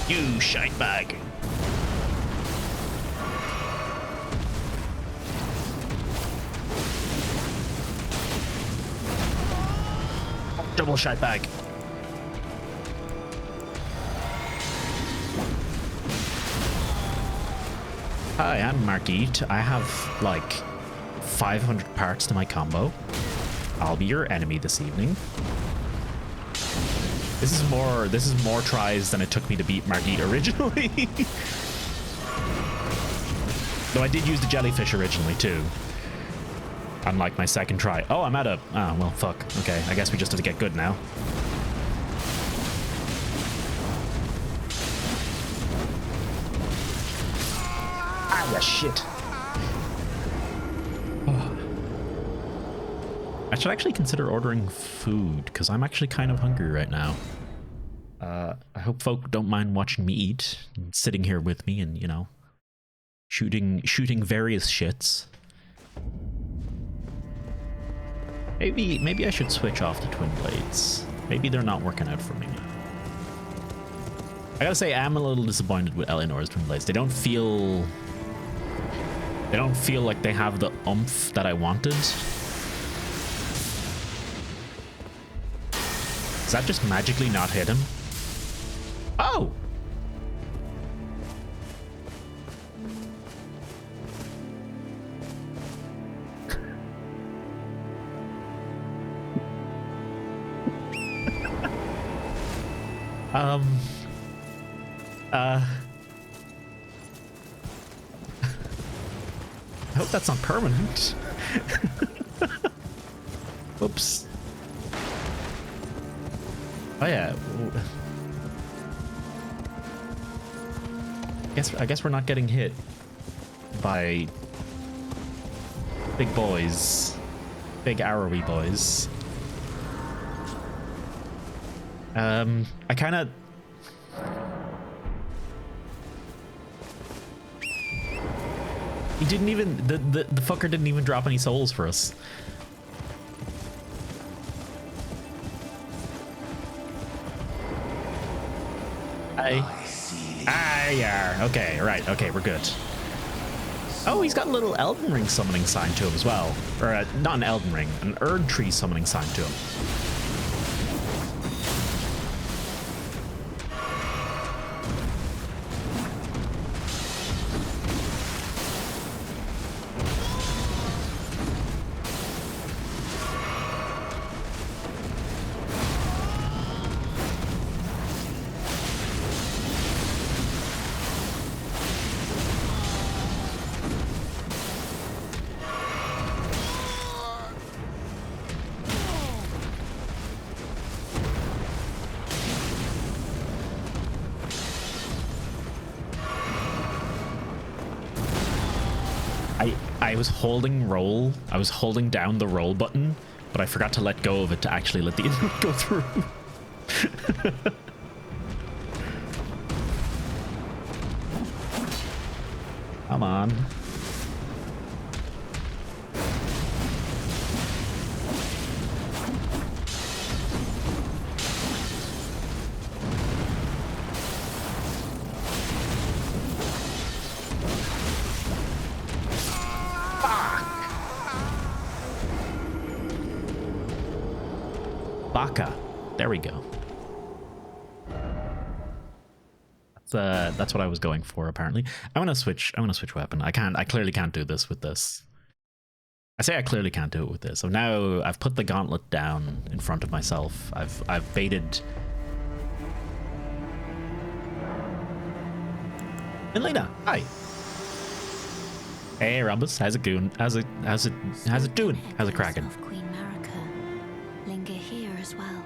You shite bag. Double shot bag. Hi, I'm Margit. I have like 500 parts to my combo. I'll be your enemy this evening. This is more tries than it took me to beat Margit originally. Though I did use the jellyfish originally too. Unlike my second try. Oh, I'm at a... Oh, well, fuck. Okay, I guess we just have to get good now. Ah, yeah, shit. Oh. I should actually consider ordering food, because I'm actually kind of hungry right now. I hope folk don't mind watching me eat, and sitting here with me and, you know, shooting various shits. Maybe I should switch off the twin blades. Maybe they're not working out for me. I gotta say, I'm a little disappointed with Eleanor's twin blades. They don't feel like they have the oomph that I wanted. Does that just magically not hit him? Oh! I hope that's not permanent. Oops. Oh yeah. I guess we're not getting hit by big boys, big arrowy boys. I kind of. He didn't even, the fucker didn't even drop any souls for us. Yeah. Okay, right. Okay, we're good. Oh, he's got a little Elden Ring summoning sign to him as well. Or not an Elden Ring, an Erd Tree summoning sign to him. I was holding roll. I was holding down the roll button, but I forgot to let go of it to actually let the input go through. Come on. Baka. There we go. That's what I was going for, apparently. I want to switch weapon. I clearly can't do this with this. I say I clearly can't do it with this. So now I've put the gauntlet down in front of myself. I've baited Melina. Hi. Hey Rambus, how's it going? How's it doing? How's it cracking? Of Queen Marika linger here as well.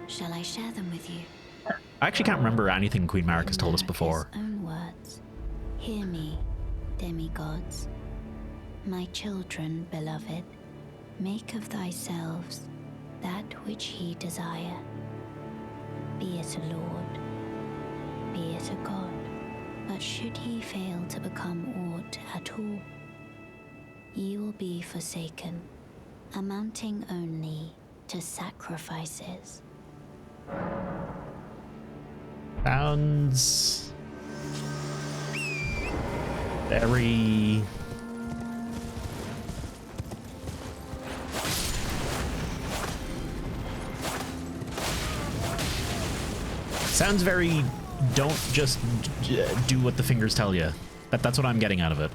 Shall I share them with you? I actually can't remember anything Queen Marika's told us before. Own words. Hear me, demigods. My children, beloved, make of thyselves that which ye desire. Be it a lord, be it a god. But should ye fail to become aught at all, ye will be forsaken, amounting only to sacrifices. Sounds very don't just do what the fingers tell you. That's what I'm getting out of it.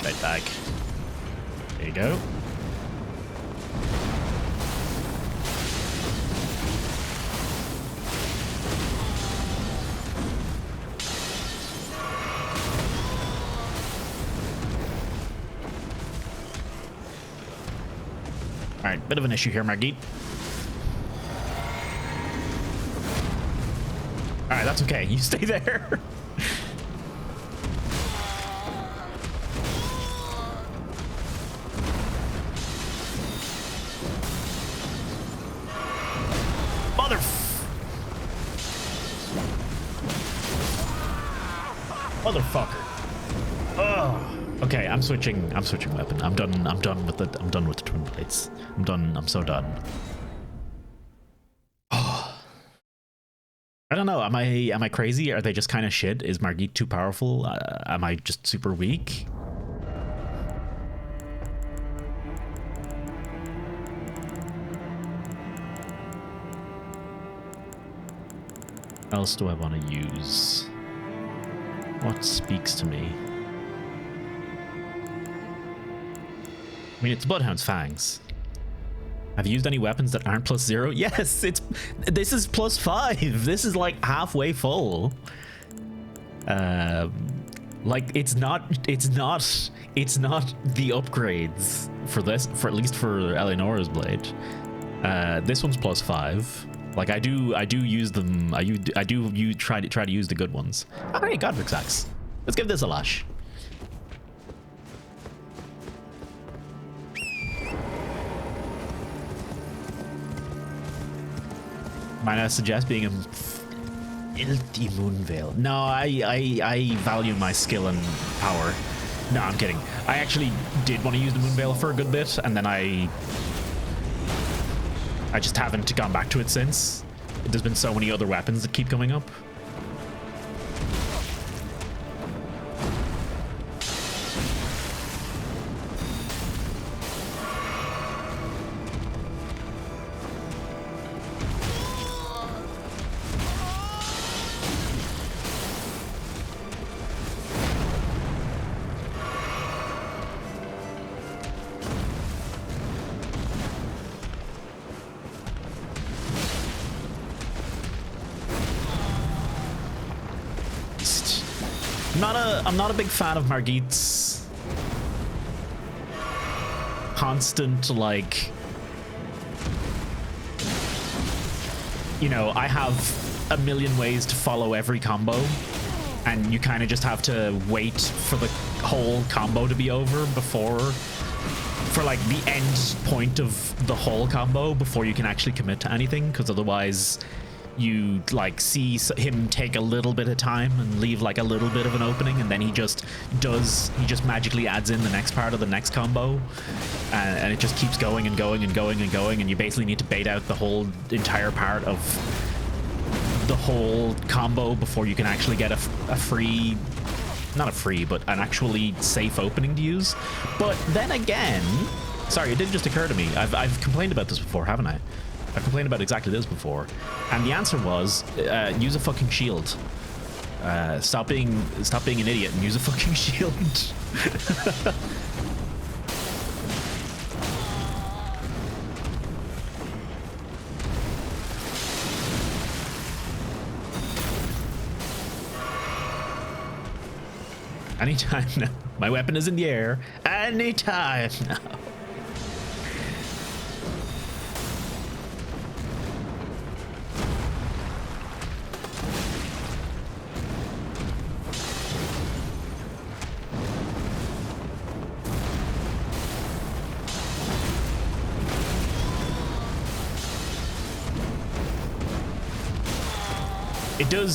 Right back. There you go. Alright, bit of an issue here, Margit. Alright, that's okay. You stay there. Motherfucker. Ugh. Okay, I'm switching weapon. I'm done with the twin blades. I'm so done. Oh, I don't know. Am I crazy? Are they just kind of shit? Is Margit too powerful? Am I just super weak? What else do I want to use? What speaks to me? I mean, it's Bloodhound's Fangs. Have you used any weapons that aren't +0? Yes, this is +5. This is like halfway full. Like it's not the upgrades for this, for at least for Eleonora's blade. This one's +5. Like I do use them. I do try to use the good ones. Oh, hey, Godric's axe. Let's give this a lash. Might I suggest being a filthy Moonveil? No, I value my skill and power. No, I'm kidding. I actually did want to use the Moonveil for a good bit, and then I just haven't gone back to it since. There's been so many other weapons that keep coming up. I'm not a big fan of Margit's constant, like, you know, I have a million ways to follow every combo, and you kind of just have to wait for the whole combo to be over for like the end point of the whole combo before you can actually commit to anything, because otherwise you like see him take a little bit of time and leave like a little bit of an opening, and then he just magically adds in the next part of the next combo, and it just keeps going and going and going and going, and you basically need to bait out the whole entire part of the whole combo before you can actually get a free, not a free, but an actually safe opening to use. But then again, sorry, it did just occur to me, I've complained about this before, haven't I? I've complained about exactly this before, and the answer was use a fucking shield. Stop being an idiot and use a fucking shield. Anytime now. My weapon is in the air. Anytime now.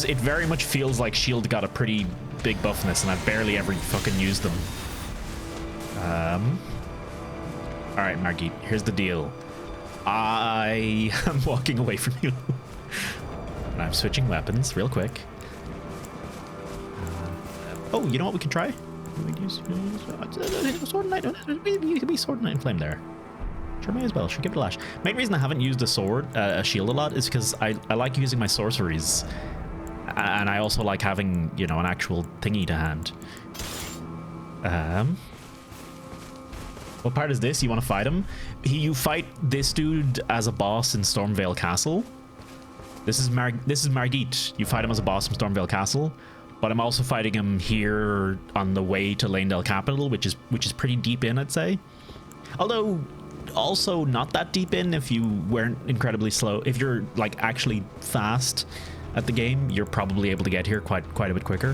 It very much feels like shield got a pretty big buff in this, and I've barely ever fucking used them. Alright, Margit, here's the deal. I am walking away from you. And I'm switching weapons real quick. Oh, you know what we can try? We can use Sword and Knight. You can be Sword and Knight and Flame there. Sure, may as well. Should give it a lash. Main reason I haven't used a shield a lot is because I like using my sorceries. And I also like having, you know, an actual thingy to hand. What part is this? You want to fight him? You fight this dude as a boss in Stormveil Castle. This is Margit. You fight him as a boss in Stormveil Castle. But I'm also fighting him here on the way to Leyndell Capital, which is pretty deep in, I'd say. Although also not that deep in if you weren't incredibly slow. If you're like actually fast at the game, you're probably able to get here quite a bit quicker.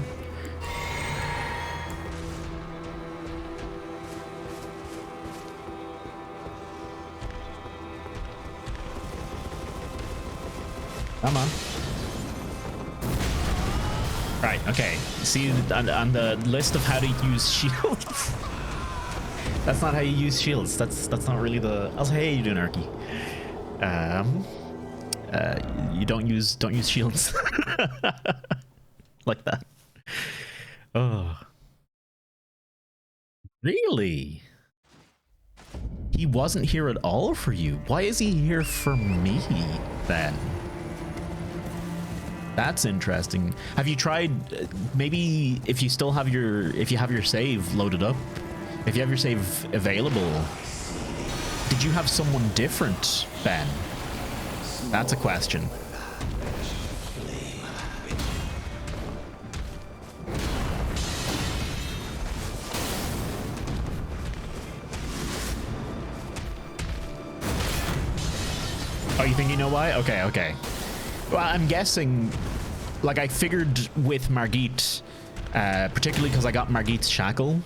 Come on. Right, okay. See, on the list of how to use shields, that's not how you use shields. That's not really the... Also, hey, you doing, Arky? You don't use shields like that. Oh, really? He wasn't here at all for you. Why is he here for me then? That's interesting. Have you tried maybe if you still have your save loaded up, if you have your save available, did you have someone different, Ben? That's a question. Oh, you think you know why? Okay, okay. Well, I'm guessing, like, I figured with Margit, particularly because I got Margit's shackle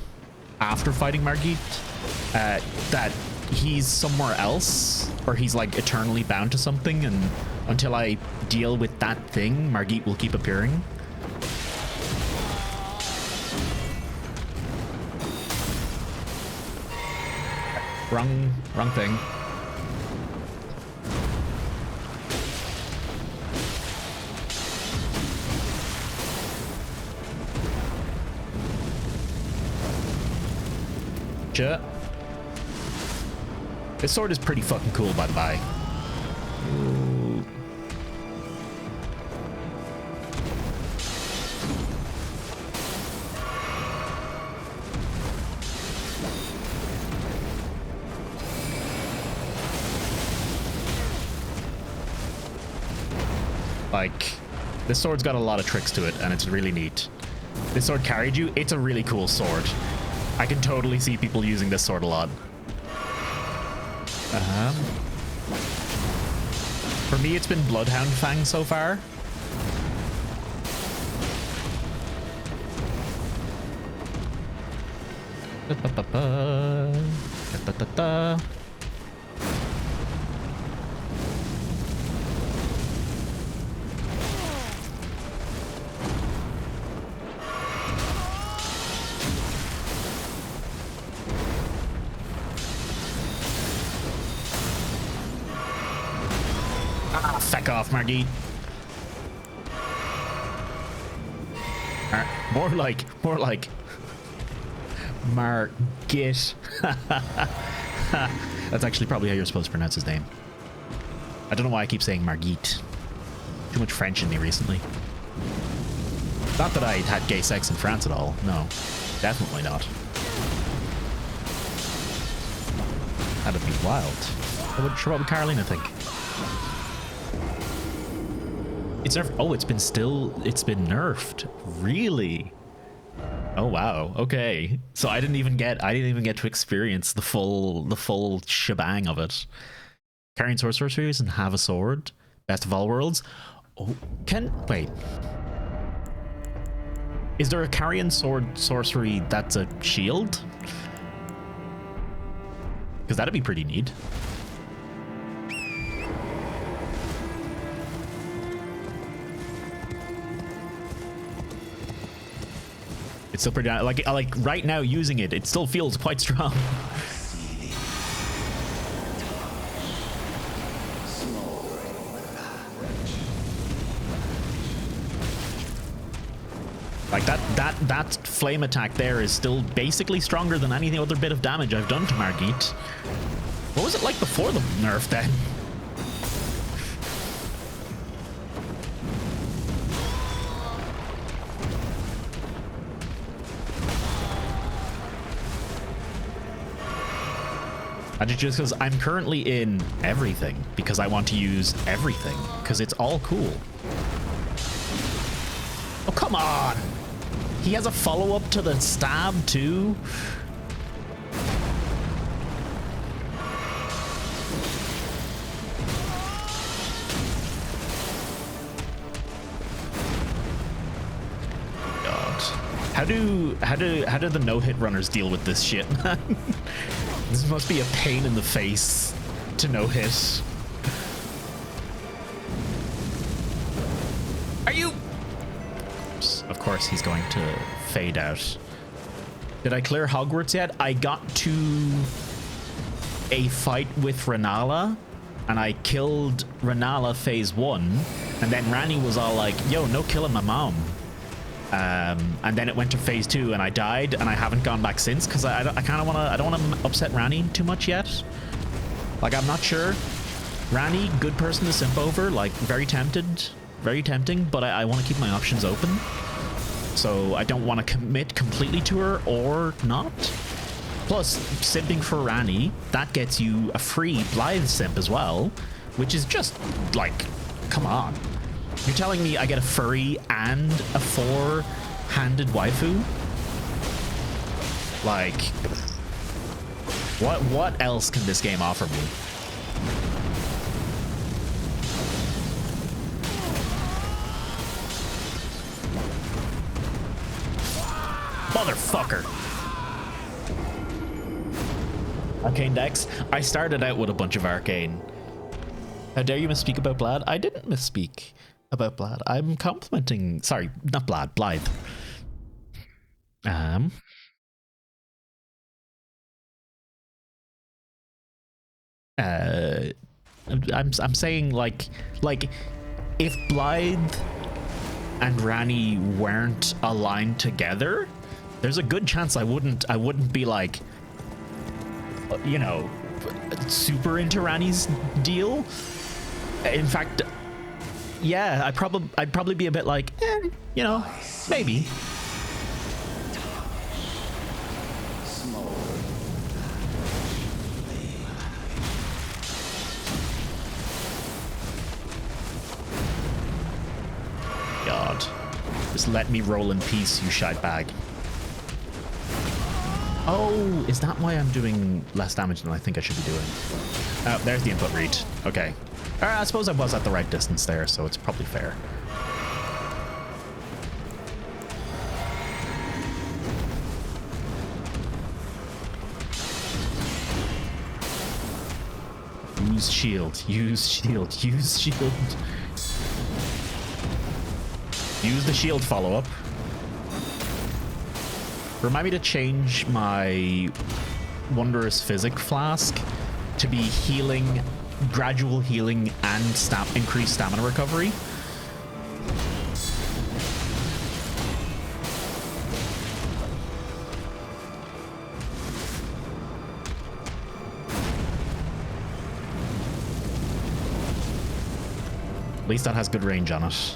after fighting Margit, that he's somewhere else, or he's like eternally bound to something, and until I deal with that thing, Margit will keep appearing. Wrong thing. This sword is pretty fucking cool, by the by. Ooh. Like, this sword's got a lot of tricks to it, and it's really neat. This sword carried you. It's a really cool sword. I can totally see people using this sword a lot. For me, it's been Bloodhound Fang so far. Feck off, Margit. More like Margit. That's actually probably how you're supposed to pronounce his name. I don't know why I keep saying Margit. Too much French in me recently. Not that I had gay sex in France at all. No, definitely not. That'd be wild. What would Carolina think? It's nerfed. Oh, it's been nerfed. Really? Oh wow. Okay. So I didn't even get to experience the full shebang of it. Carrying sword sorceries and have a sword. Best of all worlds. Oh, wait. Is there a carrion sword sorcery that's a shield? Because that'd be pretty neat. It's still pretty like right now using it, it still feels quite strong. Like that flame attack there is still basically stronger than any other bit of damage I've done to Margit. What was it like before the nerf then? And it's just because I'm currently in everything because I want to use everything because it's all cool. Oh, come on. He has a follow-up to the stab too. God. How do the no-hit runners deal with this shit? This must be a pain in the face to no-hit. Are you? Of course he's going to fade out. Did I clear Hogwarts yet? I got to a fight with Renala, and I killed Renala phase 1, and then Ranni was all like, yo, no killing my mom. And then it went to phase 2 and I died, and I haven't gone back since because I kind of want to, I don't want to upset Ranni too much yet. Like, I'm not sure. Ranni, good person to simp over, like very tempting, but I want to keep my options open. So I don't want to commit completely to her or not. Plus, simping for Ranni, that gets you a free Blythe simp as well, which is just like, come on. You're telling me I get a furry and a 4-handed waifu? Like, what else can this game offer me? Motherfucker. Arcane decks. I started out with a bunch of Arcane. How dare you misspeak about Blad? I didn't misspeak about Blad. I'm complimenting... Sorry, not Blad, Blythe. I'm saying like if Blythe and Ranni weren't aligned together, there's a good chance I wouldn't be like, you know, super into Ranni's deal. In fact, yeah, I'd probably be a bit like, you know, maybe. God, just let me roll in peace, you shite bag. Oh, is that why I'm doing less damage than I think I should be doing? Oh, there's the input read. Okay. I suppose I was at the right distance there, so it's probably fair. Use shield, use shield, use shield. Use the shield follow-up. Remind me to change my Wondrous Physic Flask to be healing, gradual healing, and increased stamina recovery. At least that has good range on it.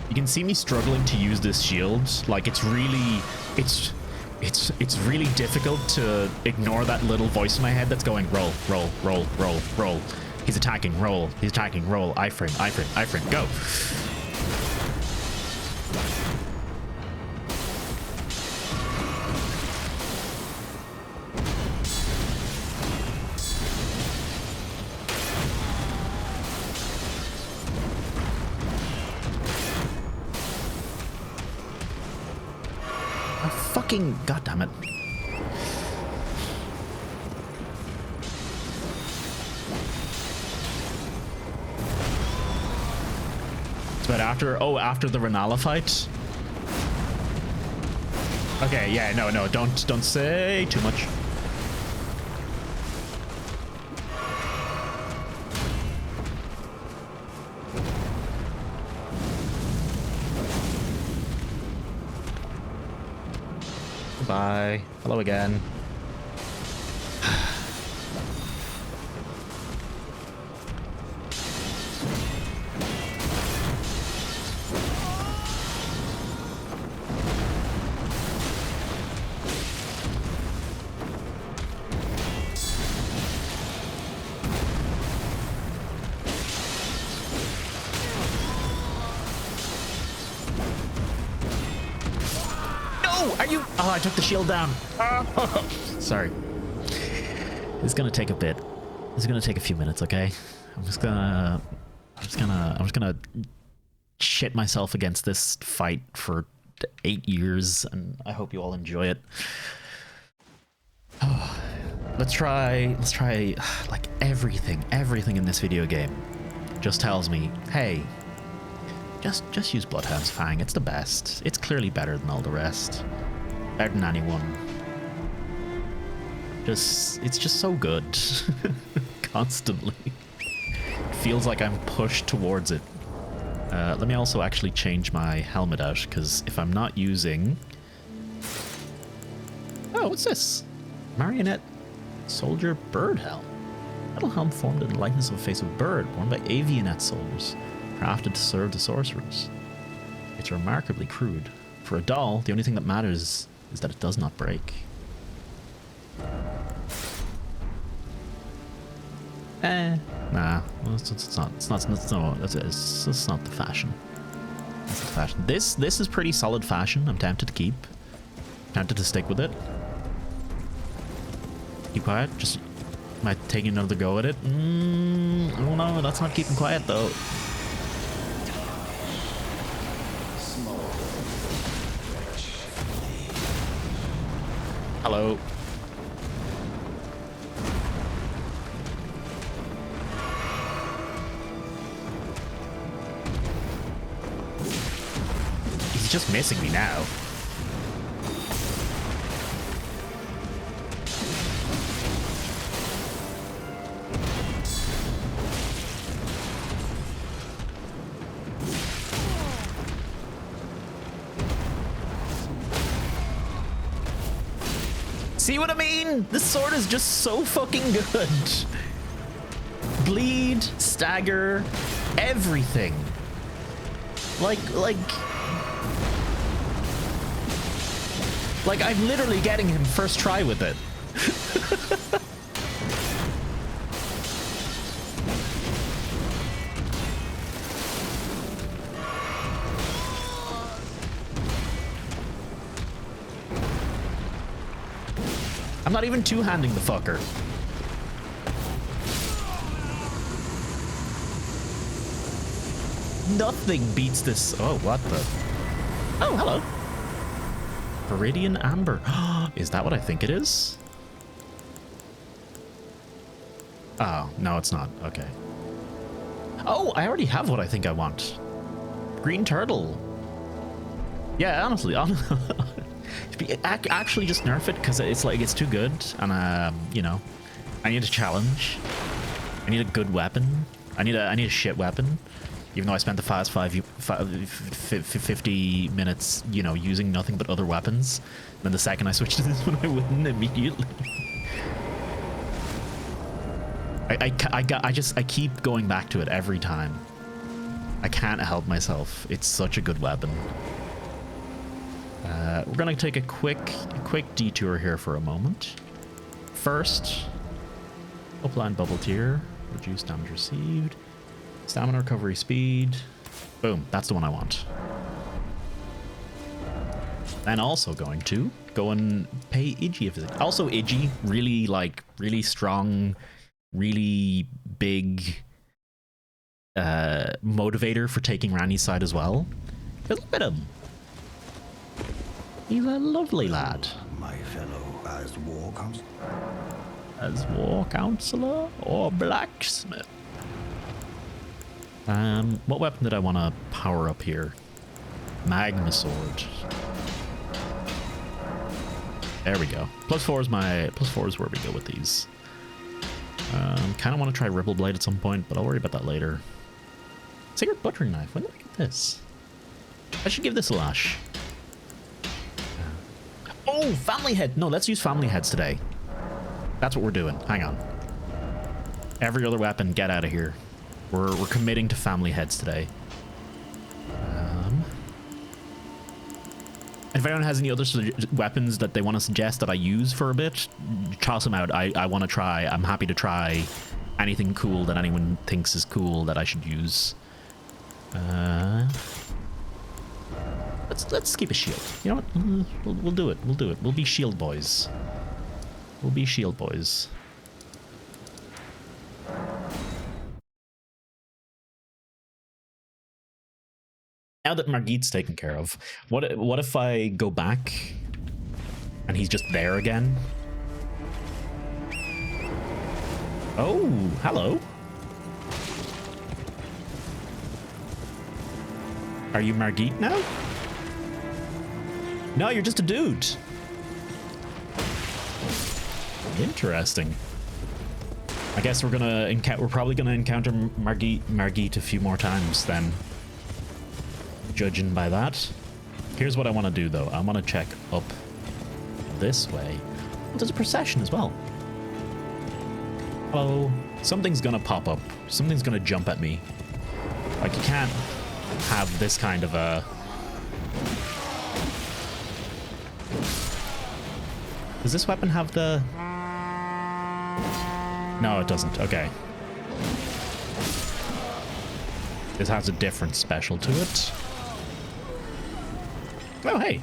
You can see me struggling to use this shield. Like, it's really difficult to ignore that little voice in my head that's going roll, roll, roll, roll, roll. He's attacking, roll. He's attacking, roll. Ifrin, Ifrin, Ifrin, go. God damn it. But after the Renala fight. Okay, yeah, no, don't say too much. Bye. Hello again. Oh, I took the shield down. Sorry. It's gonna take a bit. It's gonna take a few minutes, okay? I'm just gonna shit myself against this fight for 8 years, and I hope you all enjoy it. Oh, let's try like everything in this video game just tells me, hey, just use Bloodhound's Fang. It's the best. It's clearly better than all the rest. Better than anyone. It's just so good. Constantly. It feels like I'm pushed towards it. Let me also actually change my helmet out, because if I'm not using... Oh, what's this? Marionette soldier bird helm. Metal helm formed in the likeness of a face of a bird, worn by avionette soldiers, crafted to serve the sorcerers. It's remarkably crude. For a doll, the only thing that matters is that it does not break. Nah, well, it's not the fashion. That's the fashion. This is pretty solid fashion. I'm tempted to keep. Tempted to stick with it. Keep quiet. Just am I taking another go at it? Oh no, that's not keeping quiet though. Hello. He's just missing me now. See what I mean? This sword is just so fucking good. Bleed, stagger, everything. Like I'm literally getting him first try with it. I'm not even two-handing the fucker. Nothing beats this. Oh, what the? Oh, hello. Viridian Amber. Is that what I think it is? Oh, no, it's not. Okay. Oh, I already have what I think I want. Green turtle. Yeah, honestly. Actually just nerf it, because it's like it's too good, and you know, I need a challenge. I need a good weapon. I need a shit weapon, even though I spent the past 50 minutes, you know, using nothing but other weapons. And then the second I switched to this one, I wouldn't immediately. I keep going back to it every time. I can't help myself. It's such a good weapon. We're gonna take a quick detour here for a moment. First, upline bubble tier, reduce damage received, stamina recovery speed. Boom, that's the one I want. And also going to go and pay Iggy a visit. Also, Iggy, really strong, really big motivator for taking Ranni's side as well. Look at him. He's a lovely lad. My fellow as war counselor. As war counselor or blacksmith? What weapon did I want to power up here? Magma sword. There we go. +4 is where we go with these. Kind of want to try Ripple Blade at some point, but I'll worry about that later. Secret butchering knife. When did I get this? I should give this a lash. Oh, family head. No, let's use family heads today. That's what we're doing. Hang on. Every other weapon, get out of here. We're committing to family heads today. And if anyone has any other weapons that they want to suggest that I use for a bit, toss them out. I want to try. I'm happy to try anything cool that anyone thinks is cool that I should use. Let's keep a shield. You know what? We'll do it. We'll do it. We'll be shield boys. We'll be shield boys. Now that Margit's taken care of, what if I go back and he's just there again? Oh, hello. Are you Margit now? No, you're just a dude. Interesting. I guess we're probably gonna encounter Margit a few more times then. Judging by that. Here's what I want to do though. I want to check up this way. Oh, there's a procession as well. Hello. Something's gonna pop up. Something's gonna jump at me. Like, you can't have this kind of a... Does this weapon have the... No, it doesn't. Okay. This has a different special to it. Oh, hey.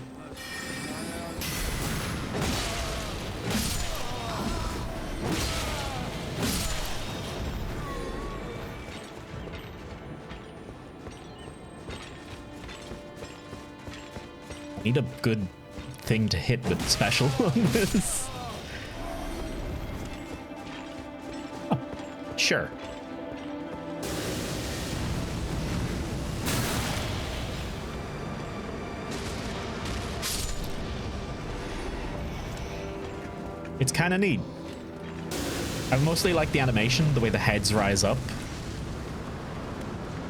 Need a good thing to hit with special on this. Oh, sure. It's kind of neat. I mostly like the animation, the way the heads rise up.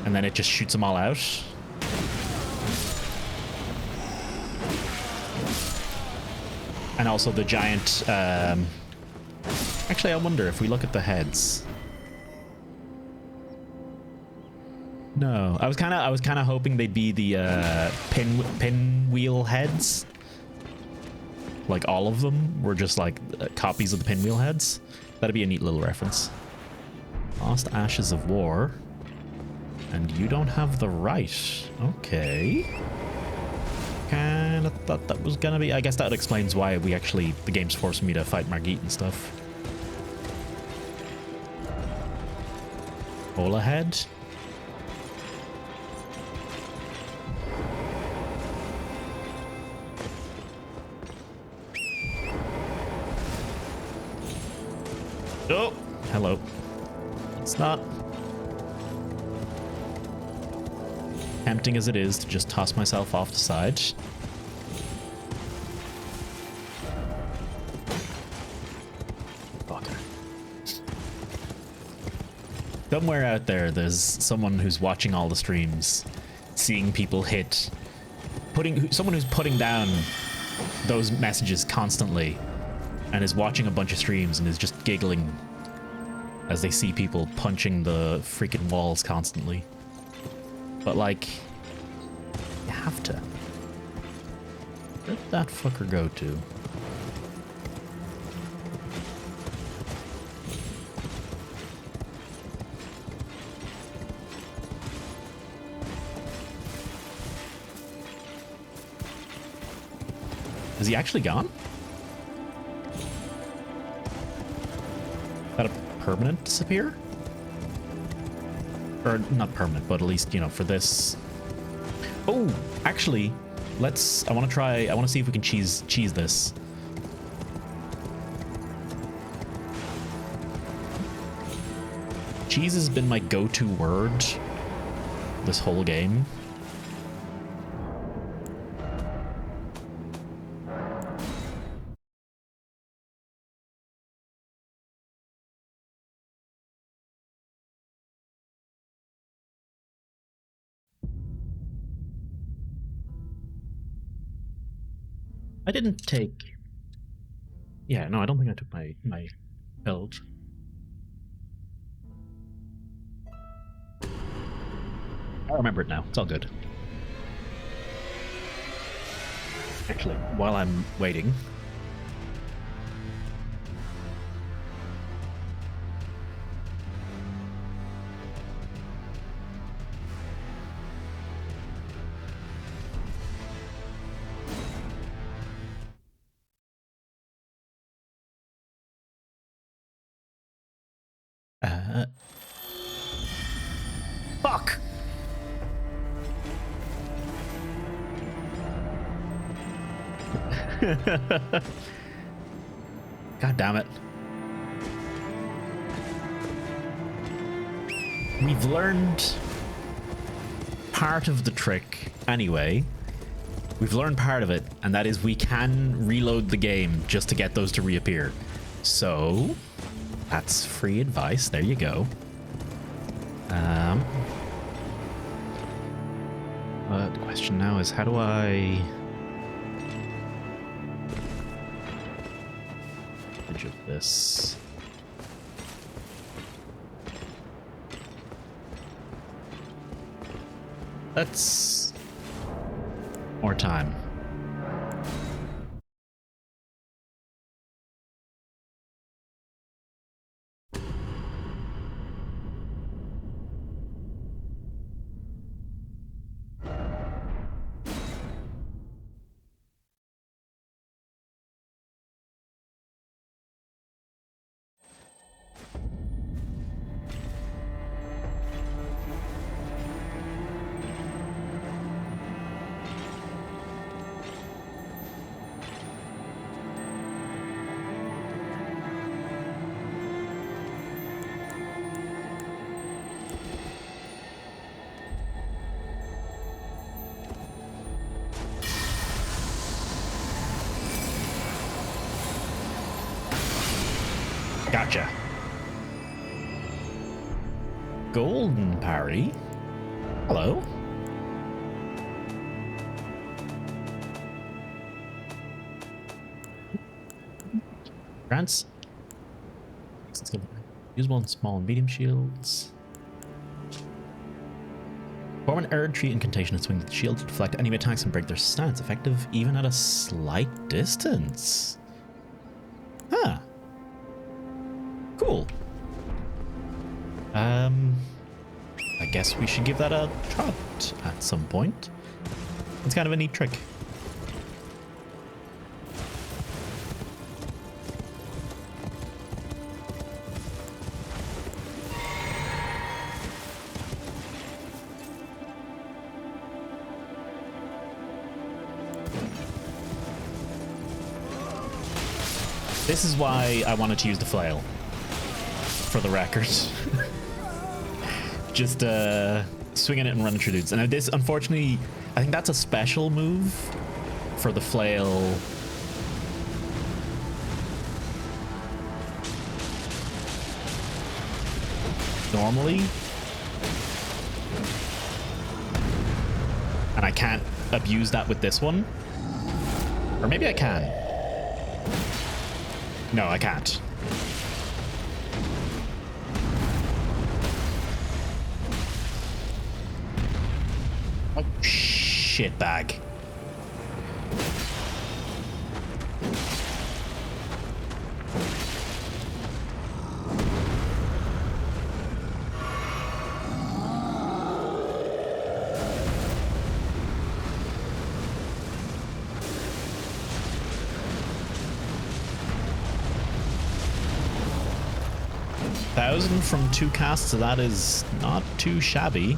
And then it just shoots them all out. And also the giant... Actually, I wonder if we look at the heads. No, I was kind of hoping they'd be the pinwheel heads. Like all of them were just like copies of the pinwheel heads. That'd be a neat little reference. Lost Ashes of War. And you don't have the right. Okay. Kinda thought that was gonna be... I guess that explains why we actually... The game's forcing me to fight Margit and stuff. Ola head. Oh, hello. It's not tempting as it is to just toss myself off the side. Fucker. Somewhere out there's someone who's watching all the streams, seeing people hit, someone who's putting down those messages constantly, and is watching a bunch of streams and is just giggling as they see people punching the freaking walls constantly. But, like, you have to. Where'd that fucker go to? Is he actually gone? Is that a permanent disappear? Or not permanent, but at least, you know, for this. Oh, actually, I want to see if we can cheese this. Cheese has been my go-to word this whole game. I didn't take... Yeah, no, I don't think I took my build. I remember it now. It's all good. Actually, while I'm waiting... Fuck! God damn it. We've learned part of the trick anyway. We've learned part of it, and that is we can reload the game just to get those to reappear. So that's free advice. There you go. The question now is, how do I edge of this? Let's more time. Gotcha. Golden parry. Hello. Grants. Usable in small and medium shields. Form an Erd Tree incantation and swing the shield to deflect enemy attacks and break their stance. Effective even at a slight distance. Huh. Cool. I guess we should give that a shot at some point. It's kind of a neat trick. This is why I wanted to use the flail, for the record. Just swinging it and running through dudes. And this, unfortunately, I think that's a special move for the flail. Normally. And I can't abuse that with this one. Or maybe I can. No, I can't. Oh, shit bag. From 2 casts, so that is not too shabby.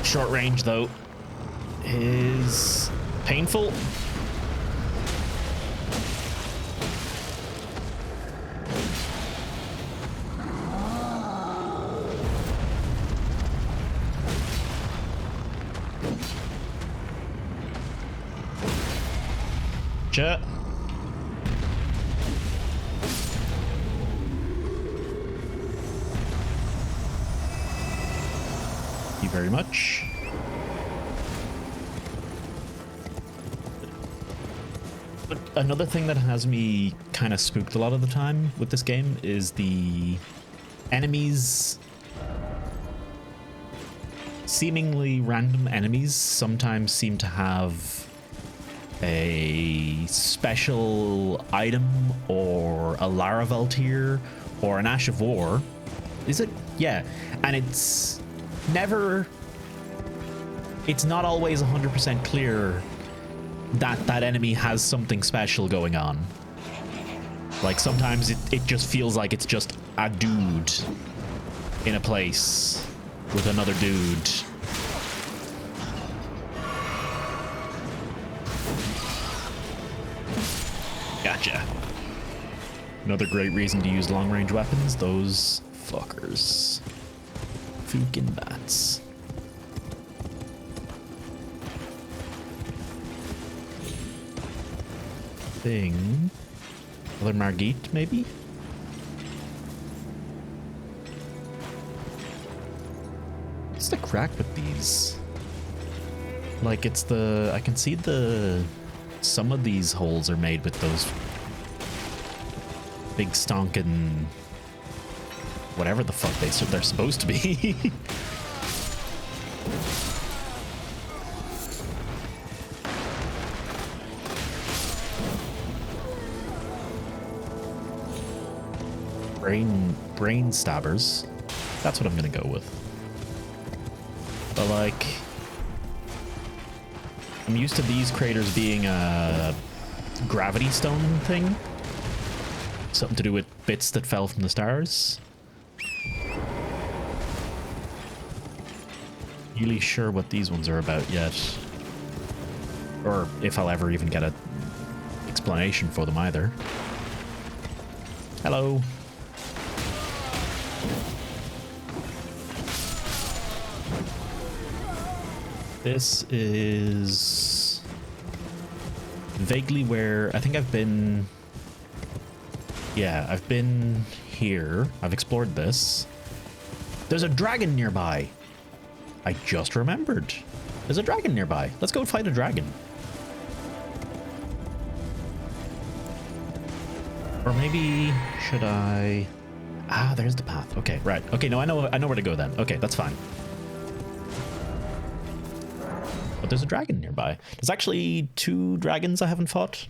Short range, though, is painful. Thank you very much. But another thing that has me kind of spooked a lot of the time with this game is the enemies. Seemingly random enemies sometimes seem to have a special item or a Laravel tier or an Ash of War. Is it? Yeah. And it's never... It's not always 100% clear that that enemy has something special going on. Like, sometimes it just feels like it's just a dude in a place with another dude. Gotcha. Another great reason to use long-range weapons, those fuckers. Fucking bats. thing. Another Margit, maybe? What's the crack with these? Like, it's the... I can see the... Some of these holes are made with those big stonking... Whatever the fuck they're supposed to be. Brain stabbers. That's what I'm gonna go with. But like, I'm used to these craters being a gravity stone thing. Something to do with bits that fell from the stars. Really sure what these ones are about yet. Or if I'll ever even get an explanation for them either. Hello. This is vaguely where I think I've been. Yeah, I've been here. I've explored this. There's a dragon nearby. I just remembered. There's a dragon nearby. Let's go fight a dragon. Or maybe should I? Ah, there's the path. Okay, right. Okay, no, I know where to go then. Okay, that's fine. But there's a dragon nearby. There's actually 2 dragons I haven't fought.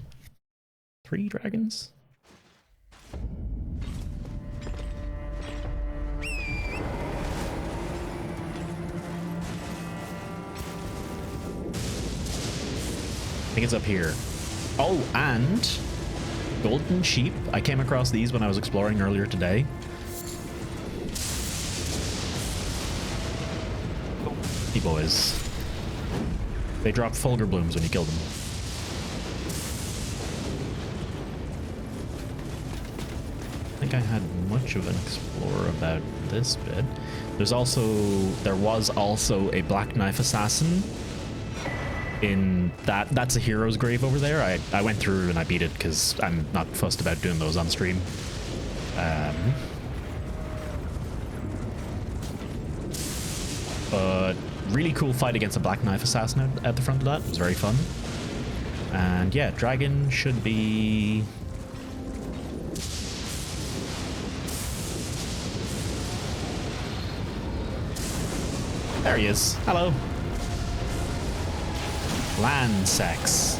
3 dragons. I think it's up here. Oh, and golden sheep. I came across these when I was exploring earlier today. Hey boys. They drop Fulgur blooms when you kill them. I think I had much of an explore about this bit. There was also a Black Knife Assassin in that's a hero's grave over there. I went through and I beat it because I'm not fussed about doing those on stream. But really cool fight against a Black Knife Assassin at the front of that. It was very fun. And yeah, dragon should be... There he is. Hello. Land sex.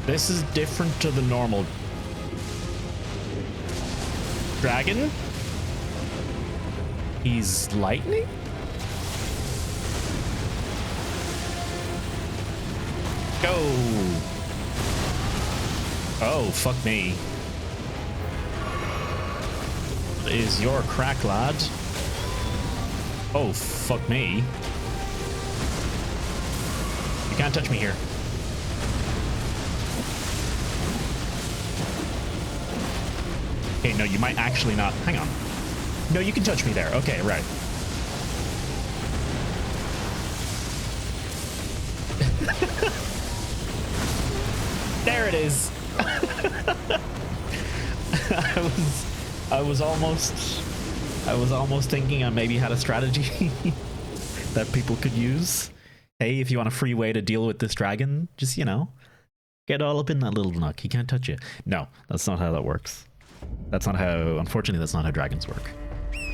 This is different to the normal dragon. He's lightning? Go! Oh, fuck me. What is your crack, lad? Oh, fuck me. You can't touch me here. Okay, no, you might actually not. Hang on. No, you can touch me there. Okay, right. There it is. I was almost thinking I maybe had a strategy that people could use. Hey, if you want a free way to deal with this dragon, just, you know, get all up in that little nook. He can't touch you. No, that's not how that works. That's not how, unfortunately, that's not how dragons work.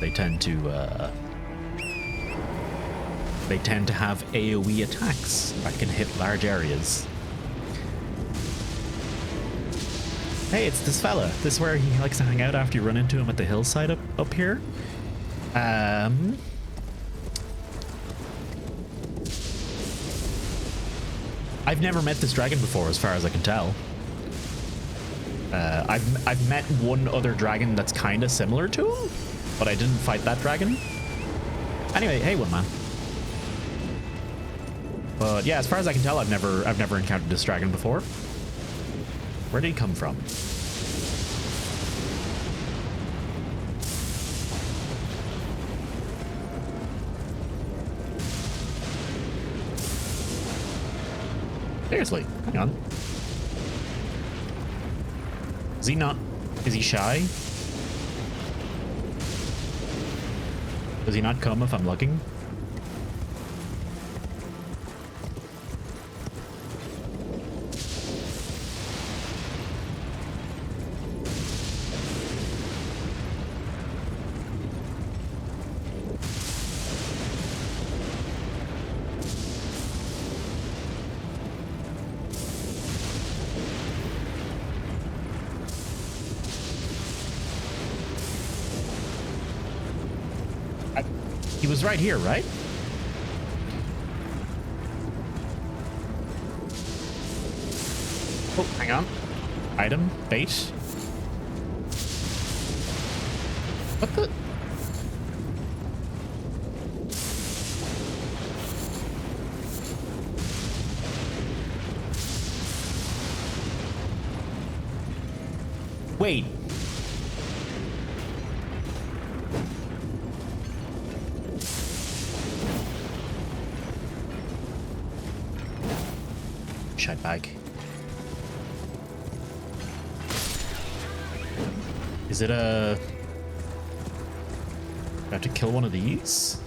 They tend to have AoE attacks that can hit large areas. Hey, it's this fella. This is where he likes to hang out after you run into him at the hillside up here. I've never met this dragon before, as far as I can tell. I've met one other dragon that's kind of similar to him, but I didn't fight that dragon. Anyway, hey, one man. But yeah, as far as I can tell, I've never encountered this dragon before. Where did he come from? Seriously, hang on. Is he not... Is he shy? Does he not come if I'm looking? He was right here, right? Oh, hang on. Item, bait. What the? Wait. Shite bag. Is it a... I have to kill one of these?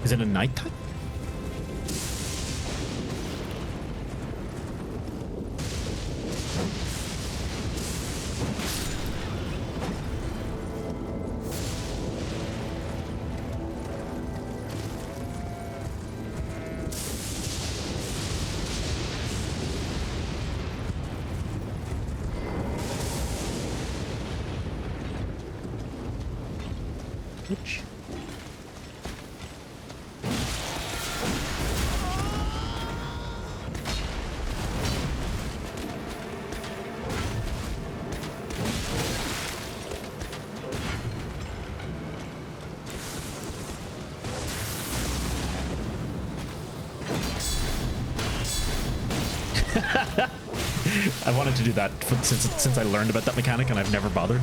Is it a nighttime? Which? I wanted to do that since I learned about that mechanic and I've never bothered.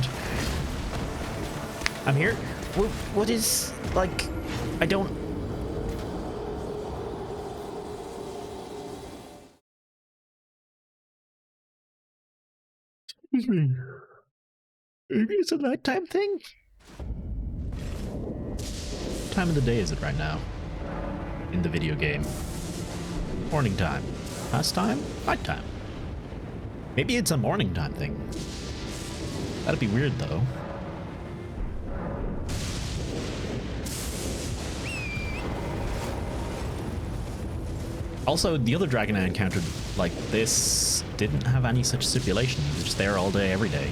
I'm here. What is, like, I don't... Excuse me. Maybe it's a nighttime thing? What time of the day is it right now? In the video game. Morning time. Past time? Night time. Maybe it's a morning time thing. That'd be weird, though. Also, the other dragon I encountered like this didn't have any such stipulation. It was just there all day, every day.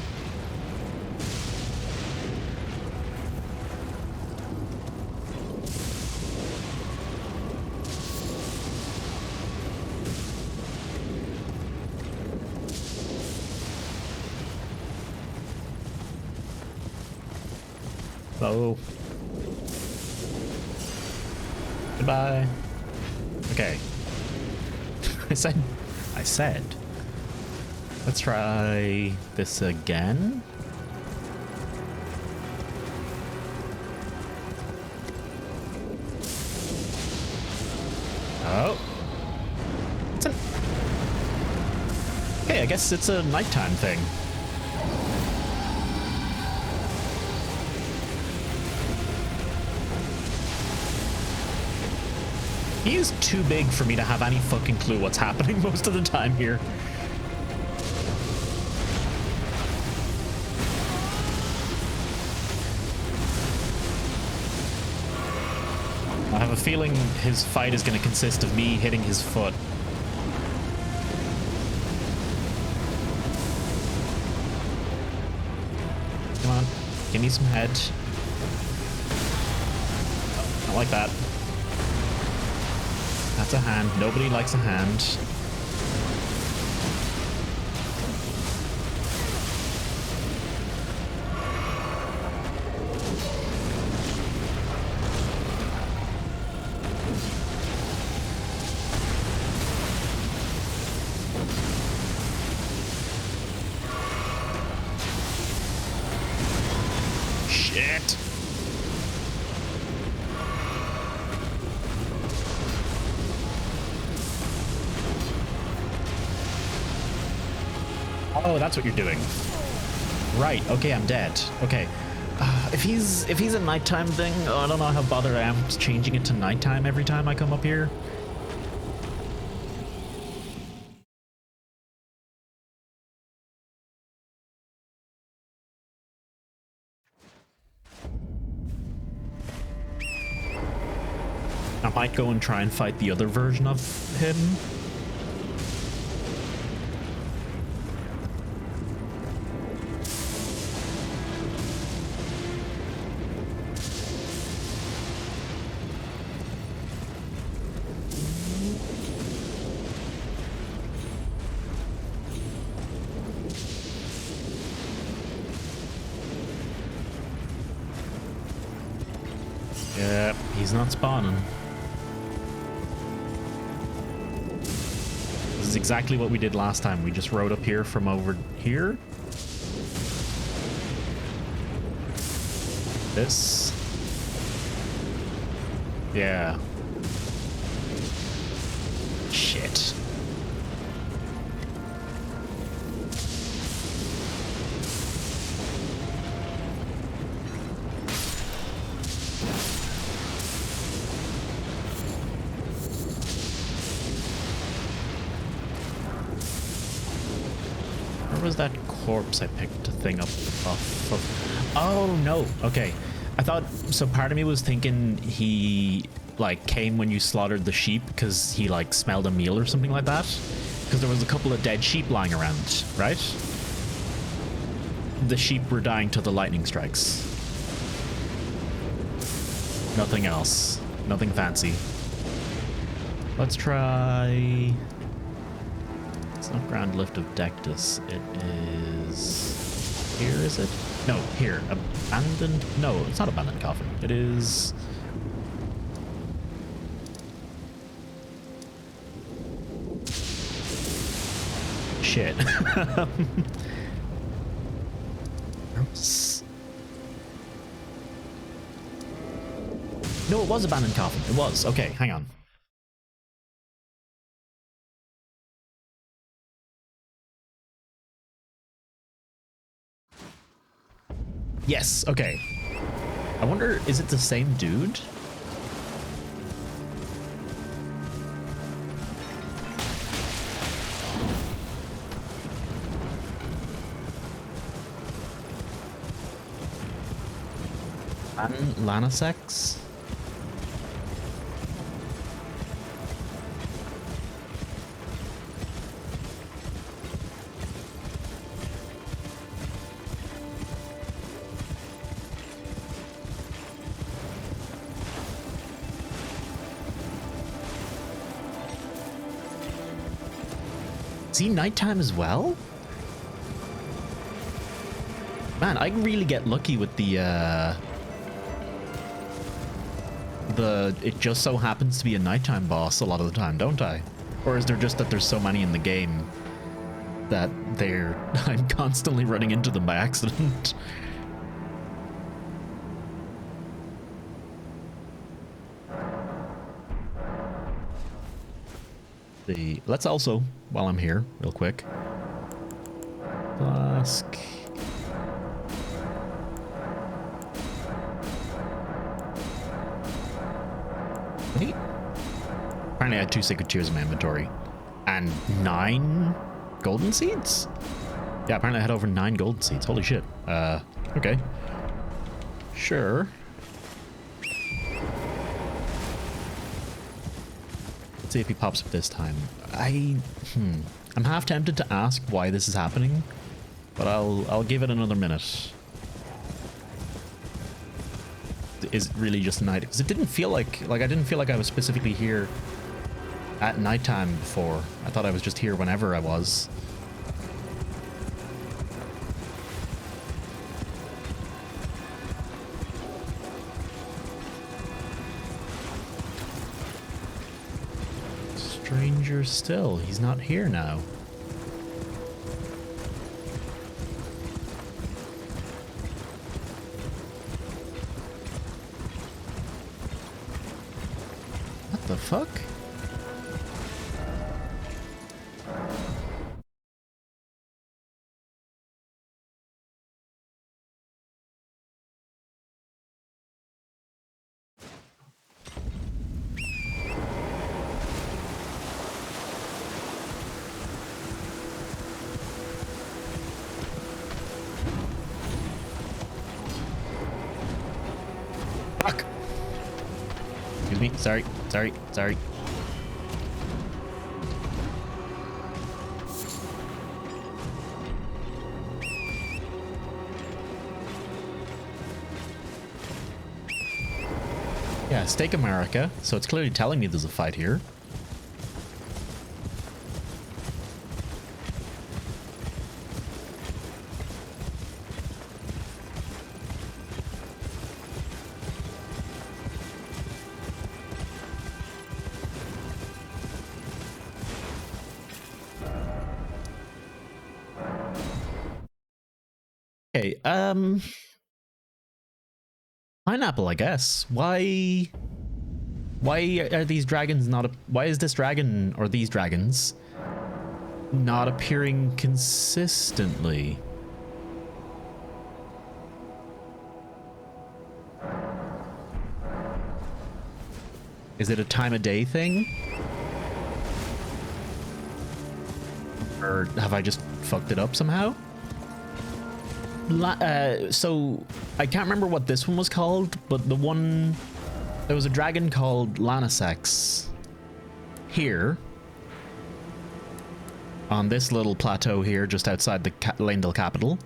Hello. Goodbye. Okay. I said, let's try this again. Oh. Okay, I guess it's a nighttime thing. He is too big for me to have any fucking clue what's happening most of the time here. I have a feeling his fight is going to consist of me hitting his foot. Come on, give me some head. Oh, I like that. That's a hand. Nobody likes a hand. Shit. Oh, that's what you're doing. Right, okay, I'm dead. Okay. If he's a nighttime thing, I don't know how bothered I am changing it to nighttime every time I come up here. I might go and try and fight the other version of him. Yeah, he's not spawning. This is exactly what we did last time. We just rode up here from over here. This. Yeah. Shit. Where was that corpse I picked the thing up off of? Oh no, okay. I thought, so part of me was thinking he like came when you slaughtered the sheep because he like smelled a meal or something like that. Because there was a couple of dead sheep lying around, right? The sheep were dying to the lightning strikes. Nothing else. Nothing fancy. Let's try... It's not Grand Lift of Dectus. It is... Here, is it? No, here. Abandoned... No, it's not Abandoned Coffin. It is... Shit. No, it was Abandoned Coffin. It was. Okay, hang on. Yes, okay. I wonder, is it the same dude? Lanasex? Is he nighttime as well? Man, I really get lucky with the it just so happens to be a nighttime boss a lot of the time, don't I? Or is there just that there's so many in the game that I'm constantly running into them by accident? Let's also, while I'm here, real quick. Flask. Wait. Apparently I had 2 Sacred Tears in my inventory. And 9 golden seeds? Yeah, apparently I had over 9 golden seeds. Holy shit. Okay. Sure. See if he pops up this time. I'm half tempted to ask why this is happening, but I'll give it another minute. Is it really just night? Because it didn't feel like I didn't feel like I was specifically here at nighttime before. I thought I was just here whenever I was. Stranger still. He's not here now. What the fuck? Sorry. Yeah, Stake America. So it's clearly telling me there's a fight here. Okay, pineapple, I guess. Why are these dragons not why is this dragon or these dragons not appearing consistently? Is it a time of day thing? Or have I just fucked it up somehow? So I can't remember what this one was called, but there was a dragon called Lanasex here on this little plateau here just outside the Leyndell capital,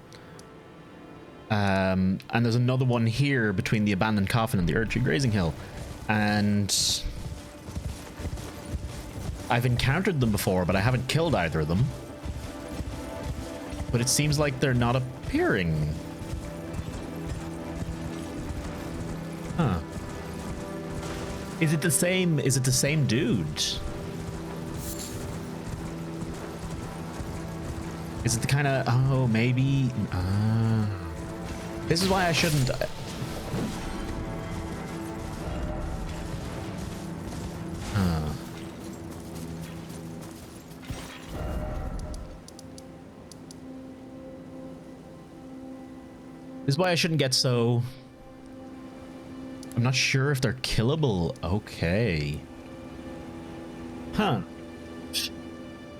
and there's another one here between the abandoned coffin and the Erdtree grazing hill, and I've encountered them before, but I haven't killed either of them. But it seems like they're not appearing. Huh. Is it the same dude? Is it the kind of, oh, maybe, this is why I shouldn't. This is why I shouldn't get so... I'm not sure if they're killable. Okay. Huh.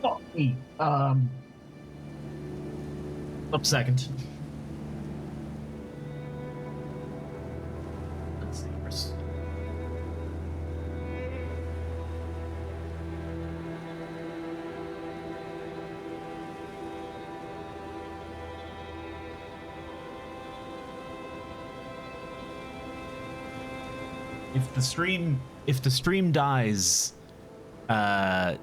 Fuck me. Up a second. Let's see. If the stream dies, yeah.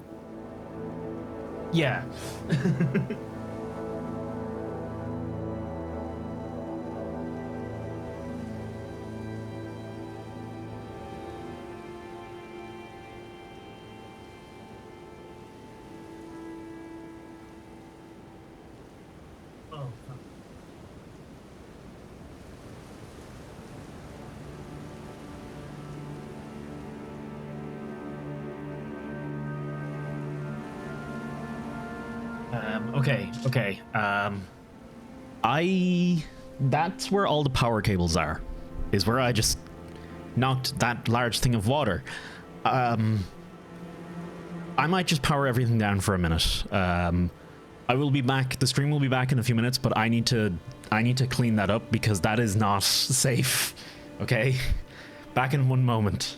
Okay. That's where all the power cables are. Is where I just knocked that large thing of water. I might just power everything down for a minute. I will be back. The stream will be back in a few minutes, but I need to clean that up because that is not safe. Okay? Back in one moment.